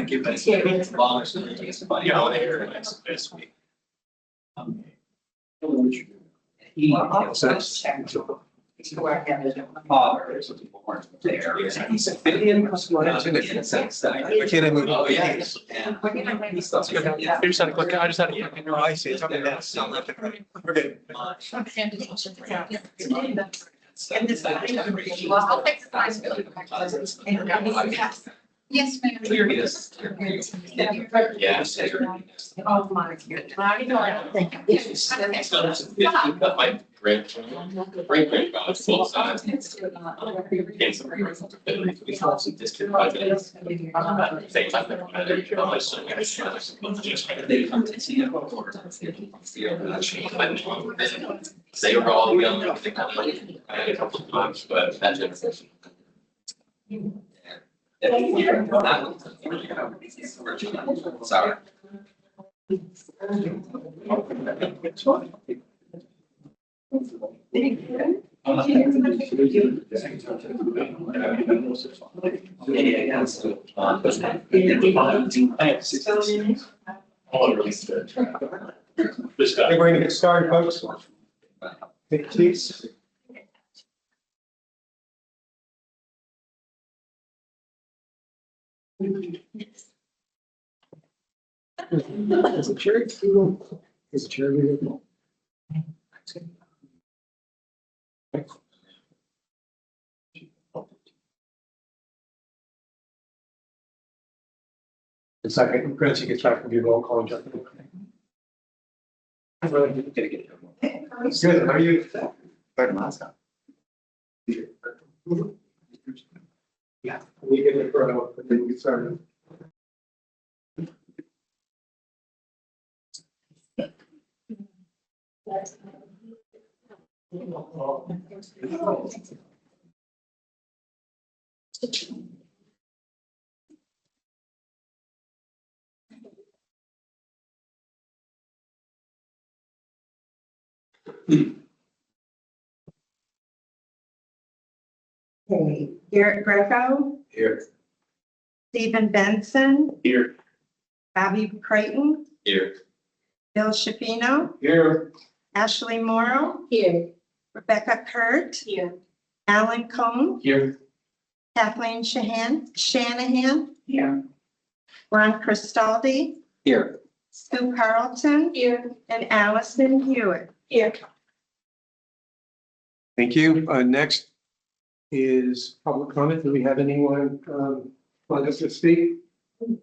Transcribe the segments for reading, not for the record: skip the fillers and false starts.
Give us a bonus. Yeah, later this week. Father is born there. He's a billion. Oh, yes. I just had a quick, I just had a. No, I see, it's on the net, it's not left and right. We're good. And this. Well, I'll take the time. Yes, ma'am. Yes. Yes. Oh, my. Thank you. But my great grandfather full size. We saw some distant projects. Same time that my son got just they come to see it. They were all young. They got like a couple of times, but that generation. Sorry. We're going to get started, folks. Take seats. Is it cherry? Is it cherry? A second, Chris, you get back and do roll call. Good, how are you? Better last time. Yeah, we get it for now, but then we get started. Okay, Garrett Greco, Here. Stephen Benson, Here. Bobby Creighton, Here. Bill Shapino, Here. Ashley Morrow, Here. Rebecca Kurt, Here. Alan Cohn, Here. Kathleen Shanahan, Here. Ron Cristaldi, Here. Sue Carlton, Here. and Allison Hewitt. Here. Thank you. Next is public comment. Do we have anyone want us to speak?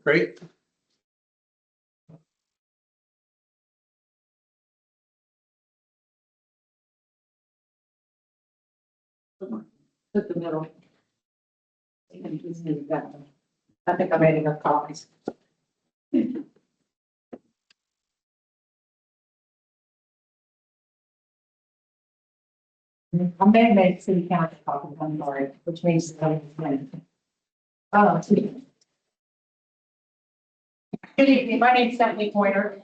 Great. Put the middle. I think I made enough copies. I may have made city council copies, I'm sorry, which means that I'm in. Good evening, my name is Stephanie Pointer.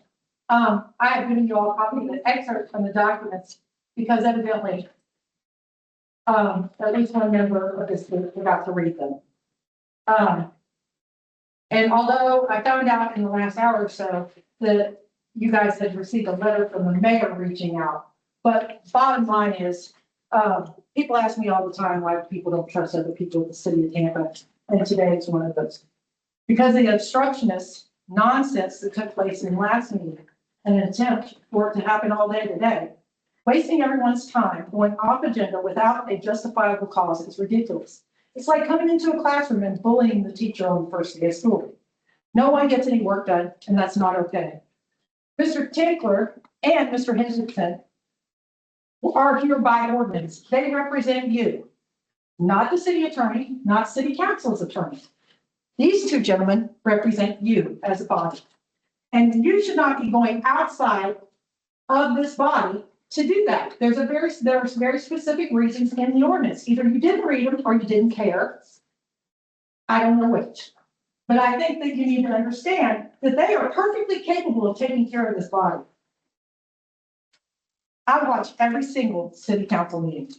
I have given you all a copy of the excerpt from the documents because evidently at least one member of this group forgot to read them. And although I found out in the last hour or so that you guys had received a letter from the mayor reaching out, but bottom line is, people ask me all the time why people don't trust other people in the city of Tampa, and today is one of those. Because of the obstructionist nonsense that took place in last meeting, and an attempt for it to happen all day today, wasting everyone's time going off agenda without a justifiable cause is ridiculous. It's like coming into a classroom and bullying the teacher on the first day of school. No one gets any work done, and that's not okay. Mr. Tinkler and Mr. Henderson are here by ordinance. They represent you, not the city attorney, not city council's attorney. These two gentlemen represent you as a body. And you should not be going outside of this body to do that. There's very specific reasons in the ordinance. Either you didn't read them or you didn't care. I don't know which. But I think that you need to understand that they are perfectly capable of taking care of this body. I watch every single city council meeting.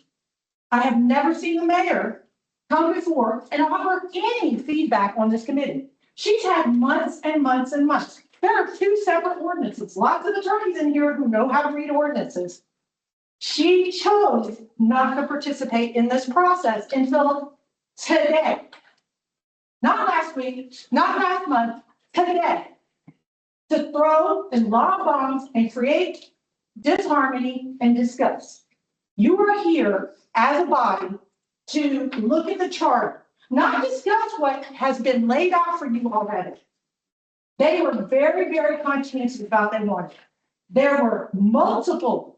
I have never seen the mayor come before and offer any feedback on this committee. She's had months and months and months. There are two separate ordinances. Lots of attorneys in here who know how to read ordinances. She chose not to participate in this process until today. Not last week, not last month, today. To throw and lob bombs and create disharmony and disgust. You are here as a body to look at the charter, not discuss what has been laid out for you already. They were very, very conscientious about their wanted. There were multiple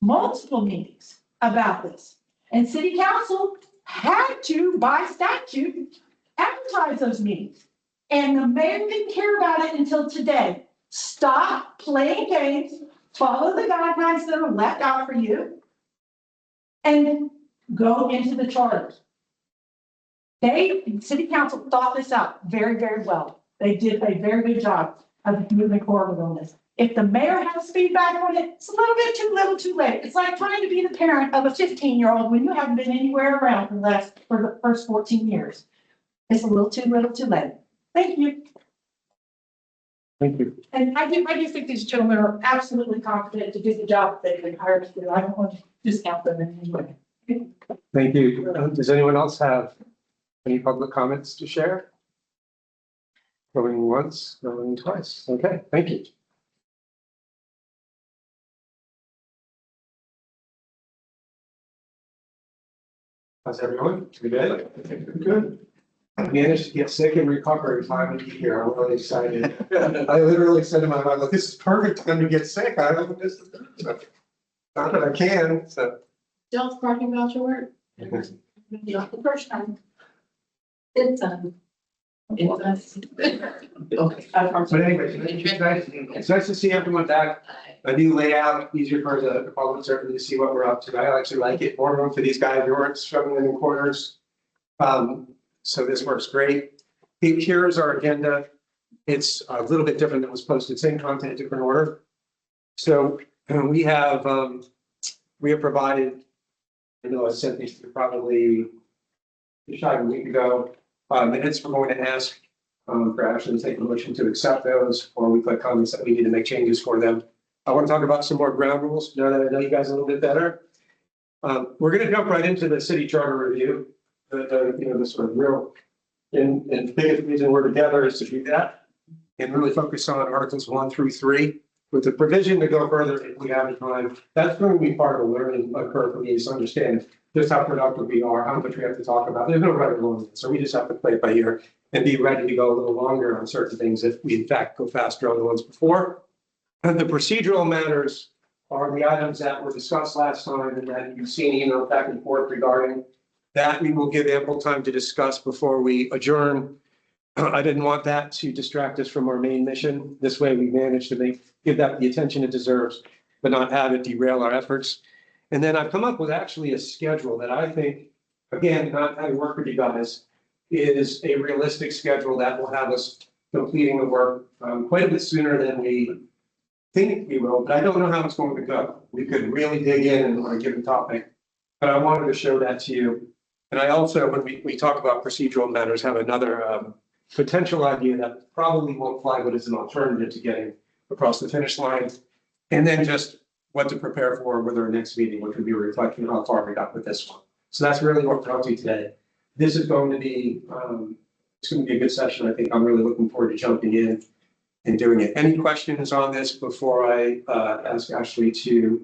meetings about this. And city council had to, by statute, advertise those meetings. And the mayor didn't care about it until today. Stop playing games, follow the guidelines that are left out for you, and go into the charter. City council thought this out very, very well. They did a very good job of moving forward on this. If the mayor has feedback on it, it's a little bit too little too late. It's like trying to be the parent of a 15-year-old when you haven't been anywhere around for the first 14 years. It's a little too little too late. Thank you. Thank you. And I do think these gentlemen are absolutely competent to do the job that they've been hired to do. I don't want to discount them in any way. Thank you. Does anyone else have any public comments to share? Going once, going twice. Okay, thank you. How's everyone? Good? Good. I managed to get sick and recover in time to be here. I'm really excited. I literally said to my wife, look, this is perfect time to get sick. I don't know this is. Not that I can, so. Don't talking about your work. Not the first time. It's done. It's okay. But anyway, it's nice to see everyone back. A new layout, easier for the public certainly to see what we're up to. I actually like it. More room for these guys who aren't struggling in corners. So this works great. Here's our agenda. It's a little bit different than was posted, same content, different order. So we have provided, I know I sent these to probably just shy of a week ago. Minutes, we're going to ask for Ashley to take a motion to accept those, or we put comments that we need to make changes for them. I want to talk about some more ground rules now that I know you guys a little bit better. We're going to jump right into the city charter review. The sort of real and biggest reason we're together is to do that and really focus on Articles 1 through 3 with the provision to go further if we have time. That's going to be part of the learning curve for me to understand just how productive we are, how much we have to talk about. There's no right or wrong, so we just have to play it by ear and be ready to go a little longer on certain things if we in fact go faster on the ones before. And the procedural matters are the items that were discussed last time and that you've seen back and forth regarding. That we will give ample time to discuss before we adjourn. I didn't want that to distract us from our main mission. This way we managed to give that the attention it deserves, but not have it derail our efforts. And then I've come up with actually a schedule that I think, again, not having worked with you guys, is a realistic schedule that will have us completing the work quite a bit sooner than we think we will, but I don't know how it's going to go. We could really dig in on a given topic, but I wanted to show that to you. And I also, when we talk about procedural matters, have another potential idea that probably won't fly, but is an alternative to getting across the finish line. And then just what to prepare for with our next meeting, which would be a reflection of how far we got with this one. So that's really what we're up to today. This is going to be, it's going to be a good session. I think I'm really looking forward to jumping in and doing it. Any questions on this before I ask Ashley to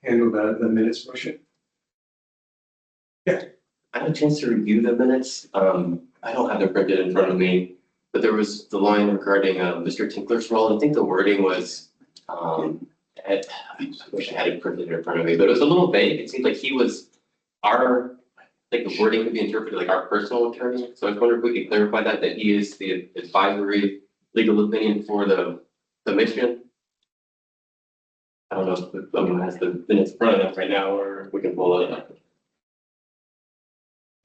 handle the minutes motion? Yeah. I had a chance to review the minutes. I don't have them printed in front of me, but there was the line regarding Mr. Tinkler's role. I think the wording was, I wish I had it printed in front of me, but it was a little vague. It seemed like he was the wording could be interpreted like our personal attorney. So I was wondering if we could clarify that he is the advisory legal opinion for the mission. I don't know if someone has the minutes in front of them right now, or we can pull it up.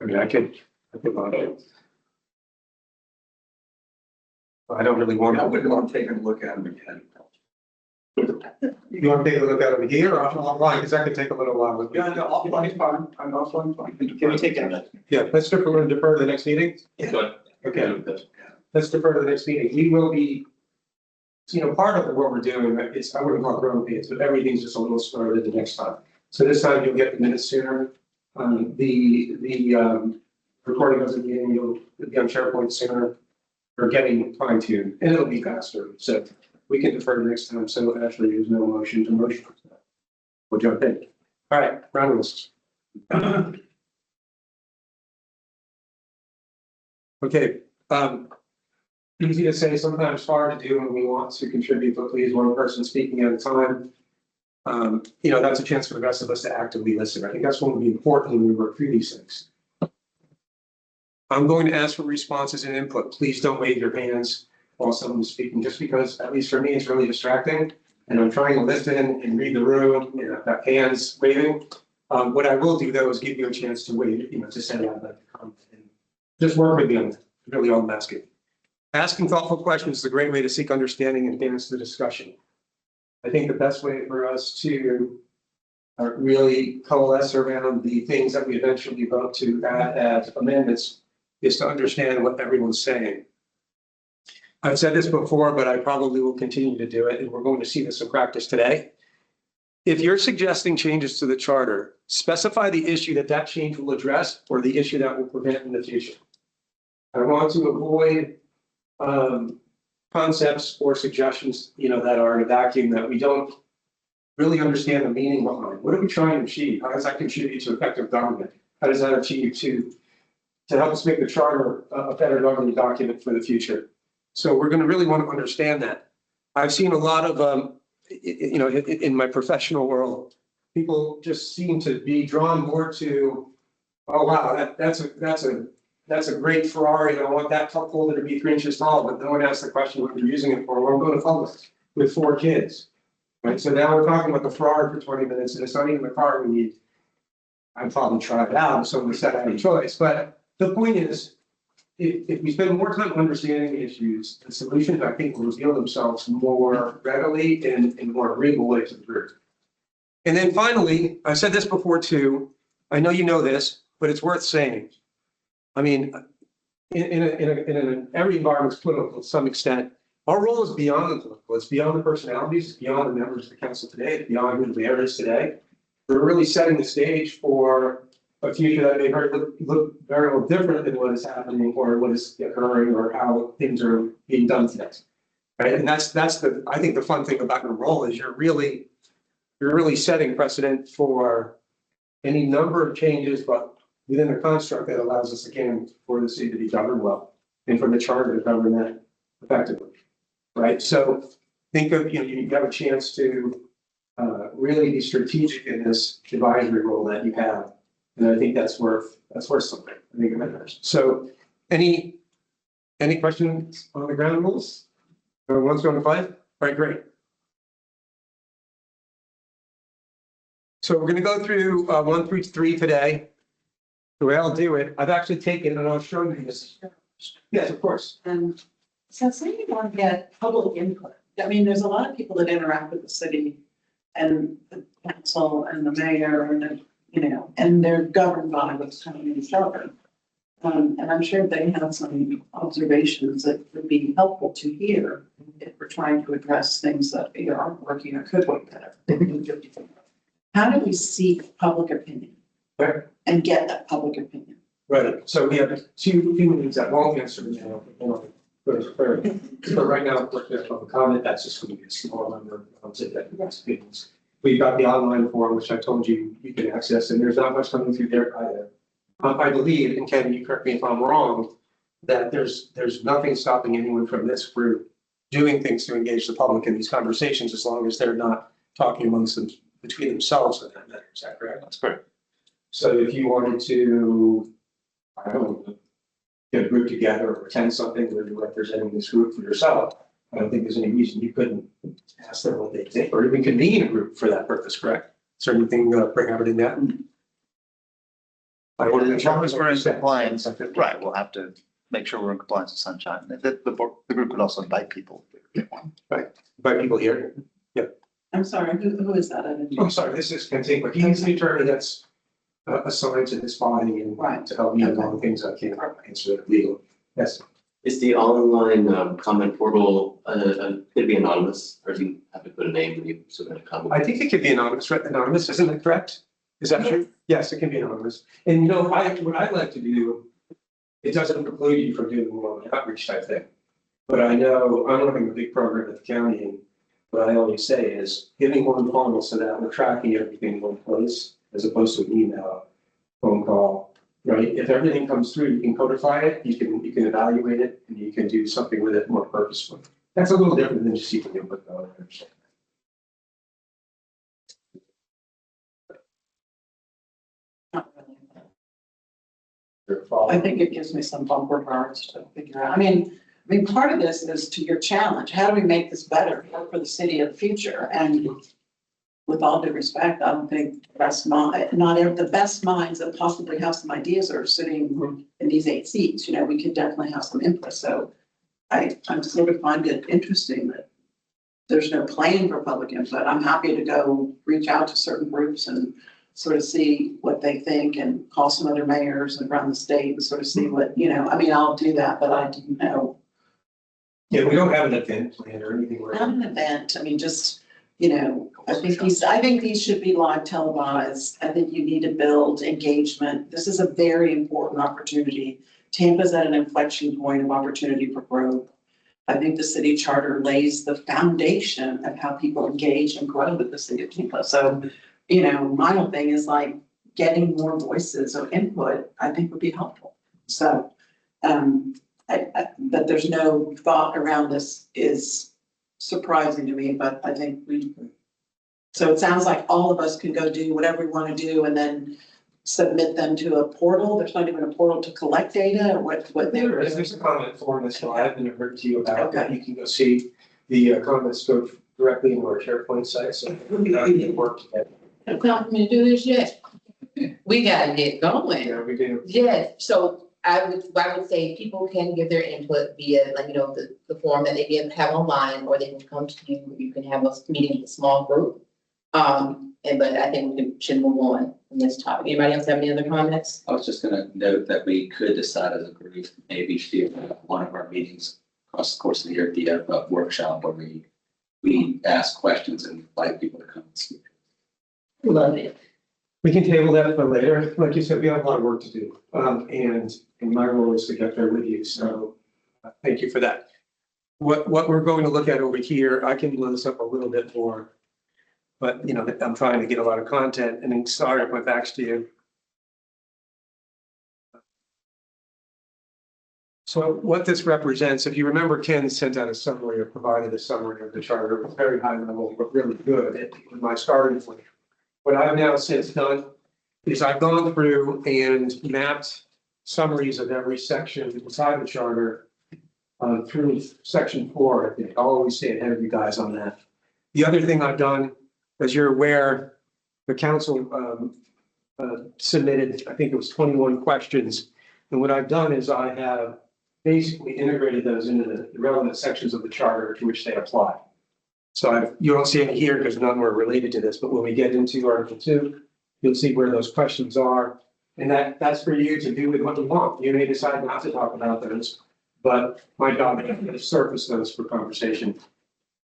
I mean, I could log it. I don't really want to. I wouldn't want to take a look at them again. You want to take a look at them here or offline? Because that could take a little while. Yeah, no, offline is fine. I'm offline fine. Can we take it? Yeah, let's defer to the next meeting. Yeah. Okay. let's defer to the next meeting. We will be, part of what we're doing, it's, I wouldn't call it growing pains, but everything's just a little slower than the next time. So this time you'll get the minutes sooner. The recording of the meeting, you'll be on SharePoint sooner. Or getting fine tuned, and it'll be faster. So we can defer to next time. So actually, there's no motion to motion. We'll jump in. All right, round rules. Okay, easy to say, sometimes hard to do when we want to contribute, but please, one person speaking at a time. That's a chance for the rest of us to actively listen. I think that's going to be important when we work through these things. I'm going to ask for responses and input. Please don't wave your hands while someone's speaking, just because, at least for me, it's really distracting. And I'm trying to listen and read the room, and I've got hands waving. What I will do, though, is give you a chance to wave, to say I'd like to comment. And just work with me on really all I'm asking. Asking thoughtful questions is a great way to seek understanding and advance the discussion. I think the best way for us to really coalesce around the things that we eventually vote to add as amendments is to understand what everyone's saying. I've said this before, but I probably will continue to do it, and we're going to see this in practice today. If you're suggesting changes to the charter, specify the issue that change will address or the issue that will prevent in the future. I want to avoid concepts or suggestions, that are in a vacuum that we don't really understand the meaning behind. What are we trying to achieve? How does that contribute to effective government? How does that achieve to help us make the charter a better governing document for the future? So we're going to really want to understand that. I've seen a lot of, in my professional world, people just seem to be drawn more to, oh wow, that's a great Ferrari, and I want that cup holder to be 3 inches tall, but no one asks the question what you're using it for. Well, I'm going to Publix with 4 kids, right? So now we're talking about the Ferrari for 20 minutes, and it's not even the car we need. I'd probably try it out if someone said I had a choice, but the point is, if we spend more time understanding the issues, the solutions, I think, will reveal themselves more readily and in more agreeable ways to the group. And then finally, I've said this before too, I know you know this, but it's worth saying. I mean, in every environment is political to some extent. Our role is beyond the political. It's beyond the personalities. It's beyond the members of the council today. It's beyond who the mayor is today. We're really setting the stage for a future that may look very well different than what is happening or what is occurring or how things are being done today. Right? And that's I think the fun thing about your role is you're really setting precedent for any number of changes, but within a construct that allows us again for the city to be governed well and for the charter to govern that effectively. Right. So think of, you have a chance to really be strategic in this advisory role that you have. And I think that's worth something. I think it matters. So any questions on the ground rules? Everyone's going to fight? All right, great. So we're going to go through 1 through 3 today. The way I'll do it, I've actually taken, and I'll show you this. Yes, of course. And so say you want to get public input. I mean, there's a lot of people that interact with the city and the council and the mayor and, and they're governed by what's coming in the charter. And I'm sure they have some observations that would be helpful to hear if we're trying to address things that either aren't working or could work better. How do we seek public opinion? Right. And get that public opinion? Right. So we have two meetings that won't answer the mail. So right now, if there's public comment, that's just going to be a small number of opinions. We've got the online form, which I told you can access, and there's not much coming through there either. I believe, and Ken, you correct me if I'm wrong, that there's nothing stopping anyone from this group doing things to engage the public in these conversations, as long as they're not talking amongst them between themselves in that matter. Is that correct? That's correct. So if you wanted to, I don't know, get a group together or attend something where you're representing this group for yourself, I don't think there's any reason you couldn't ask them what they think, or even convene a group for that purpose, correct? Is there anything prohibiting that? As long as we're in compliance, right, we'll have to make sure we're in compliance with sunshine. The group could also invite people. Right, invite people here. I'm sorry, who is that? I didn't- I'm sorry, this is Ken Tinker. He's the attorney that's assigned to this body and Right. to help me on all the things I can't answer that legal. Yes. Is the online comment portal, could it be anonymous, or do you have to put a name when you submit a comment? I think it could be anonymous, right? Anonymous, isn't that correct? Is that true? Yes, it can be anonymous. And what I like to do, it doesn't preclude you from doing more outreach type thing. But I know I'm running a big program at the county, and what I always say is giving one funnel so that we're tracking everything in one place as opposed to an email, phone call, right? If everything comes through, you can codify it, you can evaluate it, and you can do something with it more purposefully. That's a little different than just seeking input though. I understand. Not really. Your follow- I think it gives me some bumper cars to figure out. I mean, part of this is to your challenge. How do we make this better for the city of the future? And with all due respect, I don't think the best the best minds that possibly have some ideas are sitting in these 8 seats. We could definitely have some input. So I'm sort of find it interesting that there's no plan for public input. I'm happy to go reach out to certain groups and sort of see what they think and call some other mayors around the state and sort of see what, I'll do that, but I didn't know. Yeah, we don't have an event plan or anything like Not that. an event, just, I think these should be live televised. I think you need to build engagement. This is a very important opportunity. Tampa's at an inflection point of opportunity for growth. I think the city charter lays the foundation of how people engage and grow with the city of Tampa. So, my whole thing is like getting more voices or input, I think would be helpful. So, that there's no thought around this is surprising to me, but I think so it sounds like all of us can go do whatever we want to do and then submit them to a portal. There's not even a portal to collect data or what they were doing. There's a comment form that's live and I've heard to you about that. Okay. You can go see the comments go directly into our SharePoint site, so it worked. Don't come me to do this yet. We gotta get going. Yeah, we do. Yes, so I would say people can give their input via, the form that they can have online, or they can come to you, you can have a meeting with a small group. But I think we should move on from this topic. Anybody else have any other comments? I was just gonna note that we could decide as a group, maybe do one of our meetings across the course of the year, be a workshop where we ask questions and invite people to come and speak. Love it. We can table that for later. Like you said, we have a lot of work to do. And my role is to get there with you. So thank you for that. What we're going to look at over here, I can blow this up a little bit more. But, I'm trying to get a lot of content and then sorry if my back's to you. So what this represents, if you remember, Ken sent out a summary or provided a summary of the charter. It was very high level, but really good. It was my starting point. What I've now since done is I've gone through and mapped summaries of every section inside the charter through section 4, I think. I'll always stay ahead of you guys on that. The other thing I've done, as you're aware, the council submitted, I think it was 21 questions. And what I've done is I have basically integrated those into the relevant sections of the charter to which they apply. So you don't see any here because none were related to this, but when we get into Article 2, you'll see where those questions are. And that's for you to do with what you want. You may decide not to talk about those, but my job is to surface those for conversation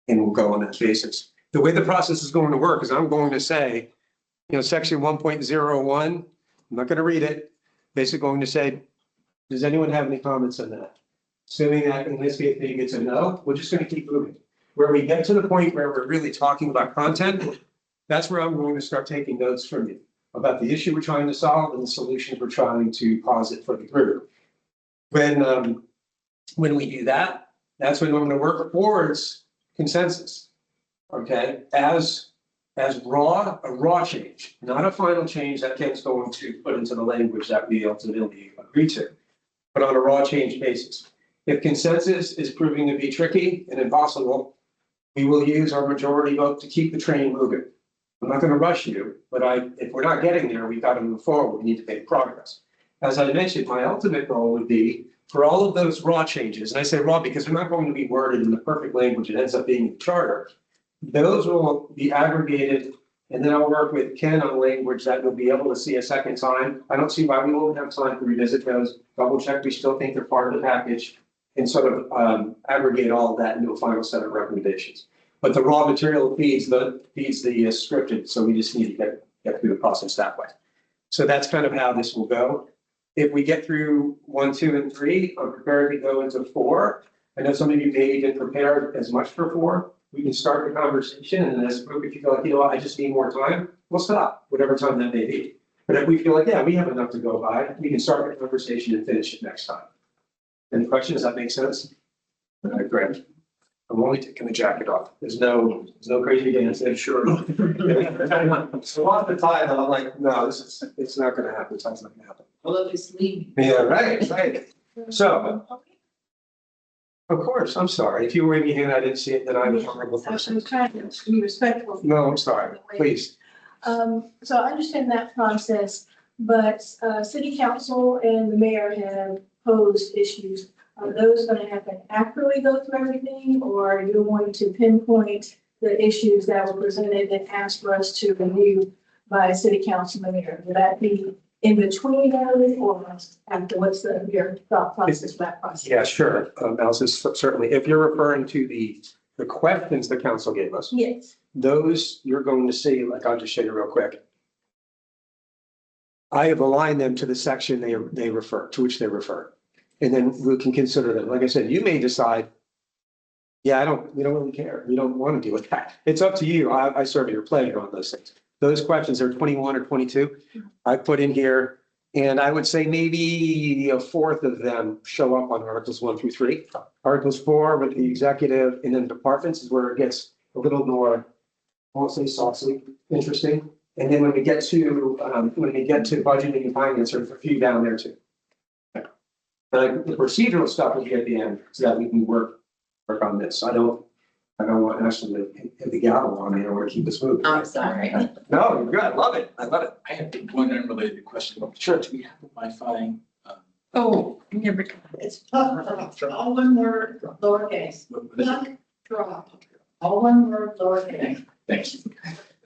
and we'll go on that basis. The way the process is going to work is I'm going to say, section 1.01, I'm not going to read it. Basically going to say, does anyone have any comments on that? Assuming that in this case, maybe it's a no, we're just going to keep moving. Where we get to the point where we're really talking about content, that's where I'm going to start taking notes from you about the issue we're trying to solve and the solutions we're trying to posit for the group. When we do that, that's when we're going to work towards consensus. Okay, as a raw change, not a final change that Ken's going to put into the language that we ultimately agree to, but on a raw change basis. If consensus is proving to be tricky and impossible, we will use our majority vote to keep the train moving. I'm not going to rush you, but if we're not getting there, we've got to move forward. We need to make progress. As I mentioned, my ultimate goal would be for all of those raw changes, and I say raw because they're not going to be worded in the perfect language. It ends up being the charter. Those will be aggregated, and then I'll work with Ken on language that we'll be able to see a second time. I don't see why we won't have time to revisit those, double check we still think they're part of the package, and sort of aggregate all of that into a final set of recommendations. But the raw material feeds the scripted, so we just need to get through the process that way. So that's kind of how this will go. If we get through 1, 2, and 3, I'm prepared to go into 4. I know some of you maybe didn't prepare as much for 4. We can start the conversation, and as a group, if you feel like, you know what, I just need more time, we'll stop, whatever time that may be. But if we feel like, yeah, we have enough to go by, we can start the conversation and finish it next time. Any questions? Does that make sense? All right, great. I'm only taking the jacket off. There's no crazy dancing, sure. So off the time, I'm like, no, it's not gonna happen. It's not gonna happen. Well, if it's me. Yeah, right. So, of course, I'm sorry. If you were in your hand, I didn't see it, then I'm a horrible I was person. trying to be respectful. No, I'm sorry. Please. So I understand that process, but city council and the mayor have posed issues. Are those going to happen after we go through everything, or are you going to pinpoint the issues that were presented and ask for us to review by city council and mayor? Would that be in between those or after? What's your thought process for that process? Yeah, sure. Allison, certainly. If you're referring to the questions the council gave us, Yes. those you're going to see, like I'll just show you real quick. I have aligned them to the section they refer, to which they refer. And then we can consider them. Like I said, you may decide, yeah, we don't really care. We don't want to deal with that. It's up to you. I serve your pleasure on those things. Those questions are 21 or 22. I put in here, and I would say maybe a fourth of them show up on Articles 1 through 3. Articles 4 with the executive and then departments is where it gets a little more, I won't say saucy, interesting. And then when we get to budgeting and finance, there's a few down there too. But the procedural stuff will be at the end so that we can work on this. I don't want Ashley to hit the gavel on me. I want to keep this moving. I'm sorry. No, you're good. I love it. I love it. I have one unrelated question. Sure. Do we have Wi-Fi? Oh, never. It's all one word, lowercase. What is it? Duck drop. All one word, lowercase. Thanks.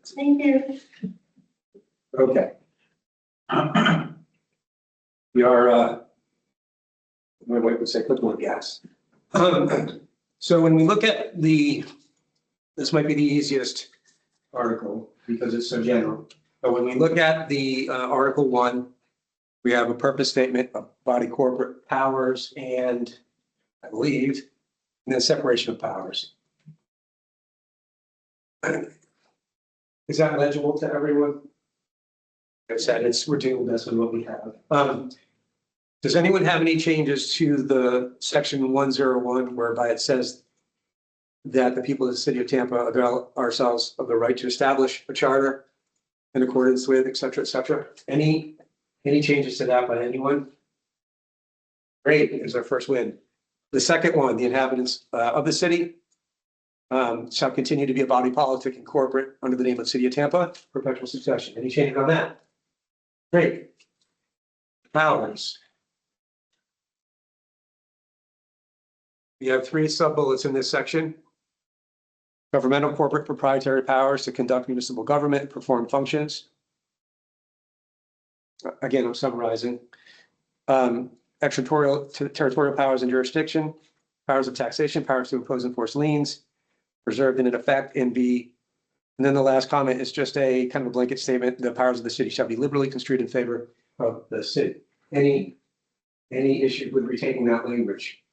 Thank you. Okay. We are, my wife would say, put more gas. So when we look at this might be the easiest article because it's so general. But when we look at the Article 1, we have a purpose statement of body corporate powers and I believe, and then separation of powers. Is that legible to everyone? I said we're doing the best with what we have. Does anyone have any changes to the section 101 whereby it says that the people of the city of Tampa avail ourselves of the right to establish a charter in accordance with, et cetera, et cetera? Any changes to that by anyone? Great, there's our first win. The second one, the inhabitants of the city shall continue to be a body politic and corporate under the name of City of Tampa, perpetual succession. Any changes on that? Great. Powers. We have 3 sub-bullets in this section. Governmental, corporate, proprietary powers to conduct municipal government and perform functions. Again, I'm summarizing. Territorial powers and jurisdiction, powers of taxation, powers to impose and enforce liens, preserved and in effect, and B. And then the last comment is just a kind of a blanket statement. The powers of the city shall be liberally construed in favor of the city. Any issue with retaining that language?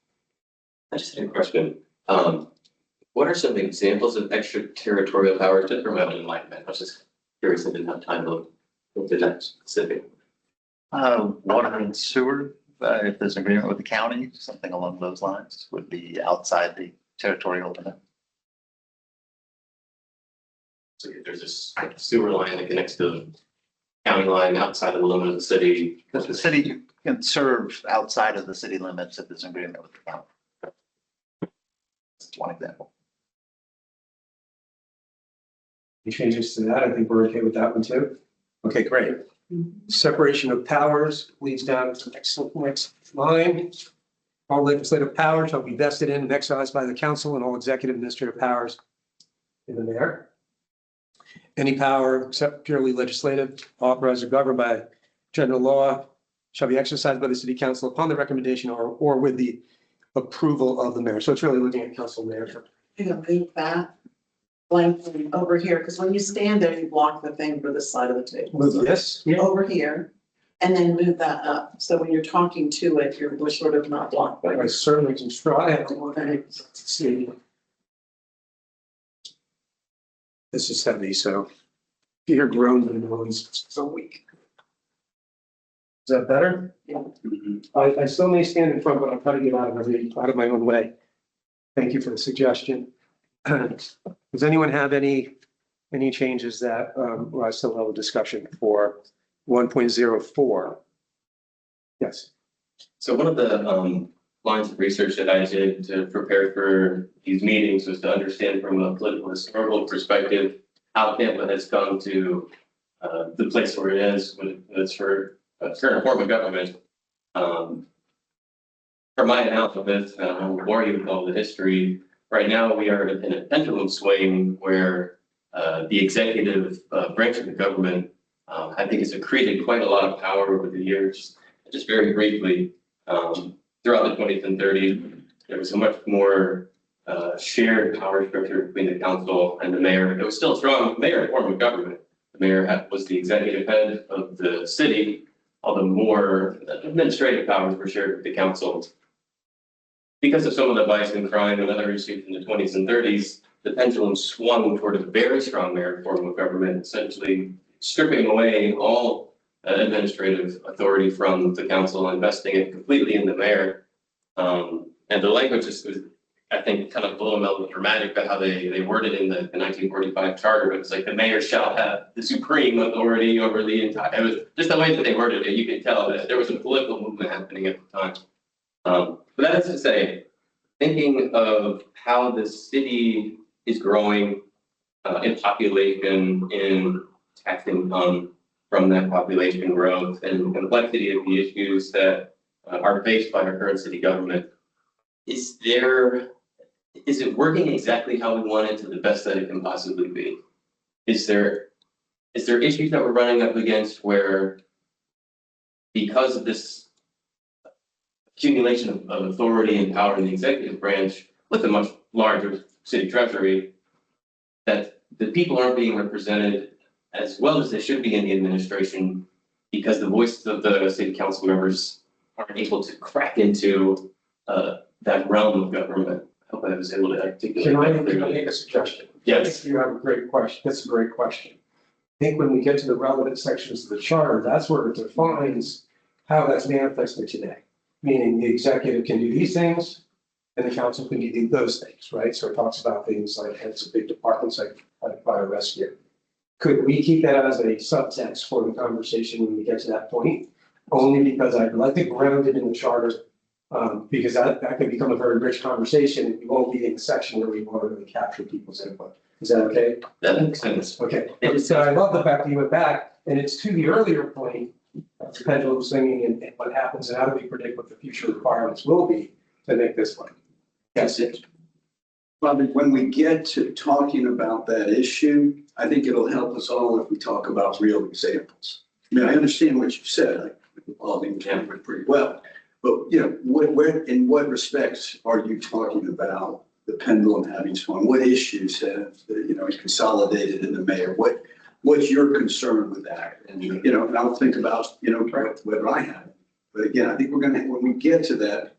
I just had a question. What are some examples of extraterritorial powers just from my own enlightenment? I was just curious, I didn't have time to look into that specific. Water and sewer, if there's an agreement with the county, something along those lines would be outside the territorial limit. So if there's this sewer line that connects to the county line outside of the limit of the city. Because the city can serve outside of the city limits if there's an agreement with the county. That's one example. Any changes to that? I think we're okay with that one too. Okay, great. Separation of powers leads down to the next line. All legislative powers shall be vested in and exercised by the council, and all executive administrative powers in the mayor. Any power except purely legislative, authorized or governed by general law, shall be exercised by the city council upon the recommendation or with the approval of the mayor. So it's really looking at council manager. You know, move that blank thing over here, because when you stand there, you block the thing for this side of the table. Move this. Over here, and then move that up. So when you're talking to it, we're sort of not blocked by. I certainly can try. Let's see. This is heavy, so if you hear groans and noise, it's so weak. Is that better? Yeah. I still may stand in front, but I'll try to get out of my own way. Thank you for the suggestion. Does anyone have any changes that rise to level of discussion for 1.04? Yes. So one of the lines of research that I did to prepare for these meetings was to understand from a political historical perspective how Tampa has come to the place where it is with its current form of government. From my analysis, and I won't bore you with all the history, right now we are in a pendulum swing where the executive branch of the government, I think, has accreted quite a lot of power over the years. Just very briefly, throughout the 20s and 30s, there was a much more shared power structure between the council and the mayor. It was still a strong mayor form of government. The mayor was the executive head of the city, although more administrative powers were shared with the council. Because of some of the vice and crime and other issues in the 20s and 30s, the pendulum swung toward a very strong mayor form of government, essentially stripping away all administrative authority from the council and investing it completely in the mayor. And the language is, I think, kind of a little melodramatic about how they worded in the 1945 charter. It was like the mayor shall have the supreme authority over the entire, it was just the way that they worded it. You can tell that there was a political movement happening at the time. But that is to say, thinking of how the city is growing in population, in tax income from that population growth, and complexity of the issues that are faced by our current city government, is it working exactly how we want it to the best that it can possibly be? Is there issues that we're running up against where, because of this accumulation of authority and power in the executive branch with a much larger city treasury, that the people aren't being represented as well as they should be in the administration because the voices of the city council members aren't able to crack into that realm of government? I hope I was able to articulate. Can I make a suggestion? Yes. You have a great question. That's a great question. I think when we get to the relevant sections of the charter, that's where it defines how that's manifested today. Meaning the executive can do these things and the council can do those things, right? So it talks about things like heads of big departments like fire rescue. Could we keep that as a subtext for the conversation when we get to that point? Only because I'd like to ground it in the charter, because that could become a very rich conversation and we won't be in the section where we want to really capture people's input. Is that okay? That makes sense. Okay. So I love the fact that you went back, and it's to the earlier point of pendulum swinging and what happens and how do we predict what the future requirements will be to make this one. That's it. Well, when we get to talking about that issue, I think it'll help us all if we talk about real examples. I mean, I understand what you said, all the examples pretty well, but in what respects are you talking about the pendulum having swung? What issues have consolidated in the mayor? What's your concern with that? And and I'll think about whether I have it. But again, I think when we get to that,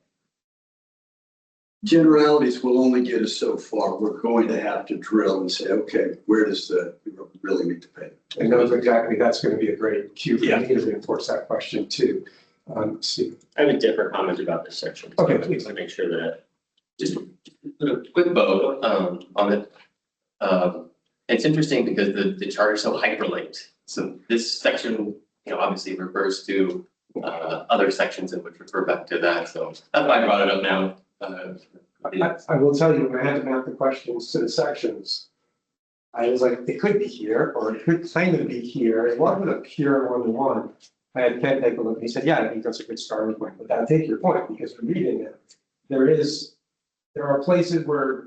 generalities will only get us so far. We're going to have to drill and say, okay, where does really need to pay? And knows exactly that's going to be a great cue for me to reinforce that question too. See. I have a different comment about this section. Okay, please. To make sure that. Just a quick vote on it. It's interesting because the charter is so hyperlinked. So this section, obviously refers to other sections that would refer back to that. So that's why I brought it up now. I will tell you, when I had to map the questions to the sections, I was like, it could be here, or it could kind of be here. It wasn't a pure one-to-one. I had Ken take a look, and he said, yeah, I think that's a good starting point. But I take your point, because reading it, there are places where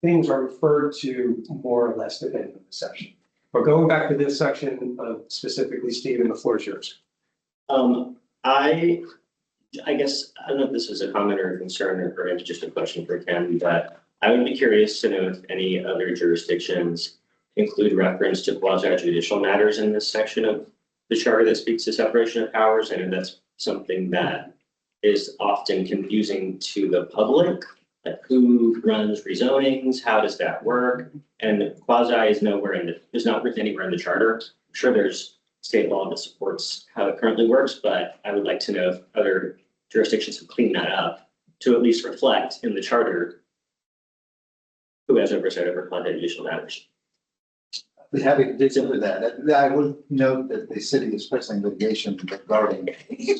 things are referred to more or less depending on the section. But going back to this section, specifically, Stephen, the floor is yours. I I guess, I don't know if this is a comment or a concern or maybe just a question for Ken, but I would be curious to know if any other jurisdictions include reference to quasi judicial matters in this section of the charter that speaks to separation of powers. I know that's something that is often confusing to the public. Like who runs rezonings? How does that work? And quasi is is not written anywhere in the charter. I'm sure there's state law that supports how it currently works, but I would like to know if other jurisdictions have cleaned that up to at least reflect in the charter who has oversight over quasi judicial matters. Be happy to dig into that. I would note that the city is pressing litigation regarding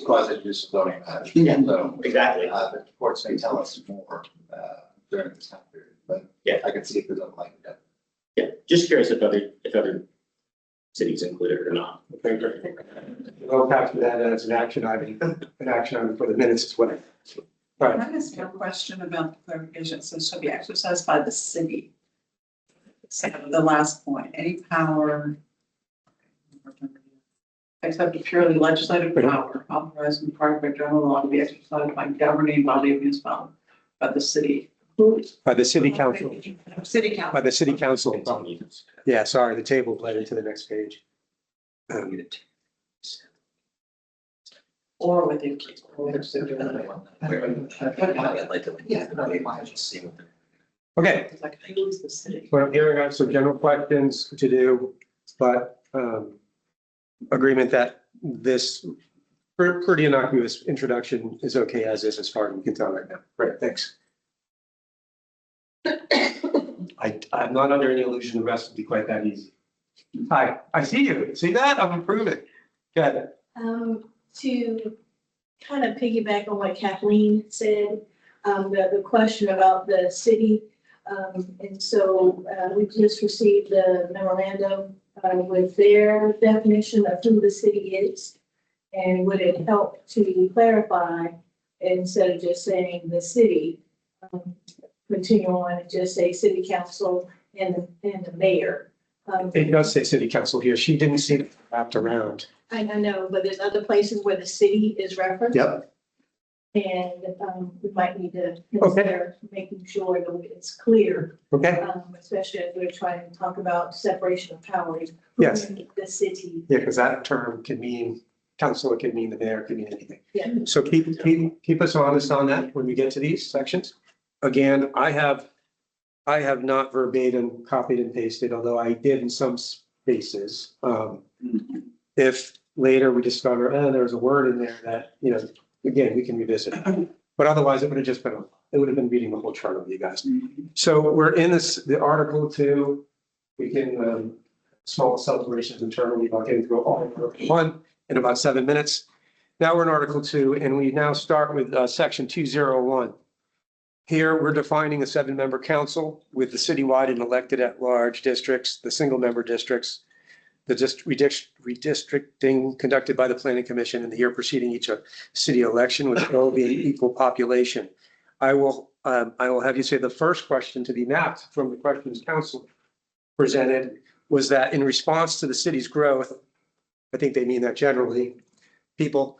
quasi judicial zoning matters. Yeah. So, Exactly. the courts may tell us more during this time period, but Yeah. I can see if there's a like that. Yeah, just curious if other cities include it or not. We'll capture that as an action item for the minutes as well. Right. I just have a question about the clarification. So shall be exercised by the city. So the last point, any power except a purely legislative power authorized and required by general law to be exercised by governing body of municipality, by the city. By the city council, City council. by the city council. Yeah, sorry, the table bled into the next page. Or with the. Okay, It's like, who is the city? what I'm hearing, I have some general questions to do, but agreement that this pretty innocuous introduction is okay as is, as far as we can tell right now. Great, thanks. I'm not under any illusion the rest will be quite that easy. Hi, I see you. See that? I'm improving. Good. To kind of piggyback on what Kathleen said, the question about the city. And so we just received the memorandum with their definition of who the city is. And would it help to clarify instead of just saying the city, continue on and just say city council and the mayor? It does say city council here. She didn't see it wrapped around. I know, but there's other places where the city is referenced. Yep. And we might need to consider making sure that it's clear, Okay. especially as we're trying to talk about separation of powers. Yes. The city. Yeah, because that term can mean council, it can mean the mayor, it can mean anything. Yeah. So keep us honest on that when we get to these sections. Again, I have not verbatim copied and pasted, although I did in some spaces. If later we discover, there's a word in there that, again, we can revisit. But otherwise, it would have just been, it would have been reading the whole chart with you guys. So we're in the Article 2. We can, small celebrations internally, I'll get through all of Article 1 in about 7 minutes. Now we're in Article 2, and we now start with Section 201. Here, we're defining a 7-member council with the citywide and elected at-large districts, the single-member districts, the redistricting conducted by the planning commission in the year preceding each city election, with all being equal population. I will have you say the first question to be mapped from the questions council presented was that in response to the city's growth, I think they mean that generally, people,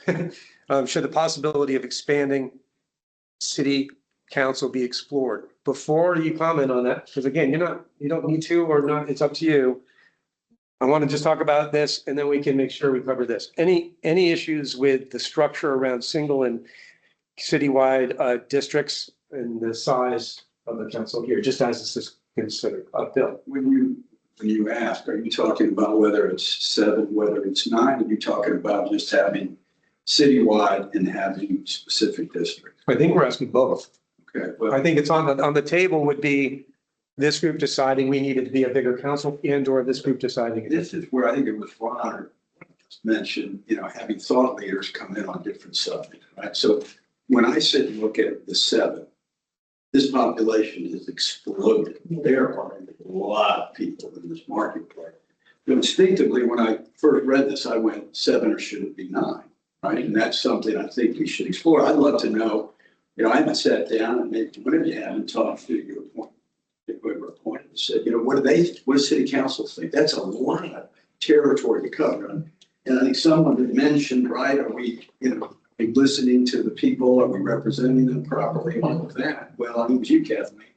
should the possibility of expanding city council be explored? Before you comment on that, because again, you don't need to or not, it's up to you. I want to just talk about this and then we can make sure we cover this. Any issues with the structure around single and citywide districts and the size of the council here, just as this is considered? Bill. When you ask, are you talking about whether it's 7, whether it's 9? Are you talking about just having citywide and having specific districts? I think we're asking both. Okay, well, I think it's on the table would be this group deciding we needed to be a bigger council and or this group deciding. this is where I think it was Ron mentioned, having thought leaders come in on different subjects, right? So when I sit and look at the 7, this population has exploded. There are a lot of people in this marketplace. But instinctively, when I first read this, I went 7 or should it be 9, right? And that's something I think we should explore. I'd love to know, I haven't sat down and maybe whatever you haven't talked to your point. Whoever appointed and said, what does city council think? That's a lot of territory to cover. And I think someone had mentioned, right, are we listening to the people? Are we representing them properly? All of that. Well, I mean, it was you, Kathleen.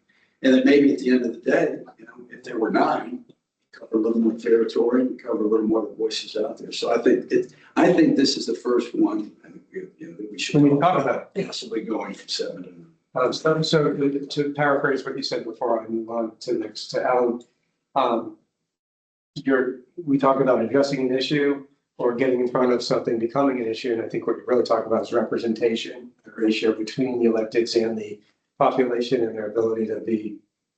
And then maybe at the end of the day, if there were 9, cover a little more territory, and cover a little more of the voices out there. So I think this is the first one, and that we should. When we talk about possibly going from 7 to 9. So to paraphrase what you said before I move on to Alan, we talk about addressing an issue or getting in front of something becoming an issue. And I think what you're really talking about is representation, the ratio between the electeds and the population and their ability to be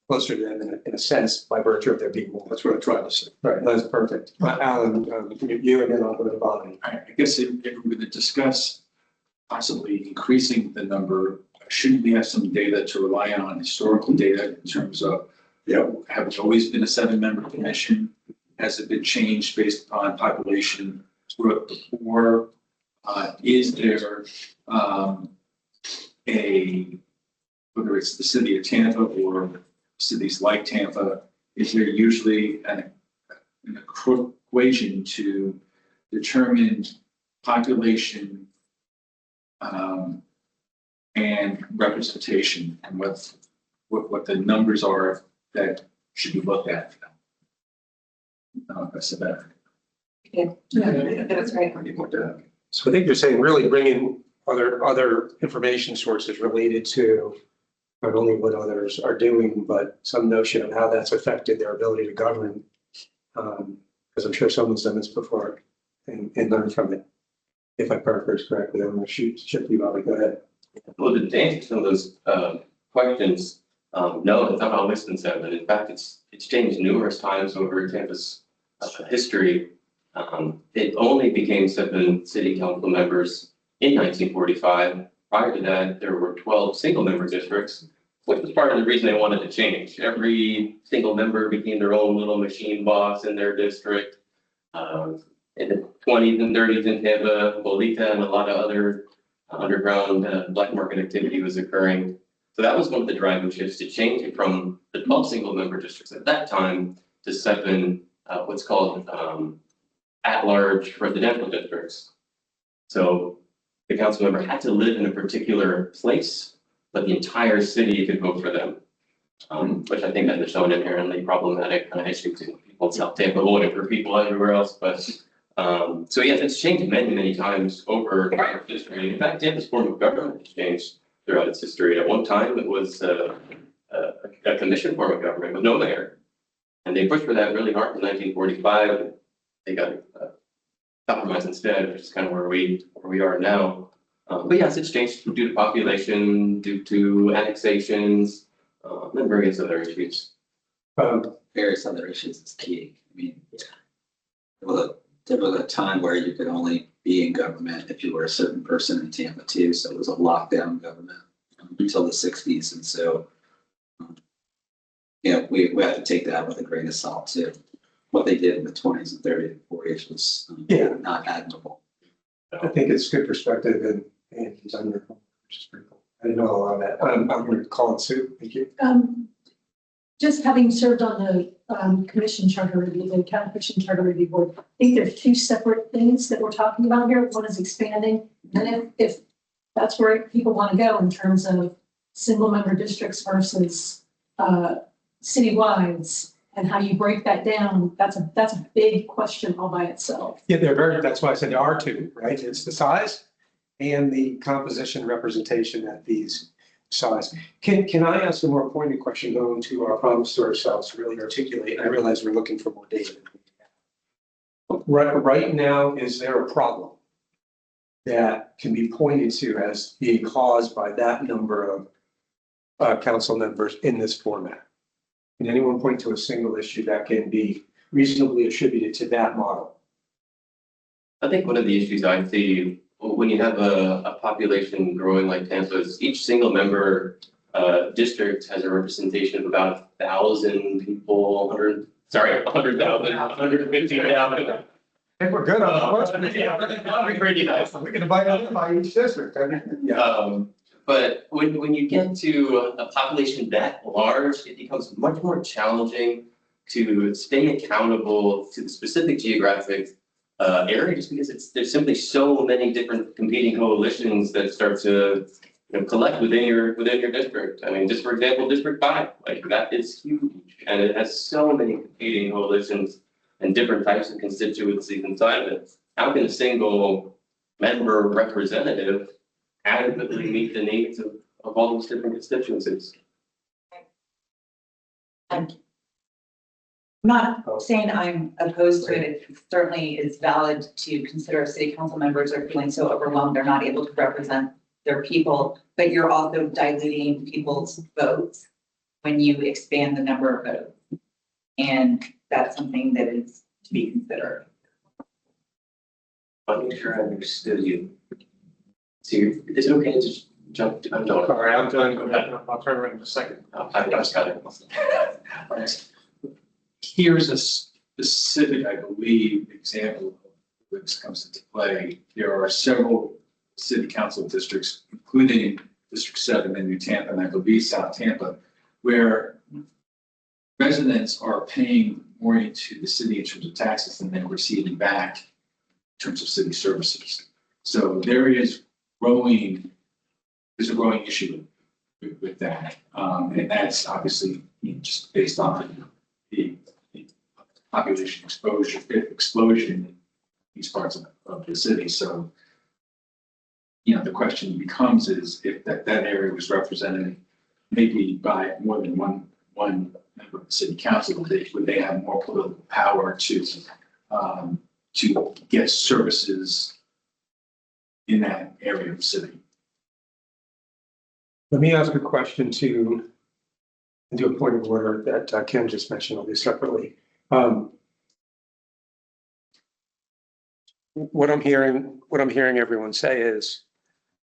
closer to them in a sense by virtue of their being more. That's what I tried to say. Right, that's perfect. Alan, you and then I'll go to Bonnie. I guess if we're going to discuss possibly increasing the number, shouldn't we have some data to rely on, historical data in terms of, have it always been a 7-member commission? Has it been changed based upon population growth before? Is there whether it's the city of Tampa or cities like Tampa, is there usually an equation to determine population and representation, and what the numbers are that should be looked at? I don't know if I said that. That's right. So I think you're saying really bringing other information sources related to not only what others are doing, but some notion of how that's affected their ability to govern. Because I'm sure someone's done this before and learned from it. If I paraphrase correctly, I'm going to shift you, Bobby. Go ahead. Well, to answer some of those questions, no, it's not always been 7. In fact, it's changed numerous times over Tampa's history. It only became 7 city council members in 1945. Prior to that, there were 12 single-member districts, which was part of the reason they wanted to change. Every single member became their own little machine boss in their district. In the 20s and 30s in Tampa, Bolita, and a lot of other underground black market activity was occurring. So that was one of the driving shifts to change it from the 12 single-member districts at that time to 7 what's called at-large residential districts. So the council member had to live in a particular place, but the entire city could vote for them, which I think has its own inherently problematic issues in people in South Tampa voting for people everywhere else. But so yes, it's changed many, many times over history. In fact, Tampa's form of government has changed throughout its history. At one time, it was a commission form of government with no mayor, and they pushed for that really hard in 1945. They got compromise instead, which is kind of where we are now. But yes, it's changed due to population, due to annexations, and various other issues. Various other issues is key. I mean, there was a time where you could only be in government if you were a certain person in Tampa too. So it was a lockdown government until the 60s. And so, we have to take that with a grain of salt too. What they did in the 20s and 30s and 40s was not admirable. I think it's good perspective and he's on your phone, which is pretty cool. I didn't know a lot of that. I'm going to call it Sue. Thank you. Just having served on the commission charter review, the county commission charter review board, I think there's 2 separate things that we're talking about here. One is expanding, and if that's where people want to go in terms of single member districts versus citywides, and how you break that down, that's a big question all by itself. Yeah, that's why I said there are 2, right? It's the size and the composition representation at these size. Can I ask a more pointed question going to our problems to ourselves to really articulate? I realize we're looking for more data. Right now, is there a problem that can be pointed to as being caused by that number of council members in this format? Can anyone point to a single issue that can be reasonably attributed to that model? I think one of the issues I see when you have a population growing like Tampa's, each single member district has a representation of about 1,000 people, 100,000, 115,000. I think we're good on That'd be pretty nice. We can divide by each district. But when you get to a population that large, it becomes much more challenging to stay accountable to the specific geographic area, just because there's simply so many different competing coalitions that start to, collect within your district. I mean, just for example, District 5, like that is huge, and it has so many competing coalitions and different types of constituencies inside of it. How can a single member representative adequately meet the needs of all those different constituencies? I'm not saying I'm opposed to it. It certainly is valid to consider city council members are feeling so overwhelmed, they're not able to represent their people, but you're also diluting people's votes when you expand the number of votes. And that's something that is to be considered. I'm not sure I understood you. So is it okay to just jump? I'm done. All right, I'm done. I'll turn around in a second. I've just got it. Here's a specific, I believe, example of when this comes into play. There are several city council districts, including District 7 in New Tampa, and I believe South Tampa, where residents are paying more into the city in terms of taxes than they're receiving back in terms of city services. So there's a growing issue with that. And that's obviously just based on the population explosion in these parts of the city. So, the question becomes is if that area was represented maybe by more than one member of the city council, would they have more political power to get services in that area of the city? Let me ask a question to do a point of order that Ken just mentioned, I'll do separately. What I'm hearing everyone say is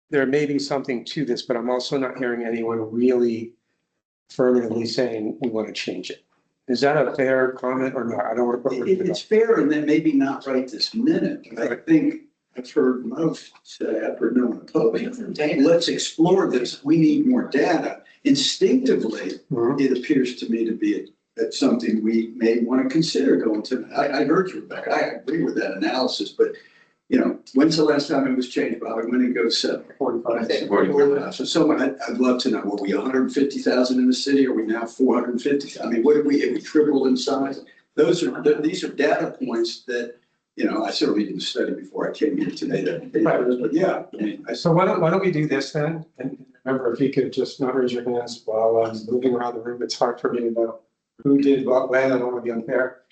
there may be something to this, but I'm also not hearing anyone really affirmatively saying we want to change it. Is that a fair comment or not? I don't want to put. It's fair and then maybe not right this minute. I think I've heard most say, I've heard no one oppose. Let's explore this. We need more data. Instinctively, it appears to me to be something we may want to consider going to. I heard you, Rebecca. I agree with that analysis, but when's the last time it was changed, Bobby? When did it go to 7? 45. So someone, I'd love to know, were we 150,000 in the city? Are we now 450? I mean, have we tripled in size? These are data points that, I certainly didn't study before I came here today. But yeah. So why don't we do this then? And remember, if you could just not raise your hands while I'm moving around the room, it's hard for me to know who did what when. I don't want to be unfair.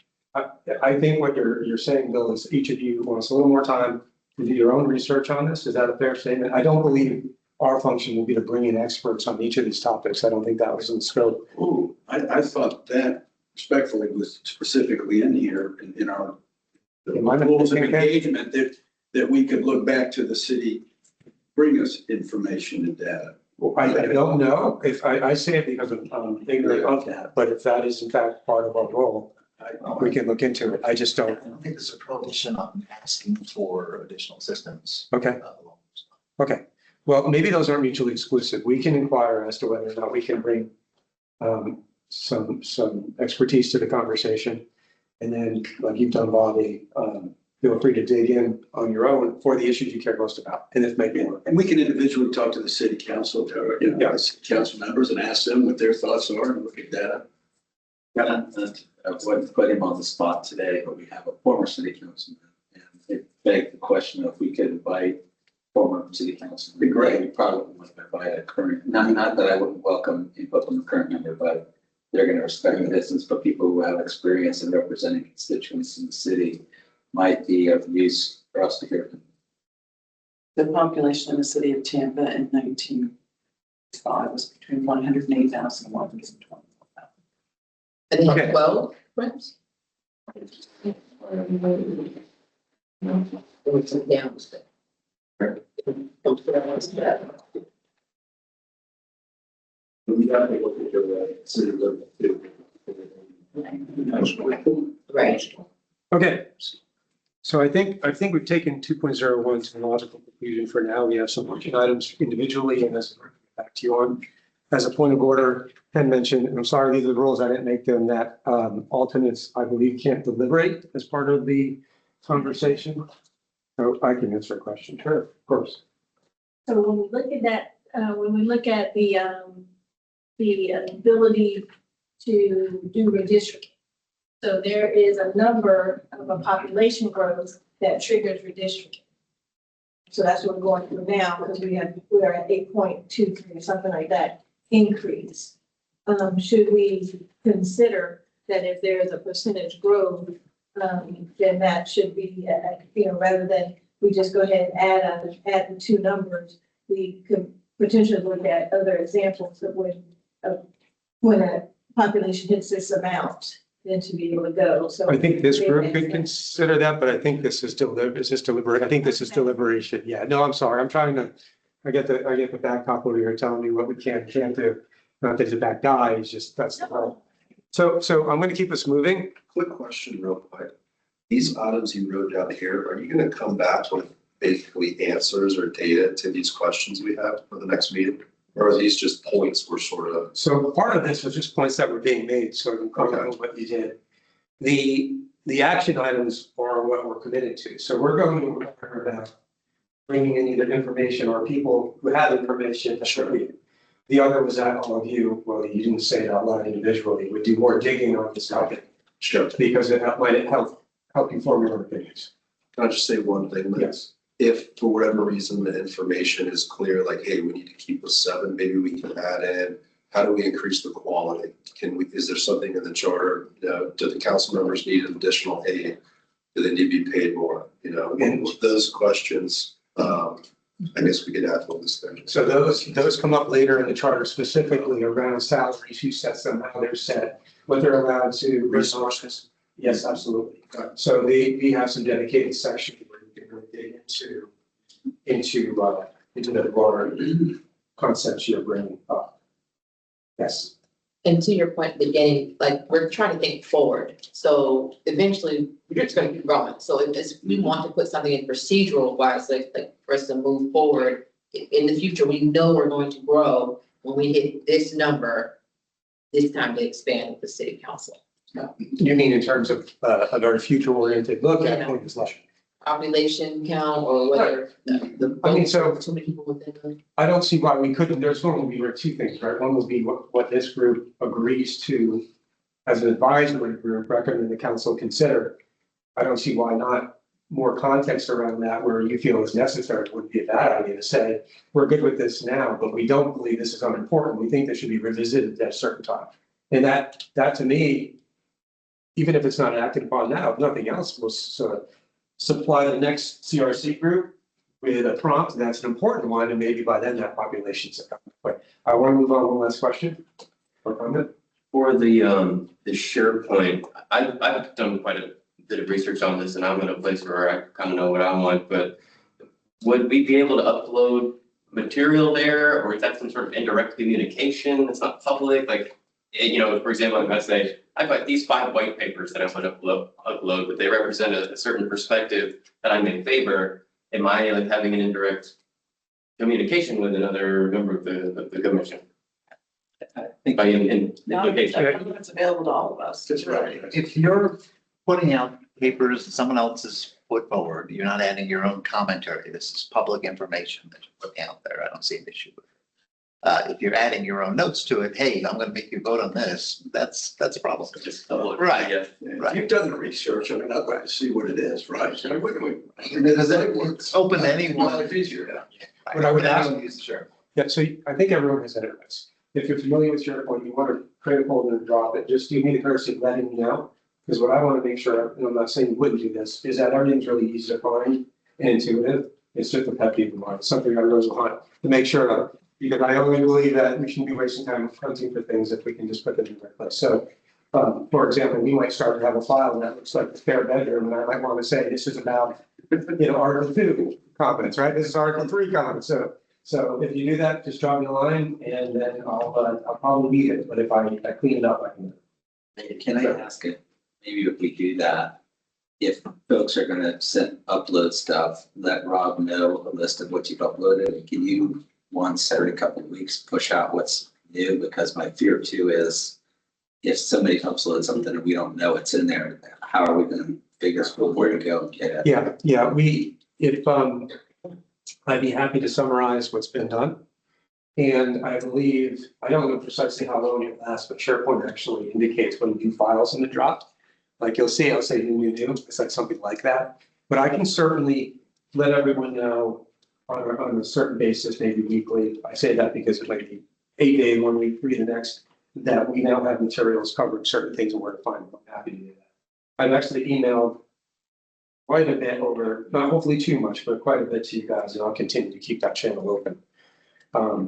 I think what you're saying, Bill, is each of you wants a little more time to do your own research on this. Is that a fair statement? I don't believe our function will be to bring in experts on each of these topics. I don't think that was in scope. Oh, I thought that respectfully was specifically in here in our rules of engagement that we could look back to the city, bring us information and data. Well, I don't know if I say it because I'm ignorant of that, but if that is in fact part of our role, we can look into it. I just don't. I don't think there's a prohibition on asking for additional assistance. Okay. Okay. Well, maybe those aren't mutually exclusive. We can inquire as to whether or not we can bring some expertise to the conversation. And then, like you've done, Bobby, feel free to dig in on your own for the issues you care most about. And if maybe. And we can individually talk to the city council, council members and ask them what their thoughts are and look at data. I wouldn't put him on the spot today, but we have a former city councilman. And it begged the question of if we could invite former city councilman. Be great. We probably would invite a current, not that I wouldn't welcome input from the current member, but they're going to respect the distance, but people who have experience in representing constituents in the city might be of use for us to hear from. The population in the city of Tampa in 1905 was between 108,000 and 120,000. And they have Okay. 12 reps? We got to look at the city limit too. Right. Okay. So I think we've taken 2.01 to a logical conclusion for now. We have some action items individually and as back to you on. As a point of order, Ken mentioned, and I'm sorry, these are the rules, I didn't make them, that alternates, I believe, can't deliberate as part of the conversation? Oh, I can answer a question. Sure, of course. So when we look at that, when we look at the ability to do redistricting. So there is a number of a population growth that triggers redistricting. So that's what we're going through now, because we are at 8.23 or something like that increase. Should we consider that if there is a percentage growth, then that should be, rather than we just go ahead and add the two numbers, we could potentially look at other examples of when a population hits this amount, then to be able to go. So I think this group could consider that, but I think this is deliberation. I think this is deliberation. Yeah, no, I'm sorry. I'm trying to, I get the back couple of you telling me what we can't do. Not that he's a bad guy, he's just, that's the problem. So I'm going to keep us moving. Quick question real quick. These items you wrote down here, are you going to come back with basically answers or data to these questions we have for the next meeting? Or are these just points we're sort of? So part of this was just points that were being made, so I'm comfortable with what you did. The action items are what we're committed to. So we're going to work about bringing in either information or people who have information to show you. The other was that all of you, well, you didn't say it out loud individually, would do more digging on this topic. Sure. Because it might help you form your opinions. Can I just say one thing? Yes. If for whatever reason the information is clear, like, hey, we need to keep with 7, maybe we can add in, how do we increase the quality? Is there something in the charter, do the council members need an additional aid? Do they need to be paid more? And those questions, I guess we could add to this thing. So those come up later in the charter, specifically around salaries, who sets them, how they're set, what they're allowed to resources. Yes, absolutely. So we have some dedicated sections where you can really dig into the broader concepts you're bringing up. Yes. And to your point at the beginning, like, we're trying to think forward. So eventually, we're just gonna keep growing. So if we want to put something in procedural wise, like for us to move forward, in the future, we know we're going to grow. When we hit this number, it's time to expand the city council. You mean in terms of a very future oriented look at point discussion? Population count or whether I mean, so too many people within the. I don't see why we couldn't, there's going to be two things, right? One will be what this group agrees to as an advisory group, recommend the council consider. I don't see why not more context around that where you feel is necessary. It wouldn't be a bad idea to say, we're good with this now, but we don't believe this is unimportant. We think this should be revisited at a certain time. And that to me, even if it's not acted upon now, if nothing else, will sort of supply the next CRC group with a prompt that's an important one, and maybe by then that population's a comment. But I want to move on to one last question or comment. For the SharePoint, I've done quite a bit of research on this, and I'm in a place where I kind of know what I want, but would we be able to upload material there, or is that some sort of indirect communication that's not public? Like, for example, I'm going to say, I've got these 5 white papers that I want to upload, but they represent a certain perspective that I may favor. Am I like having an indirect communication with another member of the commission? I think By implication. It's available to all of us. That's right. If you're putting out papers someone else has put forward, you're not adding your own commentary. This is public information that you're putting out there. I don't see an issue with it. If you're adding your own notes to it, hey, I'm going to make you vote on this, that's a problem. Just public. Right. Yeah. Right. You've done the research, I mean, I'd like to see what it is, right? It's open to anyone. It's easier. What I would ask- Sure. Yeah, so I think everyone has internets. If you're familiar with SharePoint, you want to create a folder and drop it, just do me the courtesy of letting me know. Because what I want to make sure, and I'm not saying you wouldn't do this, is that everything's really easy to find and intuitive. It's just a pet peeve of mine. It's something I really want to make sure of. Because I only believe that we shouldn't be wasting time hunting for things if we can just put them in the right place. So, for example, we might start to have a file that looks like the spare bedroom, and I might want to say this is about, Article 2 comments, right? This is Article 3 comments. So if you do that, just drop me a line, and then I'll probably read it. But if I clean it up, I can. Can I ask it? Maybe if we do that, if folks are gonna upload stuff, let Rob know a list of what you've uploaded. Can you once every couple of weeks push out what's new? Because my fear too is if somebody uploads something and we don't know it's in there, how are we gonna figure out where to go and get it. Yeah, I'd be happy to summarize what's been done. And I believe, I don't know precisely how long it lasts, but SharePoint actually indicates when new files in the drop. Like you'll see, I'll say new, it's like something like that. But I can certainly let everyone know on a certain basis, maybe weekly. I say that because it might be 8 days, 1 week, 3 the next, that we now have materials covering certain things and where to find them. I'm happy to do that. I've actually emailed quite a bit over, not hopefully too much, but quite a bit to you guys, and I'll continue to keep that channel open.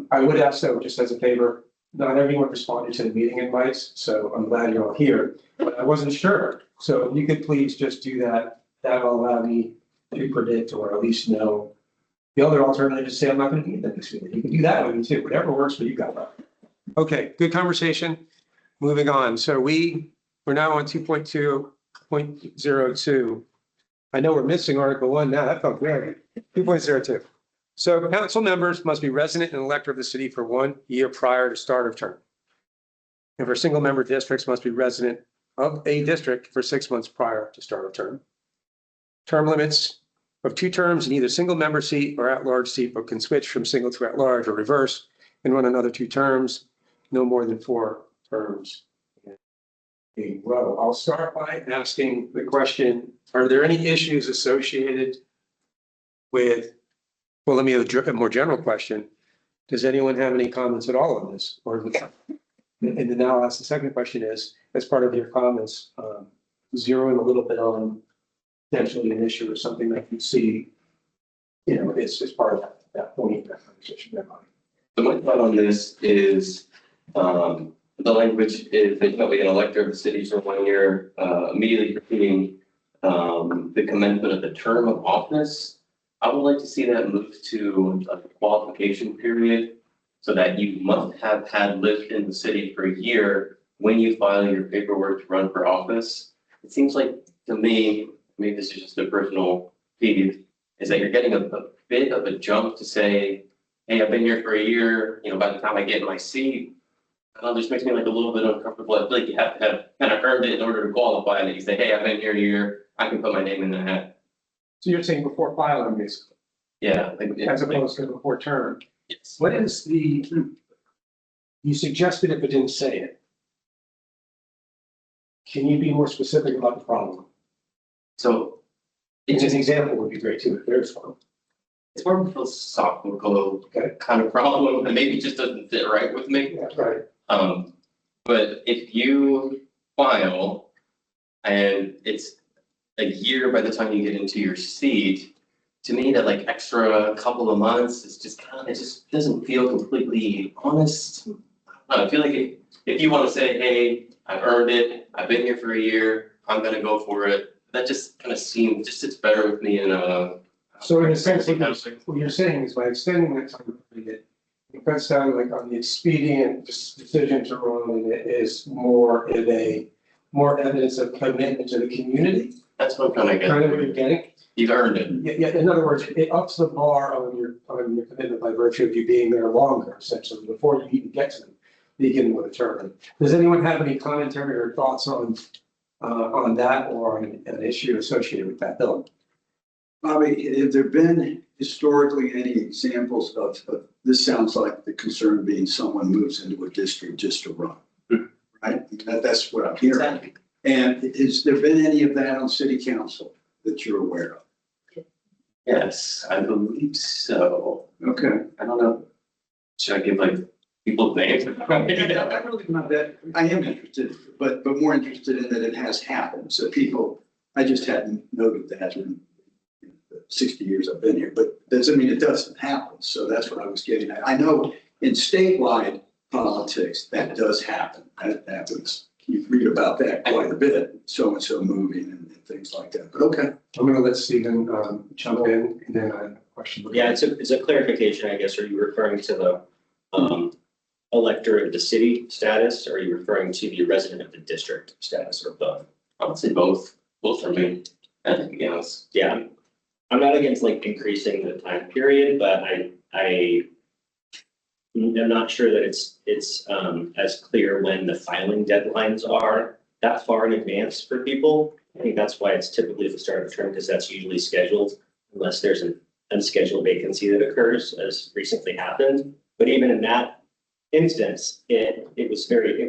I would ask though, just as a favor, not everyone responded to the meeting invites, so I'm glad you're all here, but I wasn't sure. So if you could please just do that, that'll allow me to predict or at least know. The other alternative is say I'm not going to be at the next meeting. You can do that with me too, whatever works for you guys. Okay, good conversation. Moving on. So we're now on 2.2.02. I know we're missing Article 1 now. That felt great. 2.02. So council members must be resident and elector of the city for 1 year prior to start of term. And for single member districts must be resident of a district for 6 months prior to start of term. Term limits of 2 terms in either single member seat or at-large seat, but can switch from single to at-large or reverse and run another 2 terms, no more than 4 terms in a row. I'll start by asking the question, are there any issues associated with, well, let me have a more general question. Does anyone have any comments at all on this? Or, and then now I'll ask the second question is, as part of your comments, zeroing a little bit on potentially an issue or something that you see, is part of that point, that conversation. So my thought on this is, the language is that we an elector of the city for 1 year, immediately preceding the commencement of the term of office. I would like to see that move to a qualification period so that you must have had lived in the city for a year when you file your paperwork to run for office. It seems like to me, maybe this is just a personal peeve, is that you're getting a bit of a jump to say, hey, I've been here for a year, by the time I get in my seat, I don't know, this makes me like a little bit uncomfortable. I feel like you have to have kind of earned it in order to qualify. And you say, hey, I've been here a year, I can put my name in the hat. So you're saying before filing, basically? Yeah. As opposed to before term? Yes. What is you suggested it but didn't say it. Can you be more specific about the problem? So It's an example would be great too, if there's one. it's more of a philosophical kind of problem that maybe just doesn't fit right with me. Yeah, right. But if you file and it's a year by the time you get into your seat, to me that like extra couple of months is just it just doesn't feel completely honest. I feel like if you want to say, hey, I've earned it, I've been here for a year, I'm gonna go for it, that just kind of seems, just sits better with me in a. So in a sense, what you're saying is by extending that time period, it cuts down like on the expedient decision to run, it is more evidence of commitment to the community. That's what I'm trying to get. Kind of what you're getting. You've earned it. Yeah, in other words, it ups the bar on your commitment by virtue of you being there longer, essentially, before you even get to the beginning of the term. Does anyone have any commentary or thoughts on that or an issue associated with that bill? Bobby, have there been historically any examples of, this sounds like the concern being someone moves into a district just to run, right? That's what I'm hearing. Exactly. And has there been any of that on city council that you're aware of? Yes, I believe so. Okay. I don't know. Should I give like people's names? I'm really not that, I am interested, but more interested in that it has happened. So people, I just hadn't noted that in the 60 years I've been here, but doesn't mean it doesn't happen. So that's what I was getting at. I know in statewide politics, that does happen. That happens. You read about that quite a bit, so-and-so moving and things like that, but okay. I'm gonna let Stephen jump in and then I have a question. Yeah, it's a clarification, I guess. Are you referring to the elector of the city status? Or are you referring to the resident of the district status, or both? I would say both for me. I think, yes. Yeah, I'm not against like increasing the time period, but I'm not sure that it's as clear when the filing deadlines are that far in advance for people. I think that's why it's typically the start of a term, because that's usually scheduled, unless there's an unscheduled vacancy that occurs, as recently happened. But even in that instance, it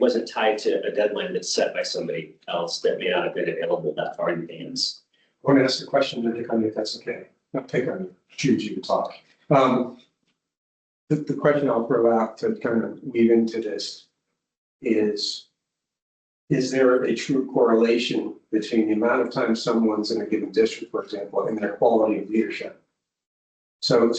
wasn't tied to a deadline that's set by somebody else that may not have been available that far in advance. I want to ask a question to Nick on you, if that's okay. Not pick on you, choose you to talk. The question I'll throw out to kind of weave into this is there a true correlation between the amount of time someone's in a given district, for example, and their quality of leadership? So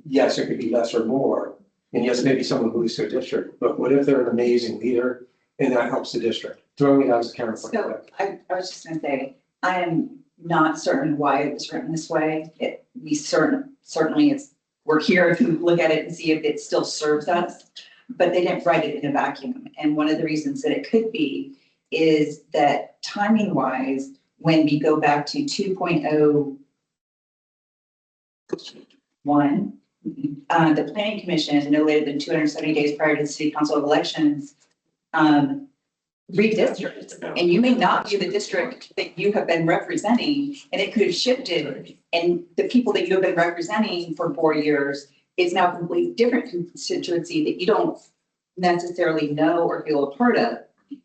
yes, it could be less or more, and yes, maybe someone moves to a district, but what if they're an amazing leader and that helps the district? Throwing it out as a counterpoint. So I was just gonna say, I am not certain why it was written this way. Certainly we're here to look at it and see if it still serves us, but they didn't write it in a vacuum. And one of the reasons that it could be is that timing wise, when we go back to 2.01, the planning commission, no later than 270 days prior to the city council elections, redistrict, and you may not be the district that you have been representing, and it could have shifted, and the people that you have been representing for 4 years is now a completely different constituency that you don't necessarily know or feel a part of.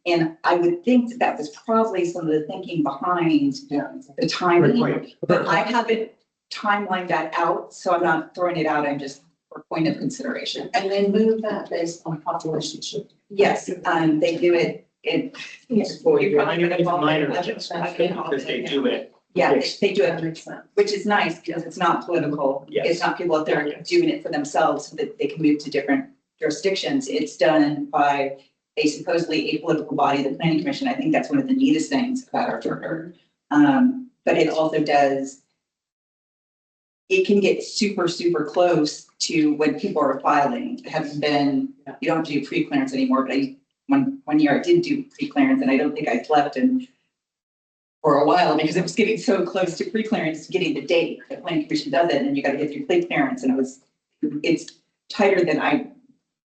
And I would think that was probably some of the thinking behind the timing, but I haven't timelined that out, so I'm not throwing it out, I'm just for point of consideration. And they move that based on population shift. Yes, they do it. It's minor adjustments, because they do it. Yeah, they do That it, makes sense. which is nice because it's not political. Yes. It's not people out there doing it for themselves so that they can move to different jurisdictions. It's done by a supposedly apolitical body, the planning commission. I think that's one of the neatest things about our charter. But it also does, it can get super, super close to when people are filing. Having been, you don't do pre-clearance anymore, but one year I did do pre-clearance and I don't think I slept for a while because it was getting so close to pre-clearance, getting the date. The planning commission does it and then you gotta get through pre-clearance and it's tighter than I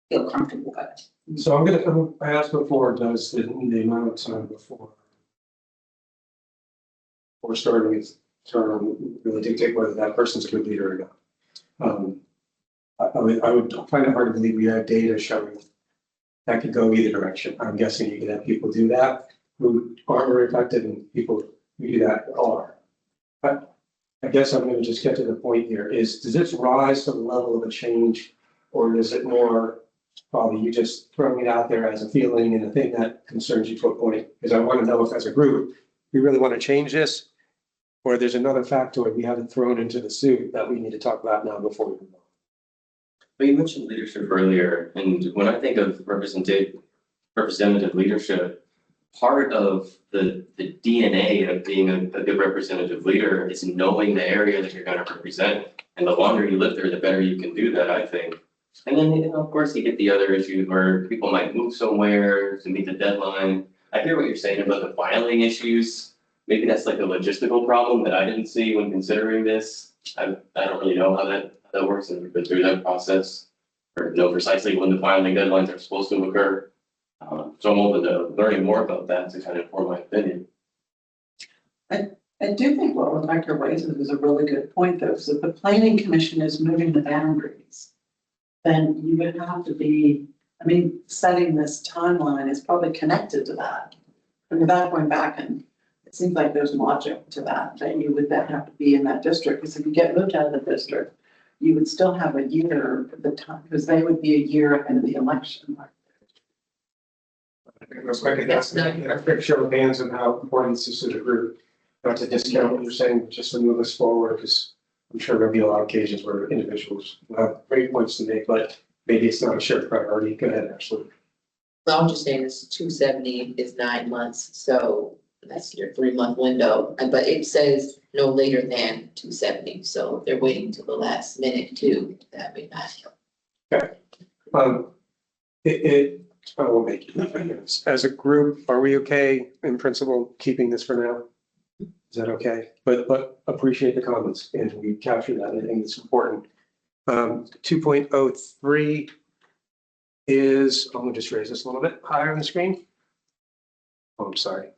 feel comfortable with. So I asked before, does the amount of time before starting his term really dictate whether that person's a good leader or not? I would find it hard to believe we have data showing that could go either direction. I'm guessing you could have people do that who aren't very effective and people who do that are. But I guess I'm gonna just get to the point here is, does this rise to the level of a change, or is it more probably you just throwing it out there as a feeling and a thing that concerns you to a point? Because I want to know if as a group, we really want to change this, or there's another factoid we haven't thrown into the soup that we need to talk about now before we move on. But you mentioned leadership earlier, and when I think of representative leadership, part of the DNA of being a good representative leader is knowing the area that you're going to represent. And the longer you live there, the better you can do that, I think. And then, of course, you get the other issues where people might move somewhere to meet the deadline. I hear what you're saying about the filing issues. Maybe that's like a logistical problem that I didn't see when considering this. I don't really know how that works, and we've been through that process or know precisely when the filing deadlines are supposed to occur. So I'm open to learning more about that to kind of form my opinion. I do think what Rebecca raises is a really good point, though, so if the planning commission is moving the boundaries, then you would have to be, setting this timeline is probably connected to that. And without going back, and it seems like there's logic to that you would then have to be in that district, because if you get moved out of the district, you would still have a year at the time, because they would be a year ahead of the election. A quick show of hands on how important this is to the group. Not to discount what you're saying, just to move us forward, because I'm sure there'll be a lot of occasions where individuals will have great points to make, but maybe it's not a shared priority. Go ahead, Ashley. Well, I'm just saying this 270 is 9 months, so that's your 3-month window. But it says no later than 270, so if they're waiting till the last minute too, that may not help. Okay. I will make it. As a group, are we okay in principle keeping this for now? Is that okay? But appreciate the comments and we capture that. I think it's important. 2.03 is, I'm gonna just raise this a little bit higher on the screen. Oh, I'm sorry.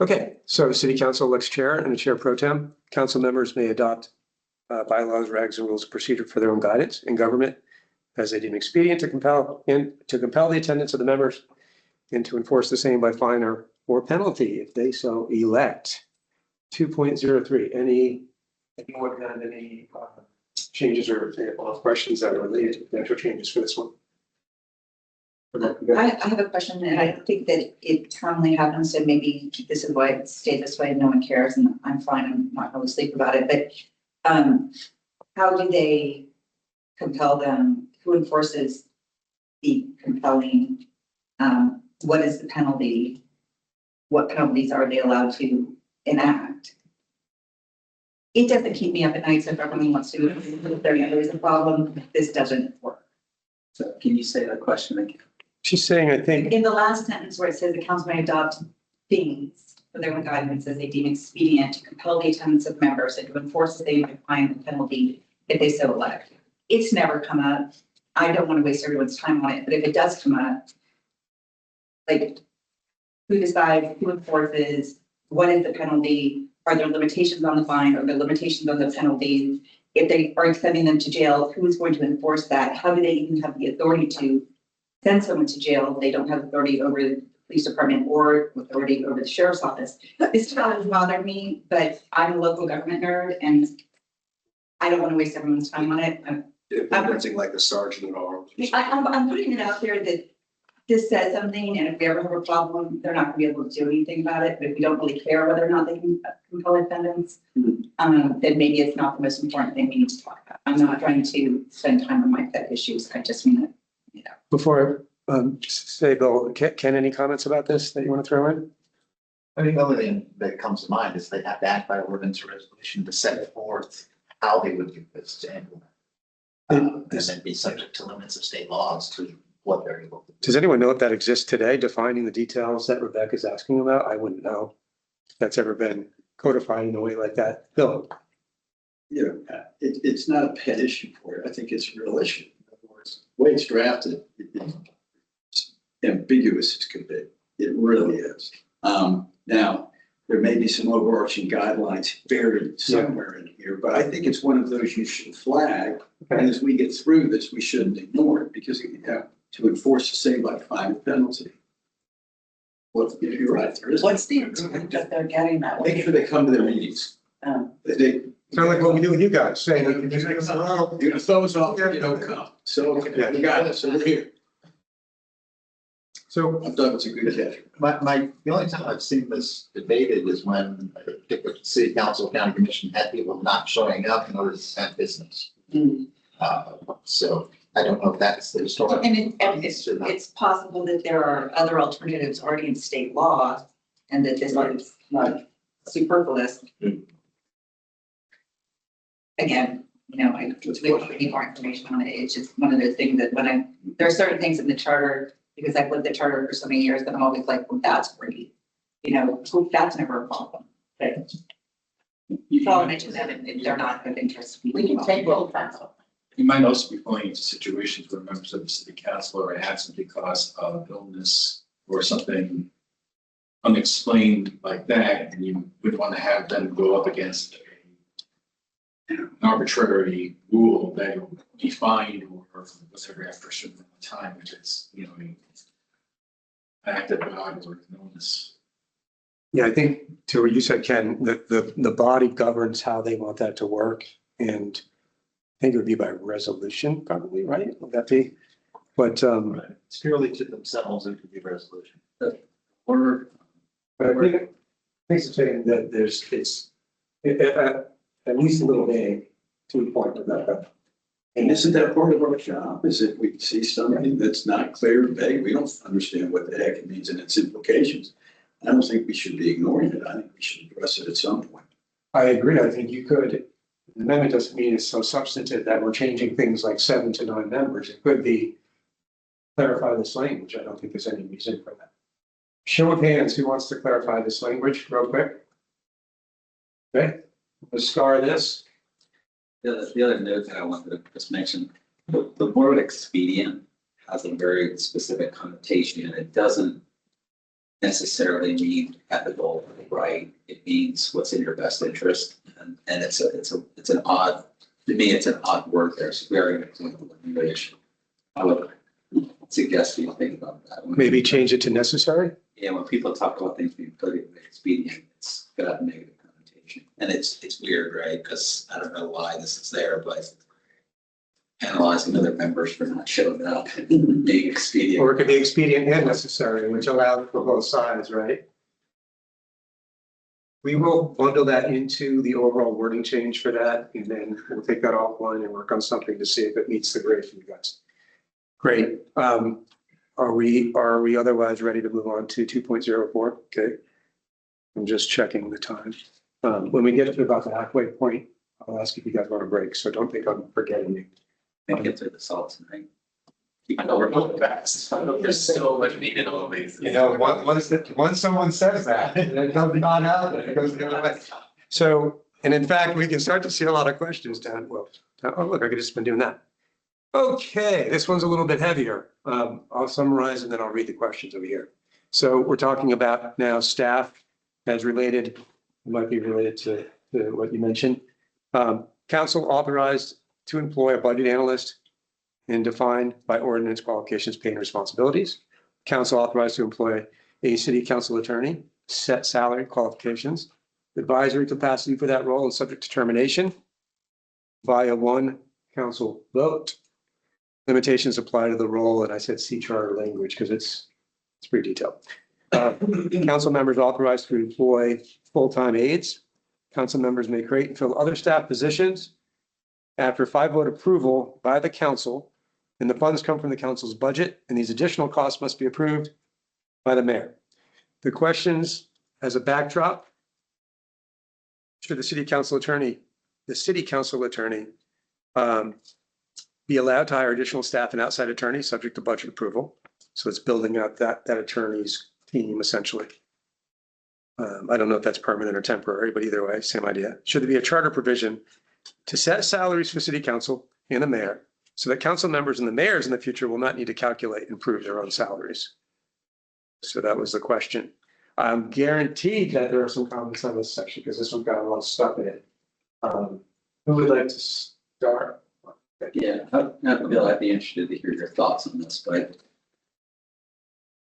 Okay, so city council elects chair and a chair pro tem. Council members may adopt bylaws, regs, and rules of procedure for their own guidance in government as they deem expedient to compel the attendance of the members and to enforce the same by fine or penalty if they so elect. 2.03, anyone have any changes or questions that are related to potential changes for this one? I have a question, and I think that it commonly happens, and maybe this is why it stayed this way, and no one cares, and I'm fine, I'm not going to sleep about it, but how do they compel them? Who enforces the compelling? What is the penalty? What penalties are they allowed to enact? It doesn't keep me up at night, so if everyone wants to, if there's a problem, this doesn't work. So can you say that question again? She's saying, I think, In the last sentence where it says the council may adopt things for their own guidance as they deem expedient to compel the attendance of members and to enforce the same by fine and penalty if they so elect. It's never come up. I don't want to waste everyone's time on it, but if it does come up, like, who decides, who enforces, what is the penalty? Are there limitations on the fine? Are there limitations on the penalties? If they are sending them to jail, who is going to enforce that? How do they even have the authority to send someone to jail? They don't have authority over the police department or authority over the sheriff's office. This doesn't bother me, but I'm a local government nerd and I don't want to waste everyone's time on it. Implementing like a sergeant at arms. I'm putting it out there that this says something, and if we ever have a problem, they're not gonna be able to do anything about it, but if we don't really care whether or not they can compel attendance, then maybe it's not the most important thing we need to talk about. I'm not trying to spend time on my pet issues, I just want to, before say, Bill, Ken, any comments about this that you want to throw in? I mean, the only thing that comes to mind is they have to act by ordinance or resolution to set forth how they would do this to implement. And then be subject to limits of state laws to what they're able to do. Does anyone know if that exists today, defining the details that Rebecca's asking about? I wouldn't know if that's ever been codified in a way like that. Bill? Yeah, it's not a pet issue for you. I think it's a real issue. In other words, the way it's drafted, it's ambiguous as could be. It really is. Now, there may be some overarching guidelines buried somewhere in here, but I think it's one of those you should flag. And as we get through this, we shouldn't ignore it because you have to enforce the same by fine penalty. Well, you're right, there is. What's the intent that they're getting that way? Make sure they come to their meetings. They, Kind of like what we do with you guys, saying. you're gonna throw us off if you don't come. So, okay, we got it, so we're here. So I thought it was a good catch. The only time I've seen this debated is when a particular city council, county commission had people not showing up in order to send business. So I don't know if that's the historic. and it's possible that there are other alternatives already in state law and that this is not superfluous. Again, we don't need more information on it. It's just one of those things that there are certain things in the charter, because I've lived the charter for so many years that I'm always like, well, that's great. That's never a problem. But so I'll mention that if they're not of interest. We can take roll call. You might also be falling into situations where members of the city council are absent because of illness or something unexplained like that, and you would want to have them go up against an arbitrary rule that will be fined or whatever after a certain amount of time, if it's, an act of God or an illness. Yeah, I think to what you said, Ken, the body governs how they want that to work. And I think it would be by resolution probably, right? Would that be? But It's purely to themselves, it could be a resolution. Or I think it's saying that it's at least a little vague to a point, Rebecca. And isn't that part of our job? Is if we see something that's not clear and vague, we don't understand what the heck it means and its implications. I don't think we should be ignoring it. I think we should address it at some point. I agree. I think you could. The amendment doesn't mean it's so substantive that we're changing things like 7 to 9 members. It could be clarify this language. I don't think there's any reason for that. Show of hands, who wants to clarify this language real quick? Okay, let's star this. The other note that I wanted to just mention, the word expedient has a very specific connotation and it doesn't necessarily mean ethical, right? It means what's in your best interest. And it's an odd, to me, it's an odd word there. It's very clinical language. I would suggest you think about that. Maybe change it to necessary? Yeah, when people talk about things being politically expedient, it's got a negative connotation. And it's weird, right? Because I don't know why this is there, but penalizing other members for not showing up and being expedient. Or it could be expedient and necessary, which allows for both sides, right? We will bundle that into the overall wording change for that, and then we'll take that offline and work on something to see if it meets the grade for you guys. Great. Are we otherwise ready to move on to 2.04? Okay. I'm just checking the time. When we get to about the halfway point, I'll ask if you guys want a break, so don't think I'm forgetting you. Make it through the salt tonight. I know we're going fast. I know there's so much meat in all these. You know, once someone says that, it comes not out, it goes the other way. So, and in fact, we can start to see a lot of questions down, well, oh, look, I could just been doing that. Okay, this one's a little bit heavier. I'll summarize and then I'll read the questions over here. So we're talking about now staff as related, it might be related to what you mentioned. Council authorized to employ a budget analyst and defined by ordinance qualifications, pay and responsibilities. Council authorized to employ a city council attorney, set salary qualifications, advisory capacity for that role and subject to termination via one council vote. Limitations apply to the role, and I said see charter language because it's pretty detailed. Council members authorized to employ full-time aides. Council members may create and fill other staff positions after 5-vote approval by the council, and the funds come from the council's budget, and these additional costs must be approved by the mayor. The questions as a backdrop, should the city council attorney be allowed to hire additional staff and outside attorneys subject to budget approval? So it's building out that attorney's team essentially. I don't know if that's permanent or temporary, but either way, same idea. Should there be a charter provision to set salaries for city council and the mayor so that council members and the mayors in the future will not need to calculate and prove their own salaries? So that was the question. I'm guaranteed that there are some comments on this section because this one got a lot of stuff in it. Who would like to start? Yeah, Bill, I'd be interested to hear your thoughts on this, but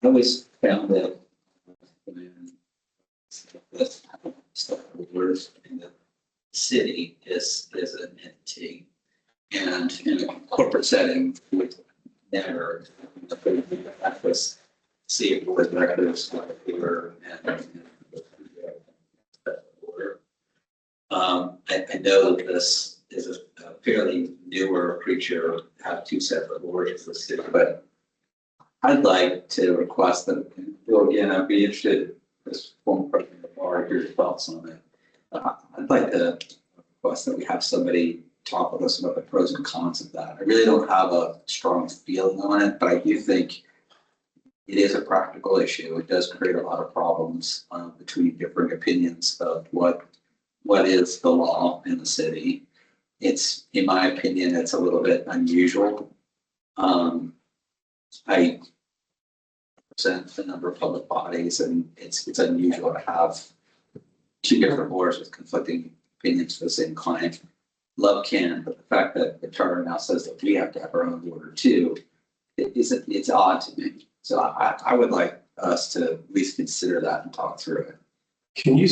I always found that when this stuff works in the city is an entity, and in a corporate setting, we never see it with records like paper and I know that this is a fairly newer creature, have two separate boards for the city, but I'd like to request that, Bill, again, I'd be interested, as former president of the bar, hear your thoughts on it. I'd like to request that we have somebody talk with us about the pros and cons of that. I really don't have a strong feeling on it, but I do think it is a practical issue. It does create a lot of problems between different opinions of what is the law in the city. It's, in my opinion, it's a little bit unusual. I represent a number of public bodies, and it's unusual to have two different boards with conflicting opinions for the same client. Love can, but the fact that the charter now says that we have to have our own board too, it's odd to me. So I would like us to at least consider that and talk through it. Can you,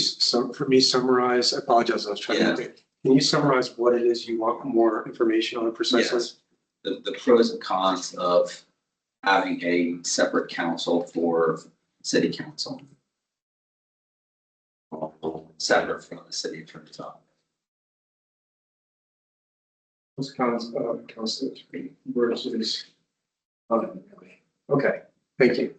for me, summarize? I apologize, I was trying to think. Can you summarize what it is you want more information on precisely? Yes. The pros and cons of having a separate council for city council. Separate from the city attorney's office. Those cons of council versus. Okay, thank you.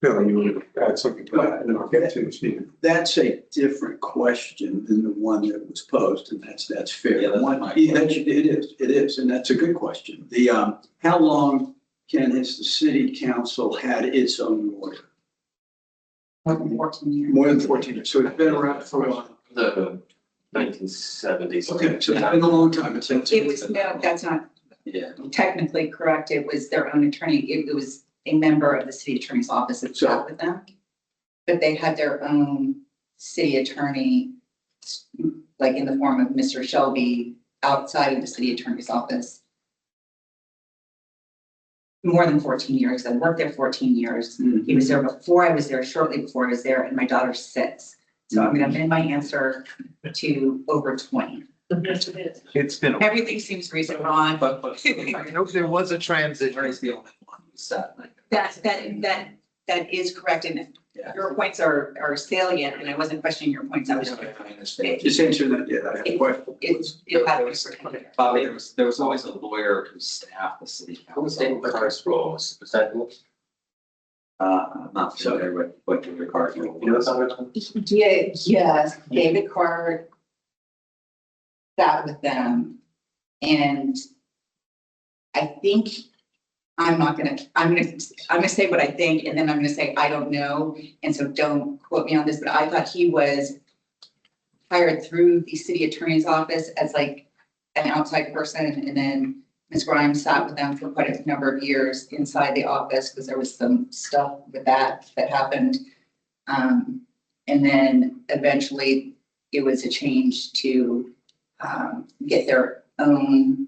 Bill, you would add something to that, and then I'll get to Stephen. That's a different question than the one that was posed, and that's fair. Yeah, that's One- my yeah, question. it is, and that's a good question. How long has the city council had its own lawyer? More than 14 years. More than 14 years, so it's been around for a while. The 1970s. Okay, so it's been a long time. It was, no, that's not Yeah. technically correct. It was their own attorney. It was a member of the city attorney's office that sat with them. But they had their own city attorney, like in the form of Mr. Shelby, outside of the city attorney's office. More than 14 years. I worked there 14 years. He was there before I was there, shortly before I was there, and my daughter's 6. So I'm gonna amend my answer to over 20. It's been, Everything seems recent, Ron. But. I know there was a transition. Attorney's the only one who sat like. That is correct, and Yeah. your points are salient, and I wasn't questioning your points, I was. I understand. Just answer that, yeah, I have a question. It had. Bobby, there was always a lawyer who staffed the city What was council. David Carr's role? Was that? I'm not familiar with what David Carr's role You know was. something? Yeah, yes, David Carr sat with them, and I think I'm gonna say what I think, and then I'm gonna say, I don't know, and so don't quote me on this, but I thought he was hired through the city attorney's office as like an outside person, and then Ms. Grimes sat with them for quite a number of years inside the office, because there was some stuff with that happened. And then eventually it was a change to get their own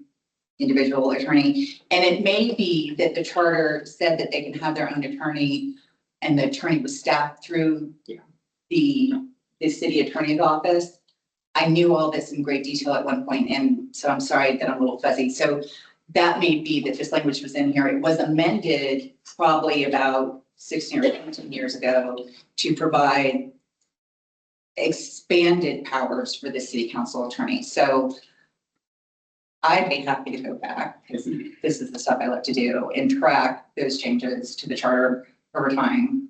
individual attorney. And it may be that the charter said that they can have their own attorney, and the attorney was staffed through the city attorney's office. I knew all this in great detail at one point, and so I'm sorry that I'm a little fuzzy. So that may be that this language was in here. It was amended probably about 16 or 17 years ago to provide expanded powers for the city council attorney. So I'd be happy to go back, because this is the stuff I like to do, and track those changes to the charter over time.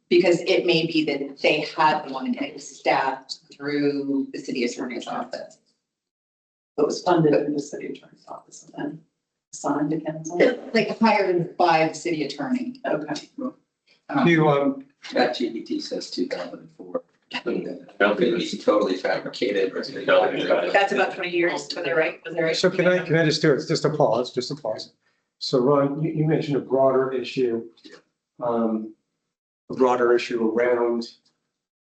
Because it may be that they had one and it was staffed through the city attorney's office. It was funded in the city attorney's office and then assigned to council. Like hired by the city attorney. Okay. You, That GPT says 2004. He totally fabricated. That's about 20 years, was I right? Was I right? so can I just do it? It's just a pause. So Ron, you mentioned a broader issue. A broader issue around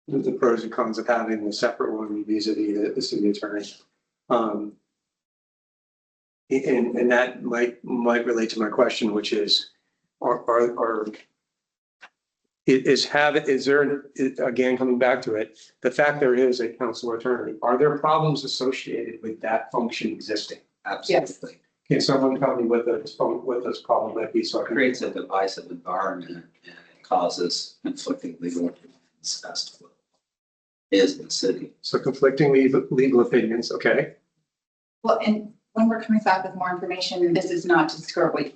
the pros and cons of having a separate one vis-a-vis the city attorney. And that might relate to my question, which is, is there, again, coming back to it, the fact there is a council attorney, are there problems associated with that function existing? Absolutely. Can someone tell me what this problem might be? So I can. Creates a divisive environment and it causes conflicting legal opinions as to what is the city. So conflicting legal opinions, okay. Well, and when we're coming back with more information, and this is not to skirt with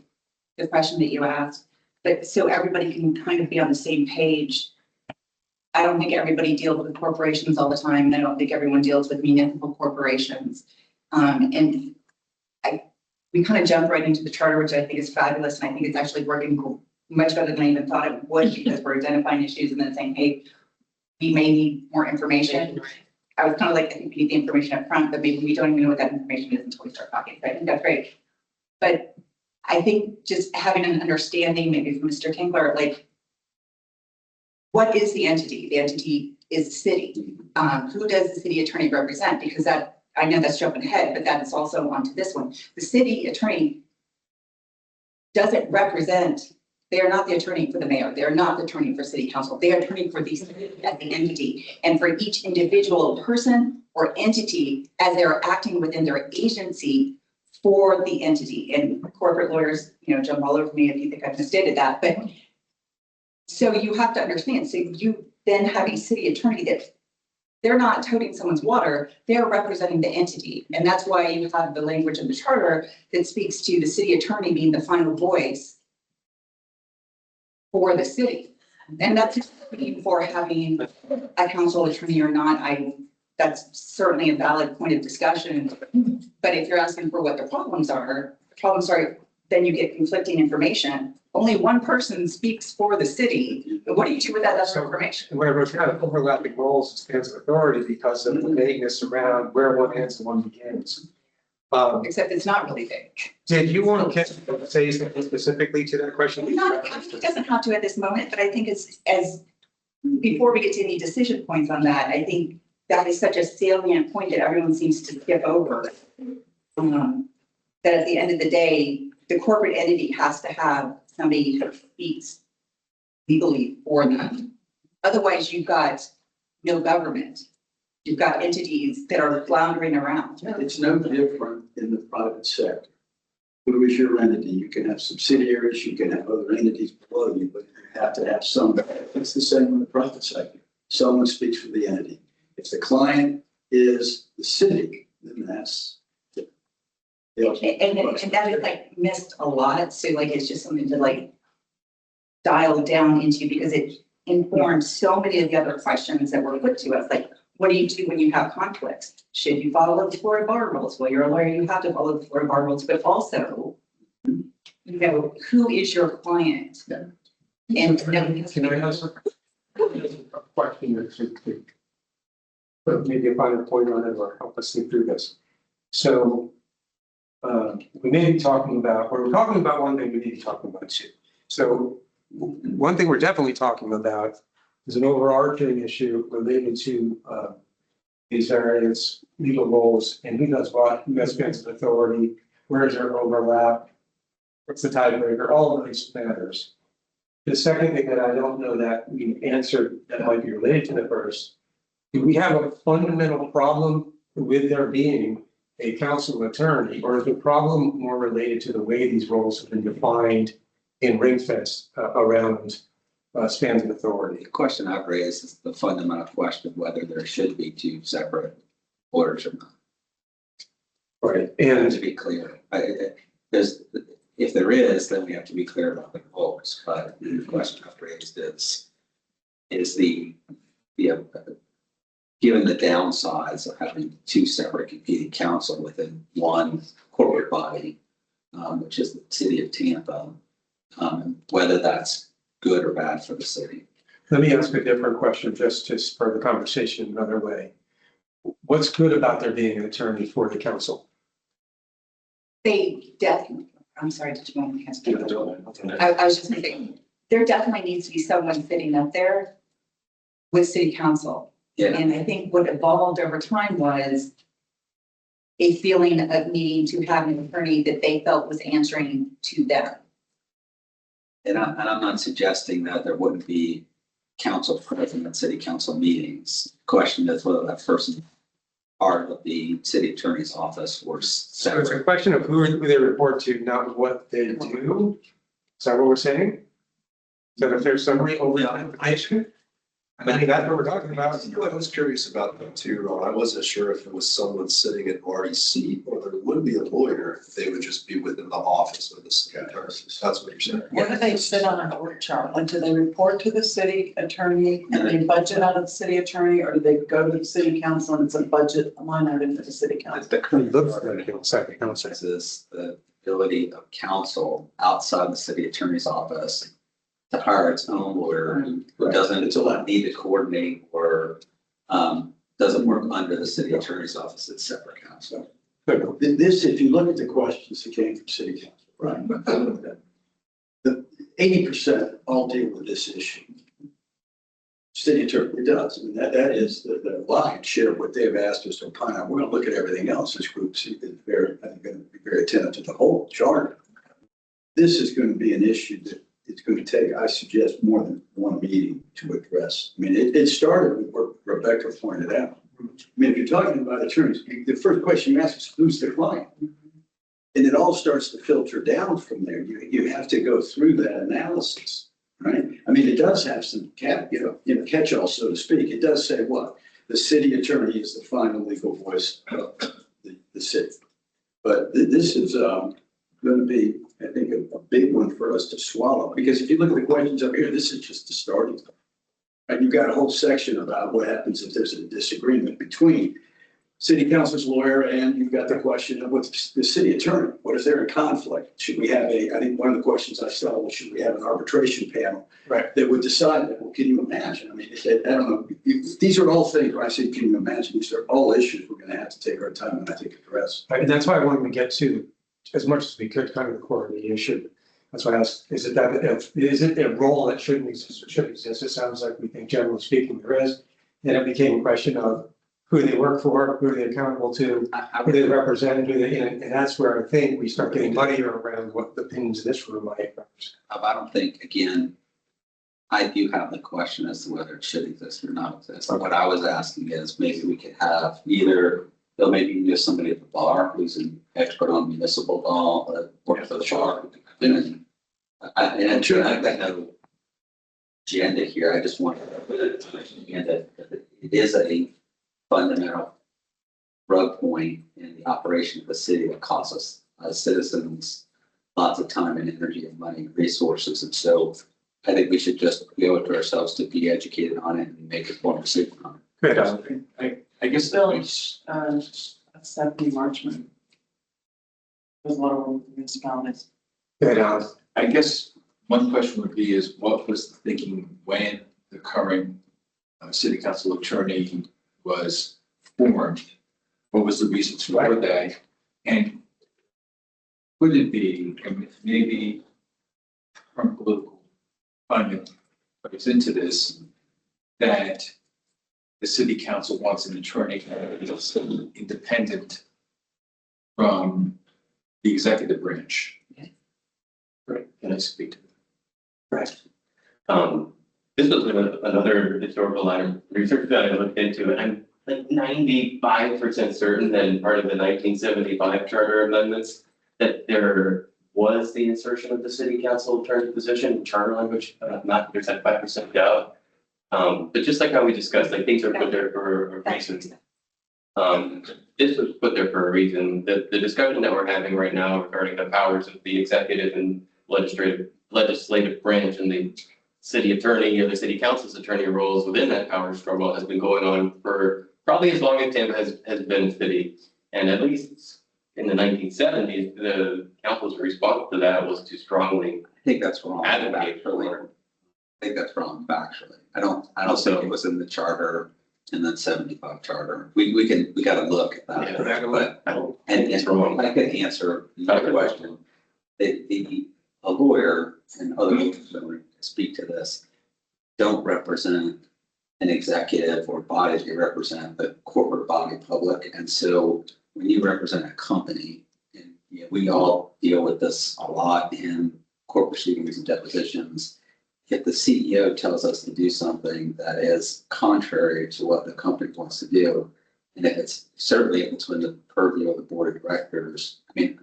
the question that you asked, but so everybody can kind of be on the same page. I don't think everybody deals with corporations all the time, and I don't think everyone deals with municipal corporations. And we kind of jump right into the charter, which I think is fabulous, and I think it's actually working much better than I even thought it would, because we're identifying issues and then saying, hey, we may need more information. I was kind of like, I think we need the information up front, but maybe we don't even know what that information is until we start talking. So I think that's great. But I think just having an understanding, maybe from Mr. Tinkler, like, what is the entity? The entity is the city. Who does the city attorney represent? Because that, I know that's jumping ahead, but that is also onto this one. The city attorney doesn't represent, they are not the attorney for the mayor. They are not the attorney for city council. They are attorney for the city as the entity. And for each individual person or entity, as they're acting within their agency for the entity. And corporate lawyers, jump all over me if you think I've misstated that. But so you have to understand, so you then have a city attorney that they're not toting someone's water, they're representing the entity. And that's why you have the language of the charter that speaks to the city attorney being the final voice for the city. And that's for having a council attorney or not. That's certainly a valid point of discussion. But if you're asking for what the problems are, then you get conflicting information. Only one person speaks for the city. But what do you do with that other information? And whatever kind of overlapping roles and spans of authority because of the vagueness around where one ends and one begins. except it's not really big. Did you want to say something specifically to that question? Not, I mean, it doesn't have to at this moment, but I think it's as, before we get to any decision points on that, I think that is such a salient point that everyone seems to skip over. That at the end of the day, the corporate entity has to have somebody who speaks legally for them. Otherwise, you've got no government. You've got entities that are floundering around. It's no different in the private sector. Who is your entity? You can have subsidiaries, you can have other entities below you, but you have to have somebody. It's the same in the private sector. Someone speaks for the entity. If the client is the city, then that's. And that is like missed a lot, so like it's just something to like dial down into because it informs so many of the other questions that were put to us, like what do you do when you have conflicts? Should you follow the Florida bar rules? Well, you're a lawyer, you have to follow the Florida bar rules, but also, you know, who is your client? And Can I ask a question or to put maybe a finer point on it or help us think through this? So we may be talking about, we're talking about one thing, we need to talk about two. So one thing we're definitely talking about is an overarching issue related to these various legal roles and who does what, who has spans of authority, where is there overlap, what's the tiebreaker, all of these matters. The second thing that I don't know that we answered that might be related to the first, do we have a fundamental problem with there being a council attorney, or is the problem more related to the way these roles have been defined in ring fence around spans of authority? The question I've raised is the fundamental question of whether there should be two separate orders or not. Right, And and to be clear, if there is, then we have to be clear about the roles. But the question I've raised is given the downsides of having two separate competing counsel within one corporate body, which is the city of Tampa, whether that's good or bad for the city. let me ask a different question just to spur the conversation another way. What's good about there being an attorney for the council? they definitely, I'm sorry, did you want me to answer? I was just gonna say, there definitely needs to be someone sitting up there with city council. Yeah. And I think what evolved over time was a feeling of needing to have an attorney that they felt was answering to them. And I'm not suggesting that there wouldn't be council present at city council meetings. Question is whether that person part of the city attorney's office or So it's a separate. question of who they report to, not what they do. Is that what we're saying? Is that a fair summary over information? I mean, that's what we're talking about. You know, I was curious about that too, Ron. I wasn't sure if it was someone sitting at Marty's seat or there would be a lawyer. They would just be within the office of the city attorney. That's what you're saying. Where do they sit on an org chart? Like, do they report to the city attorney and they budget out of the city attorney, or do they go to the city council and it's a budget line item for the city council? The current Looks like it's second council. is the ability of council outside the city attorney's office to hire its own lawyer who doesn't need to coordinate or doesn't work under the city attorney's office. It's separate council. This, if you look at the questions that came from city council, right? The 80% all deal with this issue. City attorney does. I mean, that is the lion's share of what they've asked us to opine on. We're gonna look at everything else. This group's very, I think, gonna be very attentive to the whole charter. This is gonna be an issue that it's going to take, I suggest, more than one meeting to address. I mean, it started with what Rebecca pointed out. I mean, if you're talking about attorneys, the first question you ask is, who's the client? And it all starts to filter down from there. You have to go through that analysis, right? I mean, it does have some catch-all, so to speak. It does say what? The city attorney is the final legal voice of the city. But this is going to be, I think, a big one for us to swallow, because if you look at the questions up here, this is just the starting point. And you've got a whole section about what happens if there's a disagreement between city council's lawyer, and you've got the question of what's the city attorney? What is there in conflict? Should we have I think one of the questions I saw was, should we have an arbitration panel? Right. That would decide that? Well, can you imagine? I mean, I don't know. These are all things, when I say, can you imagine, these are all issues we're gonna have to take our time and I think address. Right, and that's why I wanted to get to, as much as we could, kind of the core of the issue. That's why I asked, is it a role that shouldn't exist or should exist? It sounds like we think generally speaking there is. And it became a question of who they work for, who they're accountable to, who they represent, and that's where I think we start getting muddier around what the opinions of this room might represent. I don't think, again, I do have the question as to whether it should exist or not exist. What I was asking is maybe we could have either, they'll maybe just somebody at the bar who's an expert on municipal law, works for the bar. And I'm sure I've got no agenda here. I just want to put it in that it is a fundamental rub point in the operation of the city that costs us as citizens lots of time and energy and money and resources. And so I think we should just owe it to ourselves to be educated on it and make a informed decision on it. I guess. Village, Stephanie Marchman. There's a lot of municipalities. I guess one question would be is what was the thinking when the current city council attorney was formed? What was the reasons for that? And could it be, and maybe from political climate plays into this, that the city council wants an attorney that is independent from the executive branch? Right, can I speak to that? Right. This was another historical line of research that I looked into, and I'm like 95% certain that in part of the 1975 charter amendments, that there was the insertion of the city council attorney position in charter language, not 5% doubt. But just like how we discussed, like things are put there for a reason. This was put there for a reason. The discussion that we're having right now regarding the powers of the executive and legislative branch and the city attorney or the city council's attorney roles within that power struggle has been going on for probably as long as Tampa has been a city. And at least in the 1970s, the council's response to that was to strongly I think that's wrong. advocate for. I think that's wrong factually. I don't think it was in the charter and then 75 charter. We gotta look at that. Yeah, But, I don't and think it's wrong. I could answer your question. A lawyer and other lawyers that would speak to this don't represent an executive or body, they represent the corporate body public. And so when you represent a company, and we all deal with this a lot in corporate proceedings and depositions, if the CEO tells us to do something that is contrary to what the company wants to do, and if it's within the purview of the board of directors, I mean,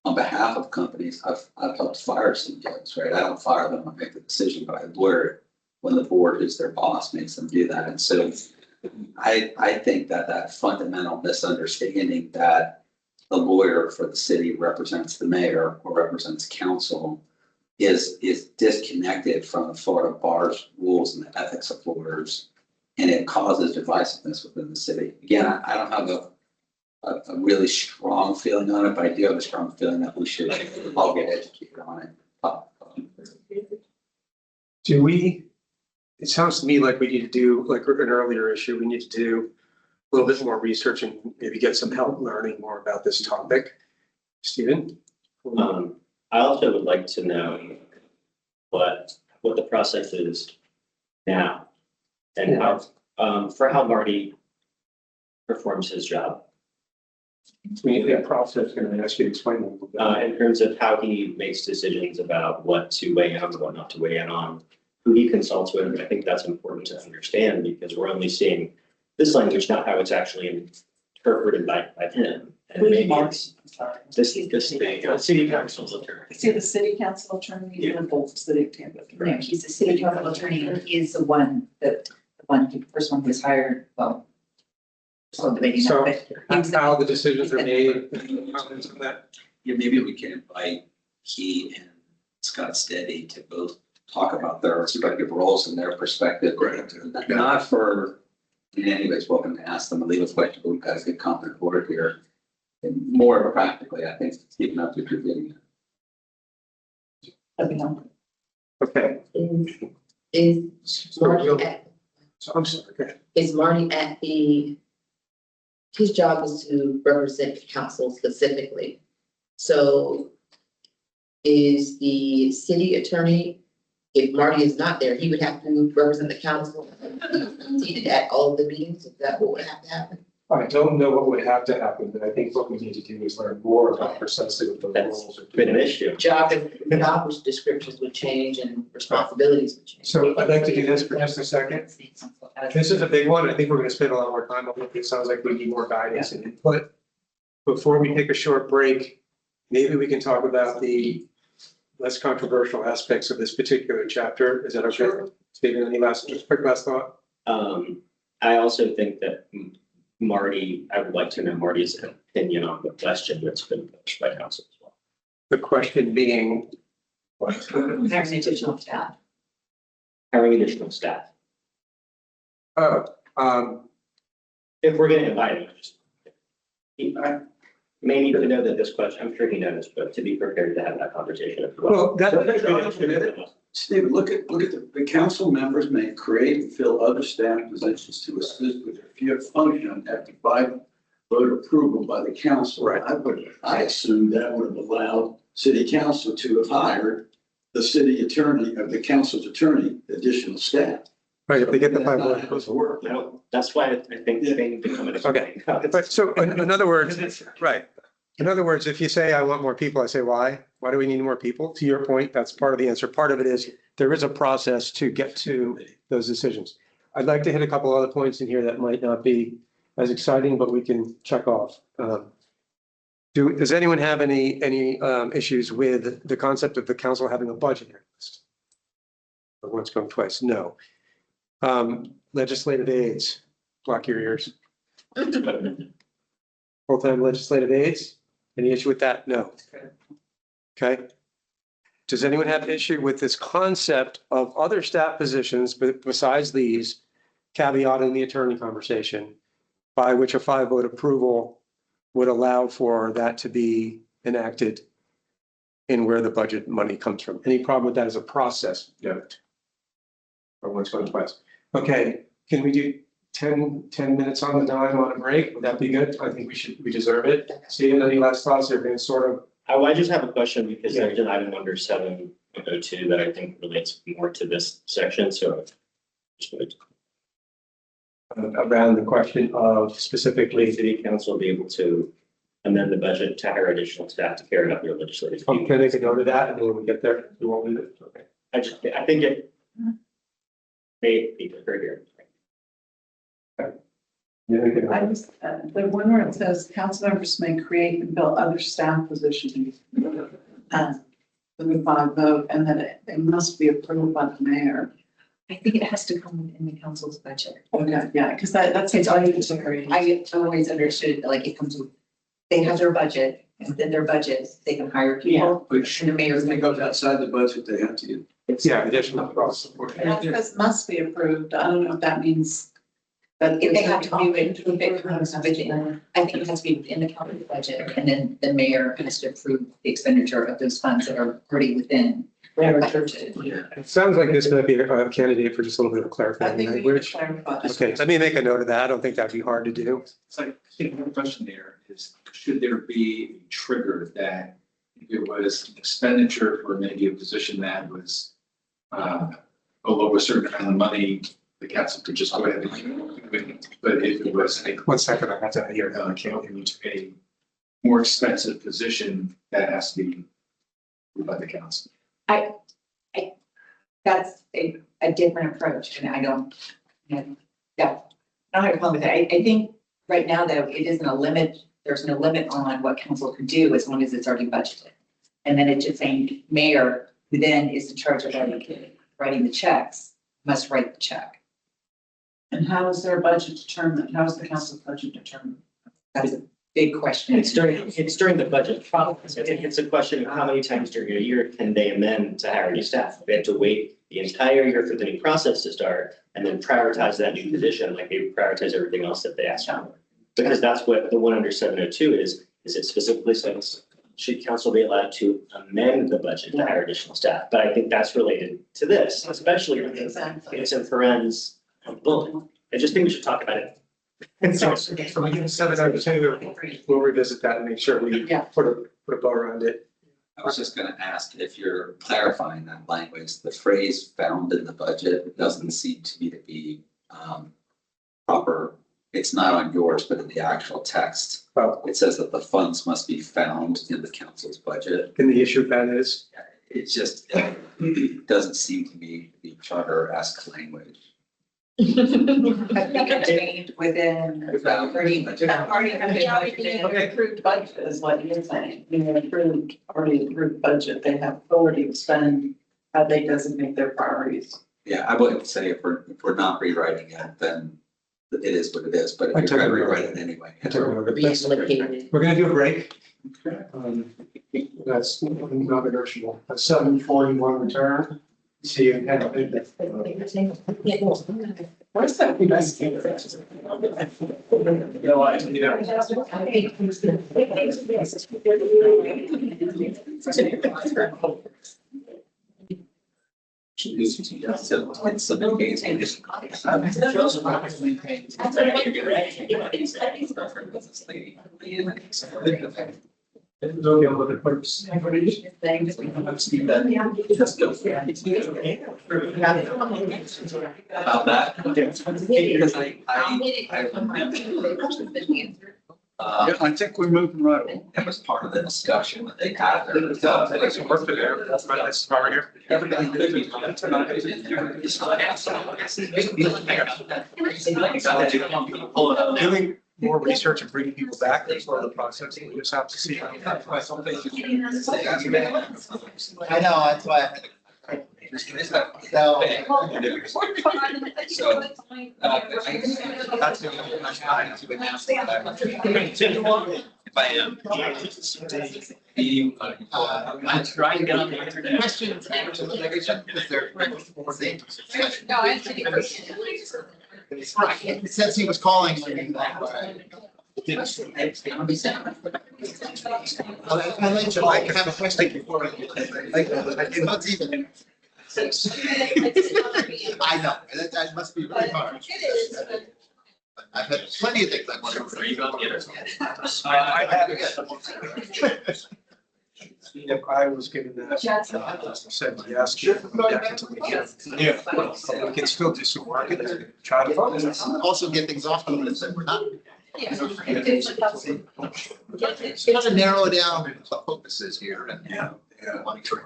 on behalf of companies, I've helped fire CEOs, right? I don't fire them, I make the decision, but I lawyer when the board, who's their boss, makes them do that. And so I think that fundamental misunderstanding that the lawyer for the city represents the mayor or represents council is disconnected from the Florida bar's rules and the ethics of lawyers, and it causes divisiveness within the city. Again, I don't have a really strong feeling on it, but I do have a strong feeling that we should all get educated on it. Do we, it sounds to me like we need to do, like an earlier issue, we need to do a little bit more research and maybe get some help learning more about this topic. Stephen? I also would like to know what the process is now and how Marty performs his job. That process, going to ask you to explain a little bit. In terms of how he makes decisions about what to weigh in on, what not to weigh in on, who he consults with. I think that's important to understand because we're only seeing this language, not how it's actually interpreted by him. And Who's maybe Mark? it's I'm sorry. this city council's attorney. See, the city council attorney and the city of Tampa. No, he's the city council attorney, and he is the first one who was hired, well. Still debating So that, but he was how the decisions are made, comments on that? Yeah, maybe we can invite he and Scott Steady to both talk about their respective roles and their perspective. Not for And anybody's welcome to ask them a legal question, but we've got to get competent board here. And more practically, I think, keeping up with your getting it. Okay. Is Marty at, So I'm sorry, go ahead. is Marty at his job is to represent the council specifically. So is the city attorney, if Marty is not there, he would have to represent the council. Seated at all of the meetings, is that what would have to happen? I don't know what would have to happen, but I think what we need to do is learn more about precisely what the That's roles are. been an issue. Job descriptions would change and responsibilities would change. So I'd like to do this for just a second. This is a big one. I think we're gonna spend a lot more time on it. It sounds like we need more guidance and input. Before we take a short break, maybe we can talk about the less controversial aspects of this particular chapter. Is that okay? Stephen, any just quick last thought? I also think that Marty, I would like to know Marty's opinion on the question that's been posed by council as well. The question being, what? Hiring additional staff. Hiring additional staff. If we're gonna invite him, I may need to know that this question, I'm sure he knows, but to be prepared to have that conversation as well. Well, that, Steve, look at the council members may create and fill other staff positions to assist with their function after 5 vote approval by the council. Right. I assume that would have allowed city council to have hired the city attorney or the council's attorney, additional staff. right, if they get the 5 That's votes. not work. No, that's why I think they need to come in. Okay. But so in other words, right. In other words, if you say, I want more people, I say, why? Why do we need more people? To your point, that's part of the answer. Part of it is there is a process to get to those decisions. I'd like to hit a couple other points in here that might not be as exciting, but we can check off. Does anyone have any issues with the concept of the council having a budget list? Or once going twice? No. Legislative aids, block your ears. Full-time legislative aids, any issue with that? No. Okay. Does anyone have an issue with this concept of other staff positions, but besides these, caveating the attorney conversation, by which a 5 vote approval would allow for that to be enacted in where the budget money comes from? Any problem with that as a process note? Or once going twice? Okay, can we do 10 minutes on the dime on a break? Would that be good? I think we deserve it. Stephen, any last thoughts? They're being sort of. I just have a question because there's an item under 702 that I think relates more to this section, so. Just wanted to- Around the question of specifically. City council be able to amend the budget to hire additional staff to carry out their legislative. Can I make a note of that? And then when we get there, we won't leave it. Okay. I think it may be heard here. I just, the one where it says council members may create and fill other staff positions. With a 5 vote, and then it must be approved by the mayor. I think it has to come in the council's budget. Okay, yeah, because that's. It's always, I always understood, like, it comes with, they have their budget, and then their budget, they can hire people. Which, And the mayor's. if it goes outside the budget, they have to get. Yeah, additional cross support. It says must be approved. I don't know if that means that. If they have to do it, if it comes within, I think it has to be within the county budget, and then the mayor has to approve the expenditure of those funds that are already within. their budget. It sounds like this might be a candidate for just a little bit of I clarifying think we need to language. clarify. Okay, let me make a note of that. I don't think that'd be hard to do. It's like, I think one question there is, should there be a trigger that if it was an expenditure for maybe a position that was below a certain amount of money, the council could just go ahead and do it. But if it was a 1 second, I have to hear that. I can't hear you. a more expensive position, that has to be approved by the council. That's a different approach, and I don't, yeah, I don't have a problem with that. I think right now, though, it isn't a limit, there's no limit on what council could do as long as it's already budgeted. And then it's just saying mayor, who then is in charge of writing the checks, must write the check. And how is their budget determined? How is the council's budget determined? That's a big question. It's during the budget process. I think it's a question of how many times during a year can they amend to hire new staff? If they have to wait the entire year for the new process to start, and then prioritize that new position, like they prioritize everything else that they asked for. Because that's what the one under 702 is it specifically says, should council be allowed to amend the budget to hire additional staff? But I think that's related to this, especially when it's in parens bullet. I just think we should talk about it. So we get 702, we'll revisit that and make sure we put a bow around it. I was just gonna ask if you're clarifying that language, the phrase found in the budget doesn't seem to me to be proper. It's not on yours, but in the actual text, it says that the funds must be found in the council's budget. And the issue of that is, It just doesn't seem to me to be charter-esque language. I think it changed within. Already Approved budget is what you're saying, already approved budget, they have authority to spend how they designate their priorities. Yeah, I would say if we're not rewriting it, then it is what it is, but if you're gonna rewrite it anyway. we're gonna do a break. That's non-negotiable. At 7:41 return. See you again. Where's that? Don't get with the purpose. About that? Because I remember. Yeah, I think we're moving right along. It was part of the discussion that they had there. There's some work to do. That's my next power here. Everybody could be. Doing more research and bringing people back, that's part of the process. We just have to see. I know, that's why. So. That's the only I'm trying to announce that. If I am. I'm trying to get on the internet. Questions. Right, it says he was calling. I can have a question before. It's even. I know, that must be really hard. I've had plenty of things I want to. Are you on the internet? I have. If I was given that, said yes. Yeah, but we can still do some work and try to focus. Also get things off the list that we're not. Try to narrow down the focuses here and. Yeah. Monitoring.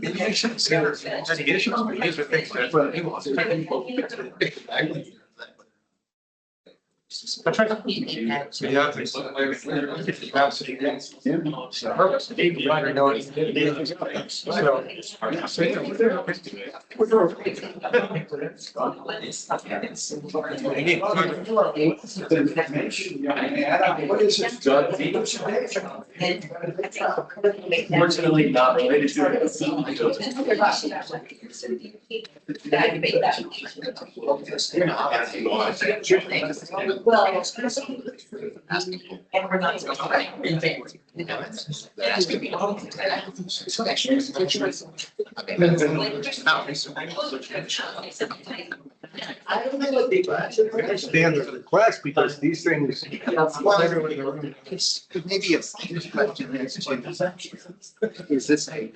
Any issues, these are things that he wants. I try to. Yeah, I think so. I know it's. Fortunately, not related to it. Well. And we're not. I understand the request because these things. Everyone in the room. Maybe a question is this a?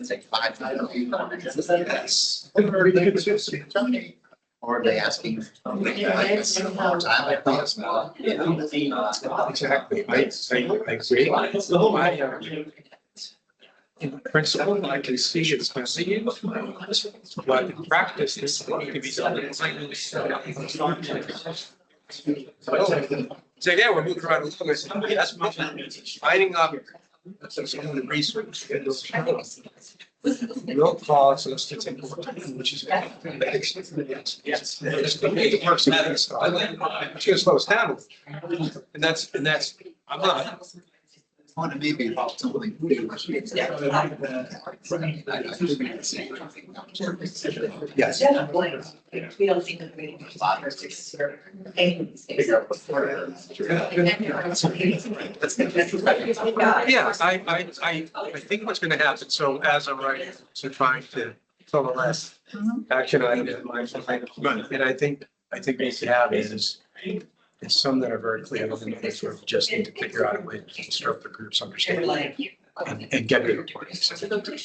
Take 5 minutes. Or are they asking? More time? Exactly. I agree. In principle, I can see it's messy, but in practice, this can be done. So yeah, we're moving right along. Yes, lining up some of the research. Will cause us to take more time, which is. Yes. It works. It's gonna slow us down. And that's, I'm not. want to maybe about something. Yes. We don't think that we need to any of these things. Yeah, I think what's gonna happen, so as I'm writing, so trying to fill the last action item in my mind, and I think what we have is some that are very clear, and others sort of just need to figure out a way to construct the groups understand and get the reporting. Particularly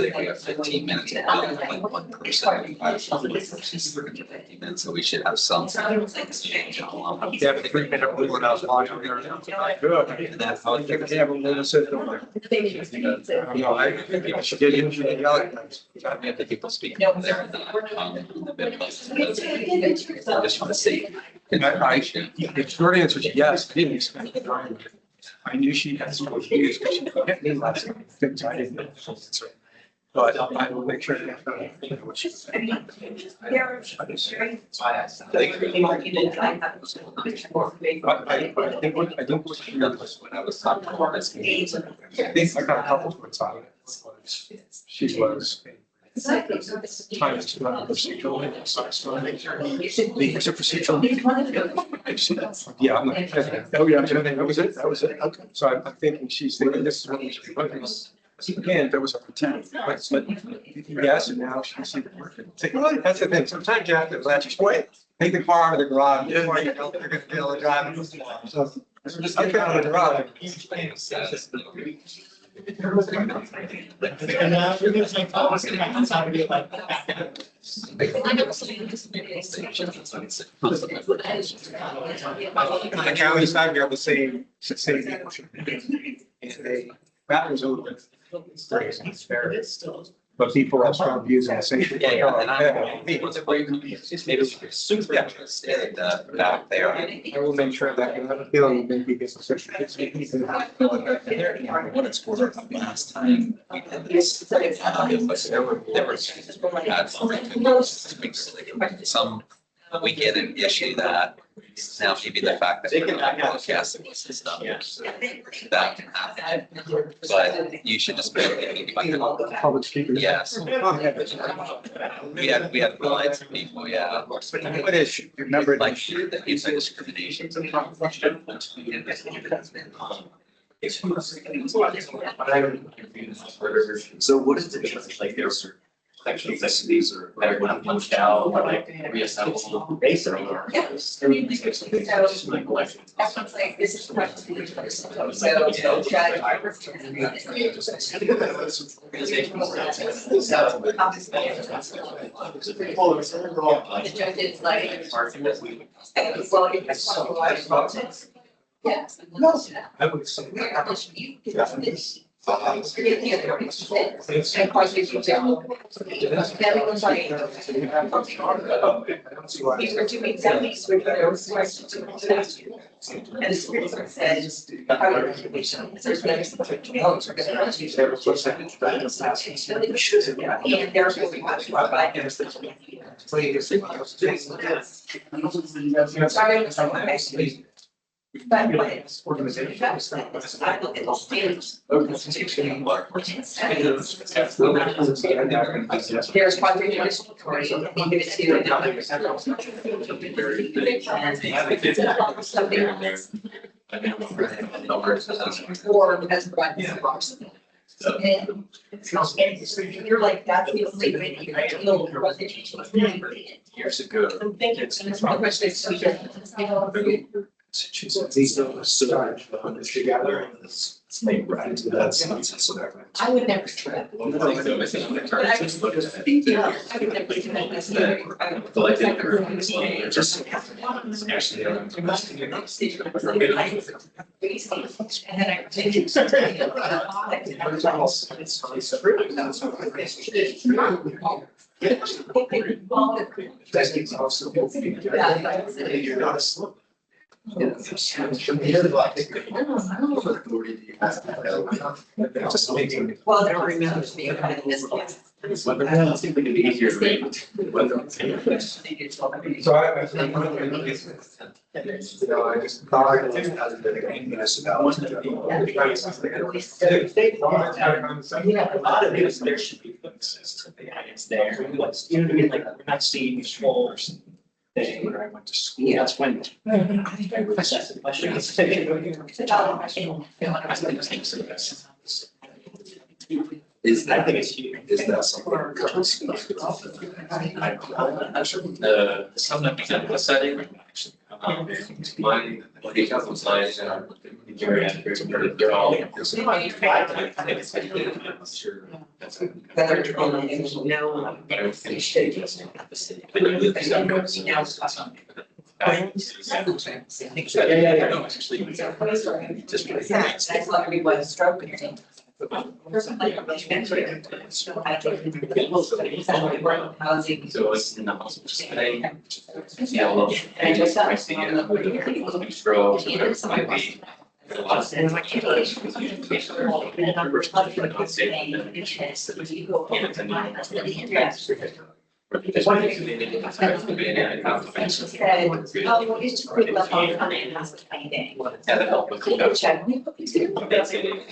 if we have 15 minutes, like one person, 15 minutes, so we should have some. Yeah, 3-minute rule when I was watching there. Good. And that's how it Yeah, but Luna said, no, I think I should get into the yelling. we have the people speaking there in the middle. I just want to see. The short answer is yes, it is. I knew she had some issues because she hit me last time, things I didn't know. But I will make sure that what she was saying. I think what she was when I was talking about this. I think I got a couple of words out of it. She was. Time is not procedural. It's a procedural. Yeah, I'm not. Oh, yeah, that was it. That was it. Okay. So I'm thinking she's thinking this is what we should be looking at. Again, there was a pretend, but yes, and now she's see the work. Well, that's the thing. Sometimes you have to let you wait. Take the car out of the garage before you know you're going to be able to drive it. So just get out of the garage. And now you're gonna say, oh, it's gonna be like that. On the county side, we have the same. And that was over. But people have strong views on the same. Maybe we could super understand back there. I will make sure that, I have a feeling maybe this is. What it's for last time we did this. There were some, we get an issue that now maybe the fact that we're not broadcasting this and stuff. That can happen, but you should just be Public speakers. yes. We had lines of people, yeah. What is, remember, Like the anti-discrimination. So what is the difference, like there's sections that these are better when punched out or like reassembled? Basically. Yes, I mean, so, everyone's like, this is the question. So, the judge is like, well, it's yes. I would say. And of course, if you tell. Everyone's like. These were two examples where there was questions to ask you. And the Supreme Court says, how your occupation, there's no. And therefore we have to provide. Sorry. But what? Organization. I look at the states. There's quadrilateral authority, we give it to. Something. Or as provided. And you're like, that's the only way that you can deal with residential. Years ago. These are started together and this snake right into that sense. I would never try. But I was thinking, I would never do that necessarily. Just. Actually. And then I take it. You're not a slip. Just Well, there remembers me in this case. Seems like it'd be easier to read. So I just thought I could A lot of this, there should be footsteps to the it's there. You know what I mean? Like, we're not seeing small thing where I went to school. That's when. That's the question. I think it's huge. Is that something? Some of the setting. My, the council signs, very accurate, they're all. Sure. That's a- But I would think she just. Yeah. No, it's actually. Just. That's what everybody was stroking. Housing. So it's in the hospital setting. Yeah, well. I see it. Stroke, whatever it might be. There's a lot of. Just one thing. Said, oh, well, it's just quick, let me come in and ask anything. Check.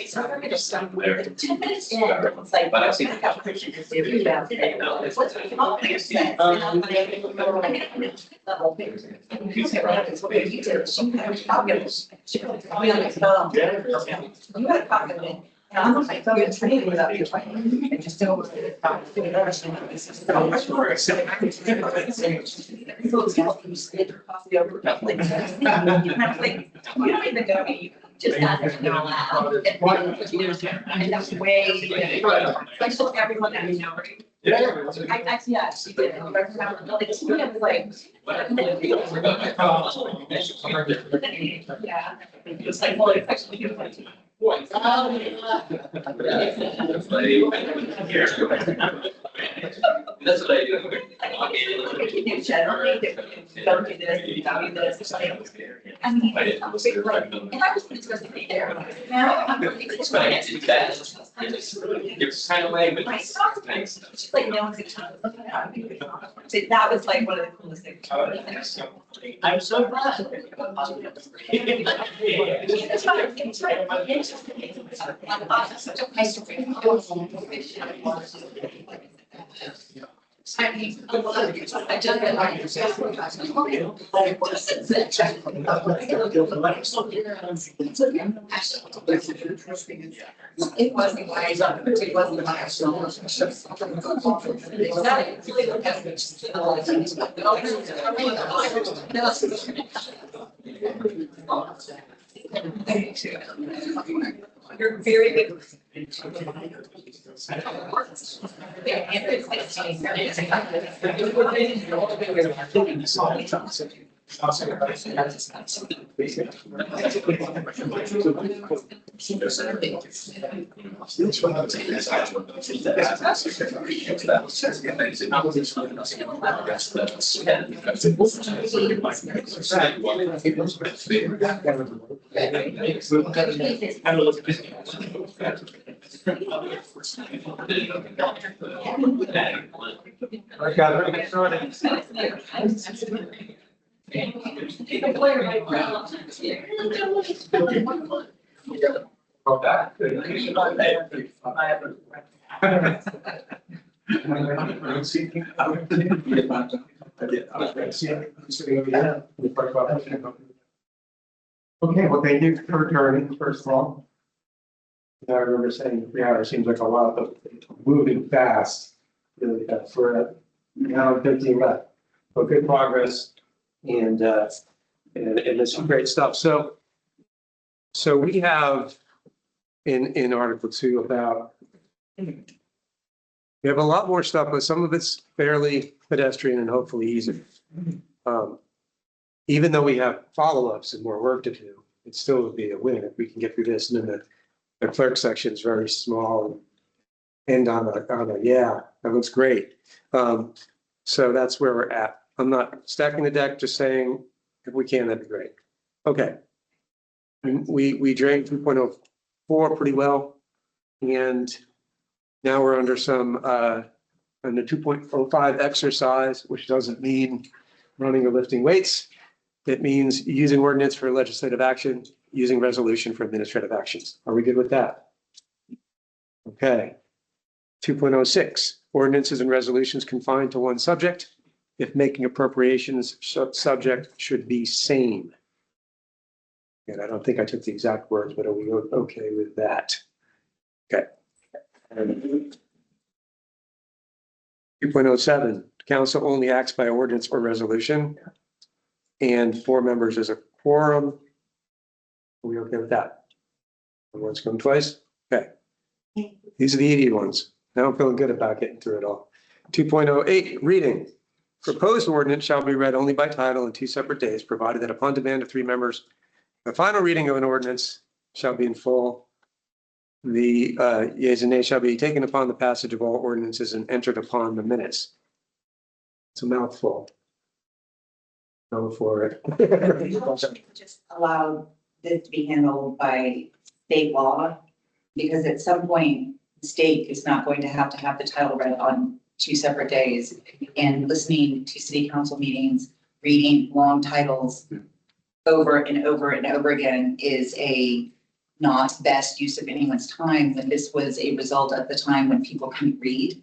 So I'm gonna just stop there. 10 minutes in, it's like, But I've seen- I got pictures every about it. What's the whole thing says? And I'm like, level. It's what you did. She had a copy of it. She put it on his phone. You had a copy of it. And I'm like, you're training without your phone. And just don't. Coffee over. Like, you don't even know me. You just got to know loud. And that's way. I told everyone that you know. Yeah, she did. I remember, like, to me, it was like. Yeah. It's like, well, it's actually good. That's what I do. Generally, don't do this, don't do this. I mean, and I was interested in there. Now, I'm really But I can't do that. It's kind of way, but my it's son's nice. just like no one's gonna. So that was like one of the coolest things. I'm so glad. It's right, it's right. It's such a place to bring. I mean, a lot of people, I just read like it wasn't wise, it wasn't You're very good. Okay, well, thank you for returning, first of all. I remember saying 3 hours seems like a lot, but moving fast, really fast. We're at now 15 left, but good progress and there's some great stuff. So we have in Article 2 about, we have a lot more stuff, but some of it's fairly pedestrian and hopefully easy. Even though we have follow-ups and more work to do, it still would be a win if we can get through this. And then the clerk section is very small and on a, yeah, that looks great. So that's where we're at. I'm not stacking the deck, just saying if we can, that'd be great. Okay. And we drained 2.04 pretty well. And now we're under some and the 2.05 exercise, which doesn't mean running or lifting weights. It means using ordinance for legislative action, using resolution for administrative actions. Are we good with that? Okay. 2.06, ordinances and resolutions confined to one subject. If making appropriations, subject should be same. And I don't think I took the exact words, but are we okay with that? Okay. 2.07, council only acts by ordinance or resolution. And 4 members is a quorum. Are we okay with that? Everyone's going twice? Okay. These are the easy ones. Now I'm feeling good about getting through it all. 2.08, reading. Proposed ordinance shall be read only by title in 2 separate days, provided that upon demand of 3 members, the final reading of an ordinance shall be in full. The yeas and nays shall be taken upon the passage of all ordinances and entered upon the minutes. It's a mouthful. Go for it. Just allow this to be handled by state law, because at some point, the state is not going to have the title read on 2 separate days. And listening to city council meetings, reading long titles over and over and over again is a not best use of anyone's time, when this was a result of the time when people couldn't read.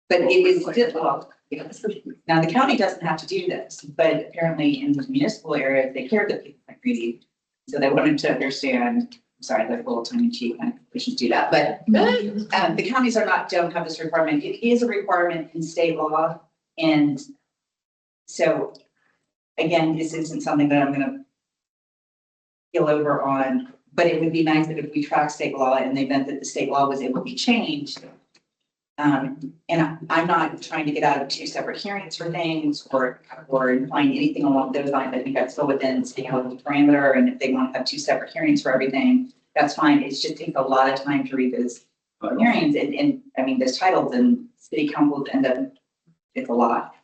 But it was difficult. Yes. Now, the county doesn't have to do this, but apparently in the municipal area, they cared that people couldn't read. So they wanted to understand, I'm sorry, they're a little tongue in cheek, we should do that, but the counties don't have this requirement. It is a requirement in state law. And so, again, this isn't something that I'm gonna kill over on, but it would be nice that if we track state law in the event that the state law was able to be changed. And I'm not trying to get out of 2 separate hearings for things or implying anything along those lines. I think that's still within city council parameter, and if they want to have 2 separate hearings for everything, that's fine. It's just takes a lot of time to read those hearings and I mean, those titles, and city council end up, it's a lot.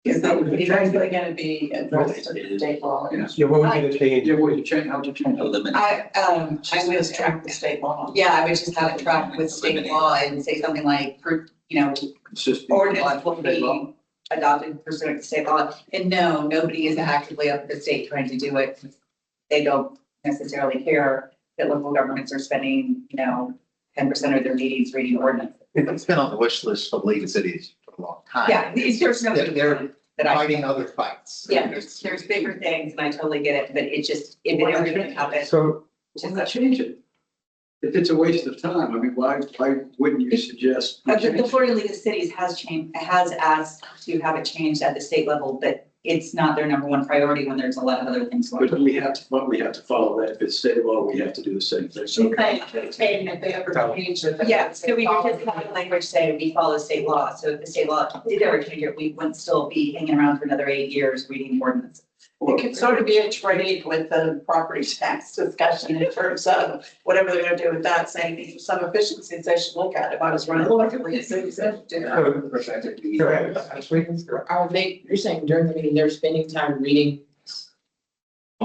Is that eventually gonna be addressed in state law? Yeah, what would be the change? Yeah, what you change, how'd you change? Eliminate. I would track the state law. Yeah, I would just have it tracked with state law and say something like, Consistent. ordinance will be adopted pursuant to state law. And no, nobody is actively up at the state trying to do it. They don't necessarily care that local governments are spending, 10% of their meetings reading ordinance. It's been on the wish list of League of Cities for a long time. Yeah, there's no. They're that I. fighting other fights. Yeah, there's bigger things, and I totally get it, but it just, if it ever didn't happen. So, Why not change it? If it's a waste of time, I mean, why wouldn't you suggest? we The change it? Florida League of Cities has asked to have it changed at the state level, but it's not their number 1 priority when there's a lot of other things going But on. we have to follow that. If it's state law, we have to do the same thing. So If they ever change it. Yeah, so we would just have the language say we follow state law. So if the state law did ever change it, we wouldn't still be hanging around for another 8 years reading ordinance. It could sort of be a trade with the property tax discussion in terms of whatever they're gonna do with that, saying these are some efficiencies they should look at. If I was running locally, the city said to do that. go ahead, Ashley. Are they, you're saying during the meeting, they're spending time reading?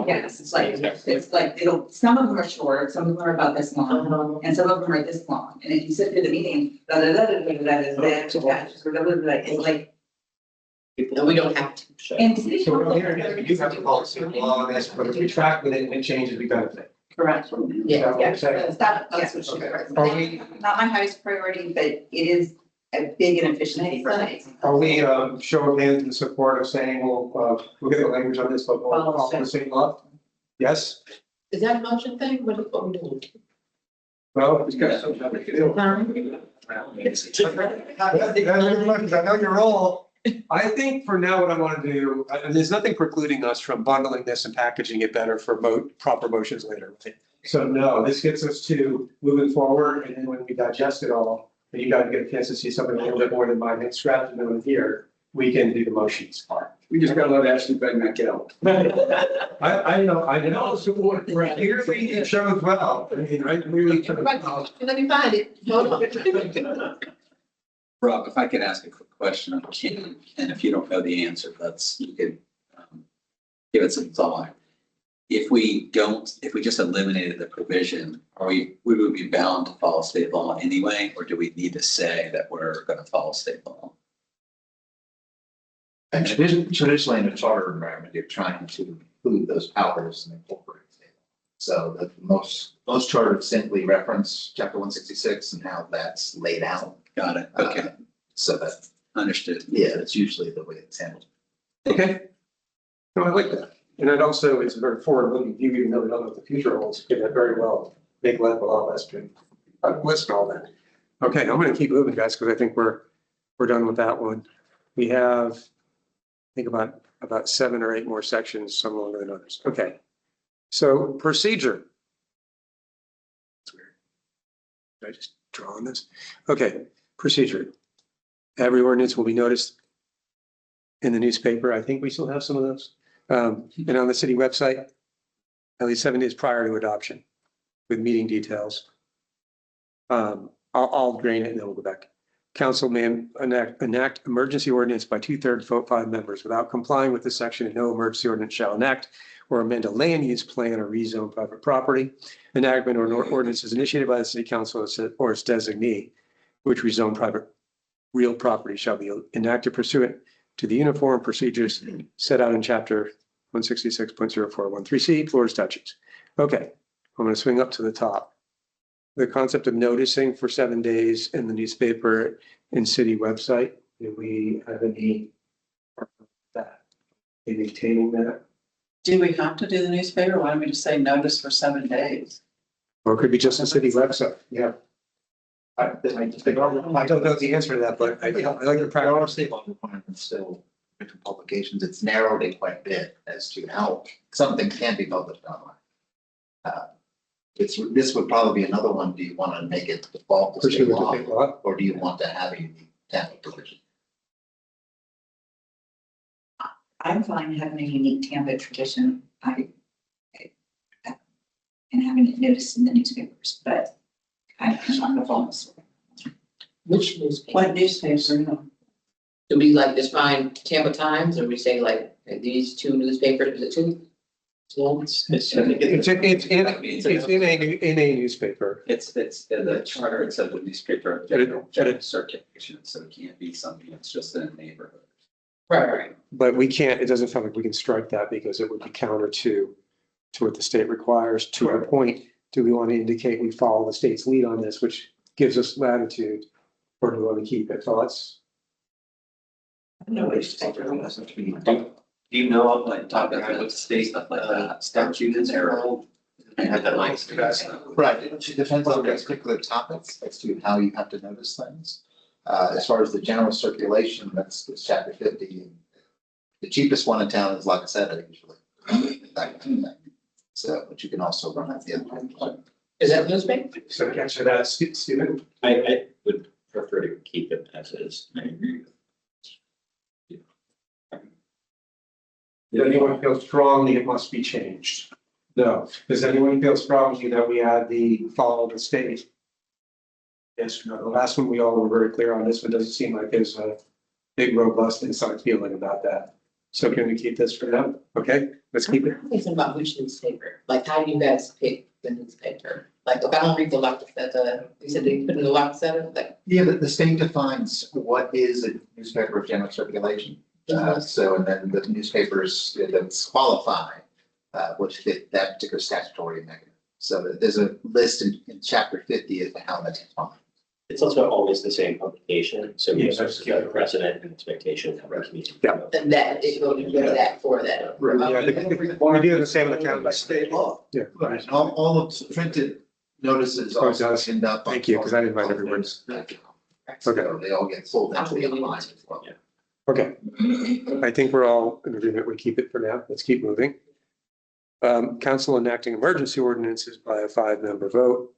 Yes, it's like, some of them are short, some of them are about this long, and some of them are this long. And if you sit through the meeting, it's like, And we don't have to. and city So council. here, you have to follow state law on this, but if we track with it and it changes, we benefit. Correct. Yeah. Yeah, that's what she. Are we, Not my highest priority, but it is a big inefficiency for me. are we, show of hands in support of saying, we'll get the language on this, but we'll follow the state law? Yes? Is that a motion thing? What are we doing? Well, it's got some kind of deal. I know your role. I think for now, what I want to do, and there's nothing precluding us from bundling this and packaging it better for proper motions later. Right? So no, this gets us to moving forward, and then when we digest it all, and you guys get a chance to see something a little bit more than my next draft and then here, we can do the motions part. We just gotta let Ashley bang that out. I know, support, clearly it shows well, I mean, right, clearly. Let me find it. Rob, if I could ask a quick question on King, and if you don't know the answer, you could give it some thought. if we just eliminated the provision, we would be bound to follow state law anyway, or do we need to say that we're gonna follow state law? And traditionally in a charter environment, you're trying to include those powers and incorporate it. So the most charters simply reference chapter 166 and how that's laid out. Got it, okay, So that, understood. yeah, that's usually the way it's handled. Okay. No, I like that. And it also is a very forward-looking view, even though we don't know what the future holds. Did that very well. Make life a lot less good. List all that. Okay, I'm gonna keep moving, guys, because I think we're done with that one. We have, I think about 7 or 8 more sections, some longer than others. Okay. So procedure. That's weird. Did I just draw on this? Okay, procedure. Every ordinance will be noticed in the newspaper. I think we still have some of those. And on the city website, at least 7 days prior to adoption with meeting details. I'll drain it and then we'll go back. Council may enact emergency ordinance by 2/3 vote 5 members without complying with this section, and no emergency ordinance shall enact or amend a land use plan or rezone private property. Enactment or an ordinance is initiated by the city council or its designee, which rezone private real property shall be enacted pursuant to the uniform procedures set out in chapter 166.0413C, Florida statutes. Okay, I'm going to swing up to the top. The concept of noticing for 7 days in the newspaper and city website. Do we have any that? Maintaining that? Do we have to do the newspaper? Why don't we just say notice for 7 days? Or it could be just the city website, yeah. I don't know the answer to that, but I like the There are practice. state law requirements still, different publications, it's narrowed it quite a bit as to how something can be published online. This would probably be another one, do you want to make it default to state law, or do you want to have a unique Tampa provision? I'm fine having a unique Tampa tradition. And having it noticed in the newspapers, but I'm not a false. Which newspaper? What newspaper? Do we like define Tampa Times, or we say like these 2 newspapers, is it 2? It's in a newspaper. It's in the charter, it says the newspaper of general circulation, so it can't be something that's just in a neighborhood. Right. But we can't, it doesn't sound like we can strike that because it would be counter to what the state requires. To your point, do we want to indicate we follow the state's lead on this, which gives us latitude, or do we want to keep it? Thoughts? No, Do you know of like talk about what state stuff like that statute is there? I have that line. Right, it depends on the particular topics as to how you have to notice things. As far as the general circulation, that's chapter 50. The cheapest one in town is La Gazette usually. So, but you can also run at the other one. Is that newspaper? So answer that, Stephen. I would prefer to keep it as is. I agree. Does anyone feel strongly it must be changed? No. Does anyone feel strongly that we add the follow the state? Yes or no? The last one, we all were very clear on. This one doesn't seem like there's a big, robust inside feeling about that. So can we keep this for now? Okay, let's keep it. I'm thinking about which newspaper, like how do you guys pick the newspaper? Like if I don't read the lock, you said they put in the lock center, like. Yeah, the state defines what is a newspaper of general circulation. So, and then the newspapers that qualify, which fit that particular statutory mechanism. So there's a list in chapter 50 as to how that's defined. It's also always the same publication, so we Yes, have that's a precedent and expectation that we're communicating. Yeah. And that, it go to that for that. Right, yeah, we do the same with the county. By state law. Yeah. Right, and all of the printed notices Oh, it also does. end up. on- Thank you, because I didn't write every word. Okay. Okay. So they all get sold into the online as well. Yeah. Okay. I think we're all in agreement. We keep it for now. Let's keep moving. Council enacting emergency ordinances by a 5-member vote